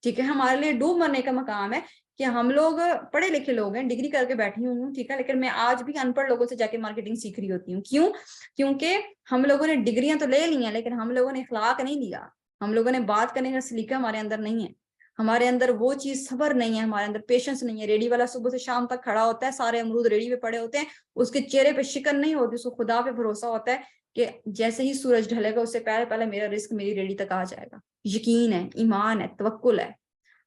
ठीक है, हमारे लिए डूब मरने का मकाम है कि हम लोग पढ़े लिखे लोग हैं, डिग्री करके बैठी हुई हूँ, ठीक है, लेकिन मैं आज भी अनपढ़ लोगों से जाके मार्केटिंग सीख रही होती हूँ। क्यों? क्योंकि हम लोगों ने डिग्रियां तो ले ली हैं, लेकिन हम लोगों ने इखलाक नहीं लिया, हम लोगों ने बात करने का सलीका हमारे अंदर नहीं है, हमारे अंदर वो चीज सब्र नहीं है, हमारे अंदर पेशेंस नहीं है। रेडी वाला सुबह से शाम तक खड़ा होता है, सारे अमरूद रेडी पे पड़े होते हैं, उसके चेहरे पे शिकन नहीं होती, उसको खुदा पे भरोसा होता है कि जैसे ही सूरज ढलेगा उससे पहले पहले मेरा रिस्क मेरी रेडी तक आ जाएगा। यकीन है, ईमान है, तवक्कुल है।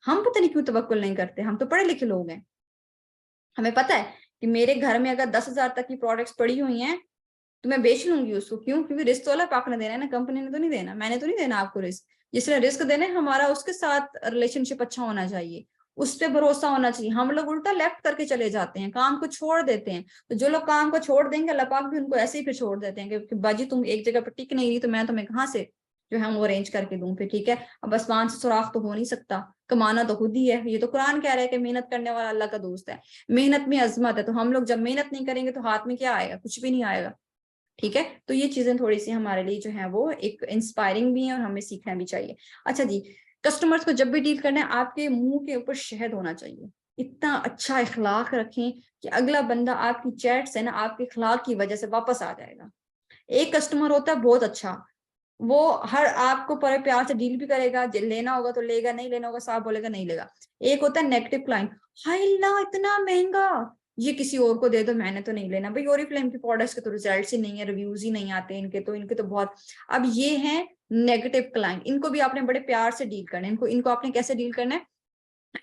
हम पता नहीं क्यों तवक्कुल नहीं करते। हम तो पढ़े लिखे लोग हैं, हमें पता है कि मेरे घर में अगर 10,000 तक की प्रोडक्ट्स पड़ी हुई हैं तो मैं बेच लूंगी उसको। क्यों? क्योंकि रिस्क तो अल्लाह पाक ने देना है ना, कंपनी ने तो नहीं देना, मैंने तो नहीं देना आपको रिस्क। जिसने रिस्क देना है हमारा उसके साथ रिलेशनशिप अच्छा होना चाहिए, उस पर भरोसा होना चाहिए। हम लोग उल्टा लेफ्ट करके चले जाते हैं, काम को छोड़ देते हैं। तो जो लोग काम को छोड़ देंगे अल्लाह पाक भी उनको ऐसे ही फिर छोड़ देते हैं कि बाजी तुम एक जगह पर टिक नहीं रही तो मैं तुम्हें कहाँ से जो है वो अरेंज करके दूं फिर, ठीक है। अब आसमान से सुराख तो हो नहीं सकता, कमाना तो खुद ही है। ये तो कुरान कह रहा है कि मेहनत करने वाला अल्लाह का दोस्त है, मेहनत में अजमत है। तो हम लोग जब मेहनत नहीं करेंगे तो हाथ में क्या आएगा? कुछ भी नहीं आएगा, ठीक है। तो ये चीजें थोड़ी सी हमारे लिए जो है वो एक इंस्पायरिंग भी है और हमें सीखना भी चाहिए। अच्छा जी, कस्टमर्स को जब भी डील करना है आपके मुंह के ऊपर शहद होना चाहिए। इतना अच्छा इखलाक रखें कि अगला बंदा आपकी चैट से ना आपके इखलाक की वजह से वापस आ जाएगा। एक कस्टमर होता है बहुत अच्छा, वो हर आपको बड़े प्यार से डील भी करेगा, लेना होगा तो लेगा, नहीं लेना होगा साफ बोलेगा नहीं लेगा। एक होता है नेगेटिव क्लाइंट, हाय ला इतना महंगा, ये किसी और को दे दो, मैंने तो नहीं लेना भाई। ओरिफ्लेम के प्रोडक्ट्स के तो रिजल्ट्स ही नहीं है, रिव्यूज ही नहीं आते इनके तो बहुत। अब ये है नेगेटिव क्लाइंट, इनको भी आपने बड़े प्यार से डील करना है। इनको आपने कैसे डील करना है?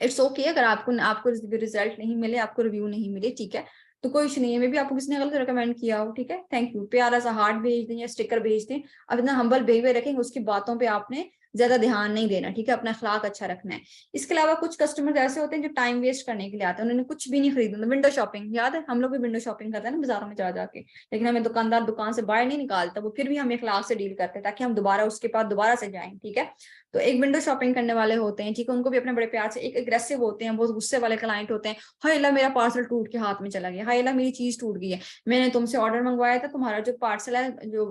इट्स ओके अगर आपको रिजल्ट नहीं मिले, आपको रिव्यू नहीं मिले, ठीक है, तो कोई इशू नहीं है। मे भी आपको किसी ने गलत रिकमेंड किया हो, ठीक है, थैंक यू, प्यारा सा हार्ट भेज दें या स्टिकर भेज दें। अब इतना हम्बल बिहेवियर रखेंगे, उसकी बातों पे आपने ज्यादा ध्यान नहीं देना, ठीक है, अपना अखलाक अच्छा रखना है। इसके अलावा कुछ कस्टमर ऐसे होते हैं जो टाइम वेस्ट करने के लिए आते हैं, उन्होंने कुछ भी नहीं खरीदना। विंडो शॉपिंग याद है, हम लोग भी विंडो शॉपिंग करते हैं ना बाजारों में जा जाके, लेकिन हमें दुकानदार दुकान से बाहर नहीं निकालता, वो फिर भी हम अखलाक से डील करते हैं ताकि हम दोबारा उसके पास दोबारा से जाएं, ठीक है। तो एक विंडो शॉपिंग करने वाले होते हैं, ठीक है, उनको भी अपने बड़े प्यार से। एक एग्रेसिव होते हैं, बहुत गुस्से वाले क्लाइंट होते हैं, हाय अल्लाह मेरा पार्सल टूट के हाथ में चला गया, हाय अल्लाह मेरी चीज टूट गई है, मैंने तुमसे ऑर्डर मंगवाया था, तुम्हारा जो पार्सल है जो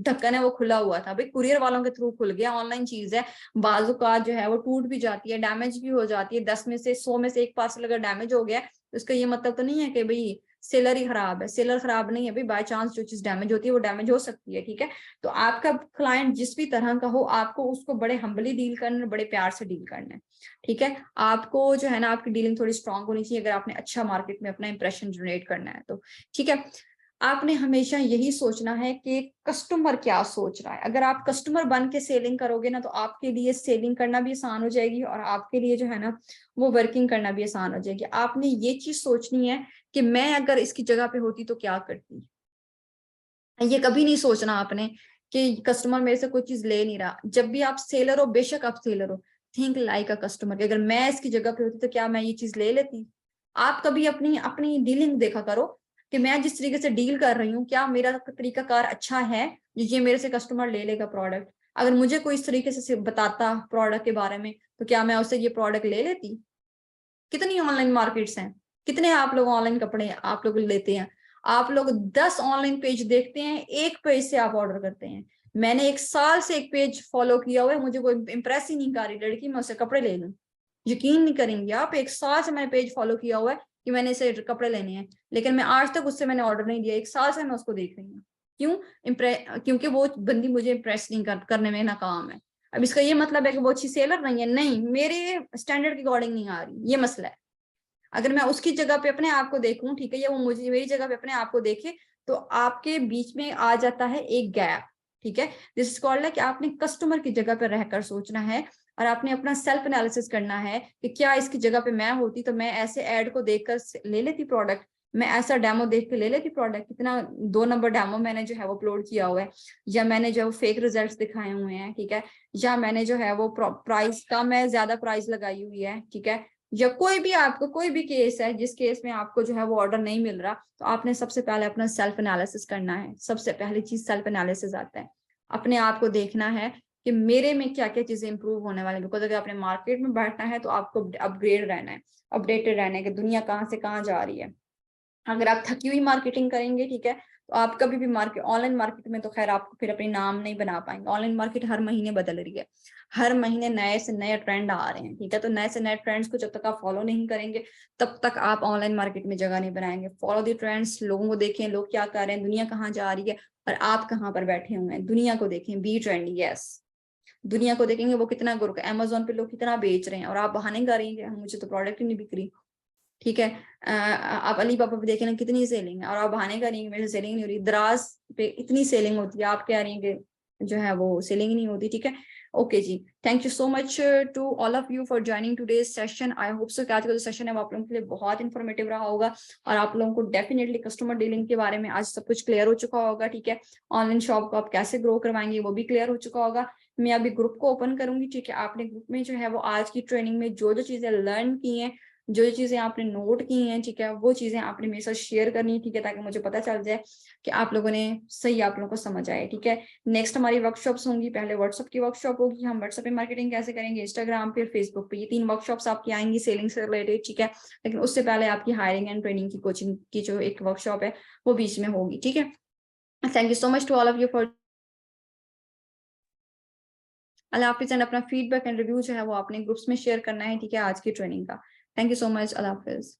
ढक्कन है वो खुला हुआ था, भाई कुरियर वालों के थ्रू खुल गया, ऑनलाइन चीज है, बाजू का जो है वो टूट भी जाती है, डैमेज भी हो जाती है। 10 में से 100 में से एक पार्सल अगर डैमेज हो गया तो इसका ये मतलब तो नहीं है कि भाई सेलर ही खराब है, सेलर खराब नहीं है भाई, बाय चांस जो चीज डैमेज होती है वो डैमेज हो सकती है, ठीक है। तो आपका क्लाइंट जिस भी तरह का हो, आपको उसको बड़े हम्बली डील करना है, बड़े प्यार से डील करना है, ठीक है। आपको जो है ना आपकी डीलिंग थोड़ी स्ट्रांग होनी चाहिए अगर आपने अच्छा मार्केट में अपना इंप्रेशन जनरेट करना है तो, ठीक है। आपने हमेशा यही सोचना है कि कस्टमर क्या सोच रहा है। अगर आप कस्टमर बन के सेलिंग करोगे ना तो आपके लिए सेलिंग करना भी आसान हो जाएगी और आपके लिए जो है ना वो वर्किंग करना भी आसान हो जाएगी। आपने ये चीज सोचनी है कि मैं अगर इसकी जगह पे होती तो क्या करती। ये कभी नहीं सोचना आपने कि कस्टमर मेरे से कोई चीज ले नहीं रहा। जब भी आप सेलर हो, बेशक आप सेलर हो, थिंक लाइक अ कस्टमर, अगर मैं इसकी जगह पे होती तो क्या मैं ये चीज ले लेती। आप कभी अपनी अपनी डीलिंग देखा करो कि मैं जिस तरीके से डील कर रही हूँ क्या मेरा तरीकाकार अच्छा है, ये मेरे से कस्टमर ले लेगा प्रोडक्ट। अगर मुझे कोई इस तरीके से बताता प्रोडक्ट के बारे में तो क्या मैं उससे ये प्रोडक्ट ले लेती। कितनी ऑनलाइन मार्केट्स हैं, कितने आप लोग ऑनलाइन कपड़े आप लोग लेते हैं, आप लोग 10 ऑनलाइन पेज देखते हैं, एक पेज से आप ऑर्डर करते हैं। मैंने 1 साल से एक पेज फॉलो किया हुआ है, मुझे कोई इंप्रेस ही नहीं कर रही लड़की, मैं उससे कपड़े ले लूं। यकीन नहीं करेंगे आप, 1 साल से मैंने पेज फॉलो किया हुआ है कि मैंने इसे कपड़े लेने हैं, लेकिन मैं आज तक उससे मैंने ऑर्डर नहीं दिया। 1 साल से मैं उसको देख रही हूँ। क्यों? क्योंकि वो बंदी मुझे इंप्रेस नहीं करने में नाकाम है। अब इसका ये मतलब है कि वो अच्छी सेलर नहीं है, नहीं, मेरे स्टैंडर्ड के अकॉर्डिंग नहीं आ रही, ये मसला है। अगर मैं उसकी जगह पे अपने आप को देखूं, ठीक है, या वो मुझे मेरी जगह पे अपने आप को देखे, तो आपके बीच में आ जाता है एक गैप, ठीक है। दिस इज कॉल्ड है कि आपने कस्टमर की जगह पर रहकर सोचना है और आपने अपना सेल्फ एनालिसिस करना है कि क्या इसकी जगह पे मैं होती तो मैं ऐसे एड को देखकर ले लेती प्रोडक्ट, मैं ऐसा डेमो देख के ले लेती प्रोडक्ट। कितना 2 नंबर डेमो मैंने जो है वो अपलोड किया हुआ है, या मैंने जो है वो फेक रिजल्ट्स दिखाए हुए हैं, ठीक है, या मैंने जो है वो प्राइस का मैं ज्यादा प्राइस लगाई हुई है, ठीक है, या कोई भी आपको कोई भी केस है जिस केस में आपको जो है वो ऑर्डर नहीं मिल रहा, तो आपने सबसे पहले अपना सेल्फ एनालिसिस करना है। सबसे पहली चीज सेल्फ एनालिसिस आता है, अपने आप को देखना है कि मेरे में क्या क्या चीजें इंप्रूव होने वाली है। बिकॉज अगर आपने मार्केट में बैठना है तो आपको अपग्रेड रहना है, अपडेटेड रहना है कि दुनिया कहाँ से कहाँ जा रही है। अगर आप थकी हुई मार्केटिंग करेंगे, ठीक है, तो आप कभी भी मार्केट, ऑनलाइन मार्केट में तो खैर आपको फिर अपनी नाम नहीं बना पाएंगे। ऑनलाइन मार्केट हर महीने बदल रही है, हर महीने नए से नए ट्रेंड आ रहे हैं, ठीक है। तो नए से नए ट्रेंड्स को जब तक आप फॉलो नहीं करेंगे तब तक आप ऑनलाइन मार्केट में जगह नहीं बनाएंगे। फॉलो द ट्रेंड्स, लोगों को देखें लोग क्या कर रहे हैं, दुनिया कहाँ जा रही है और आप कहाँ पर बैठे हुए हैं। दुनिया को देखें, बी ट्रेंडी, यस, दुनिया को देखेंगे वो कितना ग्रो, अमेजोन पे लोग कितना बेच रहे हैं और आप बहाने कर रही हैं मुझे तो प्रोडक्ट ही नहीं बिक रही, ठीक है। आप अली पापा पे देखें ना कितनी सेलिंग है और आप बहाने कर रही हैं मेरे से सेलिंग नहीं हो रही। दराज पे इतनी सेलिंग होती है, आप कह रही हैं कि जो है वो सेलिंग नहीं होती, ठीक है। Okay ji, thank you so much to all of you for joining today's session. I hope so कि आज का जो सेशन है वो आप लोगों के लिए बहुत इंफॉर्मेटिव रहा होगा और आप लोगों को डेफिनेटली कस्टमर डीलिंग के बारे में आज सब कुछ क्लियर हो चुका होगा, ठीक है। ऑनलाइन शॉप को आप कैसे ग्रो करवाएंगे वो भी क्लियर हो चुका होगा। मैं अभी ग्रुप को ओपन करूंगी, ठीक है। आपने ग्रुप में जो है वो आज की ट्रेनिंग में जो जो चीजें लर्न की हैं, जो जो चीजें आपने नोट की हैं, ठीक है, वो चीजें आपने मेरे साथ शेयर करनी है, ठीक है, ताकि मुझे पता चल जाए कि आप लोगों ने सही, आप लोगों को समझ आए, ठीक है। नेक्स्ट हमारी वर्कशॉप्स होंगी, पहले व्हाट्सएप की वर्कशॉप होगी, हम व्हाट्सएप पे मार्केटिंग कैसे करेंगे, इंस्टाग्राम पे, फेसबुक पे, ये 3 वर्कशॉप्स आपकी आएंगी सेलिंग से रिलेटेड, ठीक है। लेकिन उससे पहले आपकी हायरिंग एंड ट्रेनिंग की कोचिंग की जो एक वर्कशॉप है वो बीच में होगी, ठीक है। Thank you so much to all of you for अल्लाह हाफिज। एंड अपना फीडबैक एंड रिव्यू जो है वो आपने ग्रुप्स में शेयर करना है, ठीक है, आज की ट्रेनिंग का। Thank you so much, Allah Hafiz.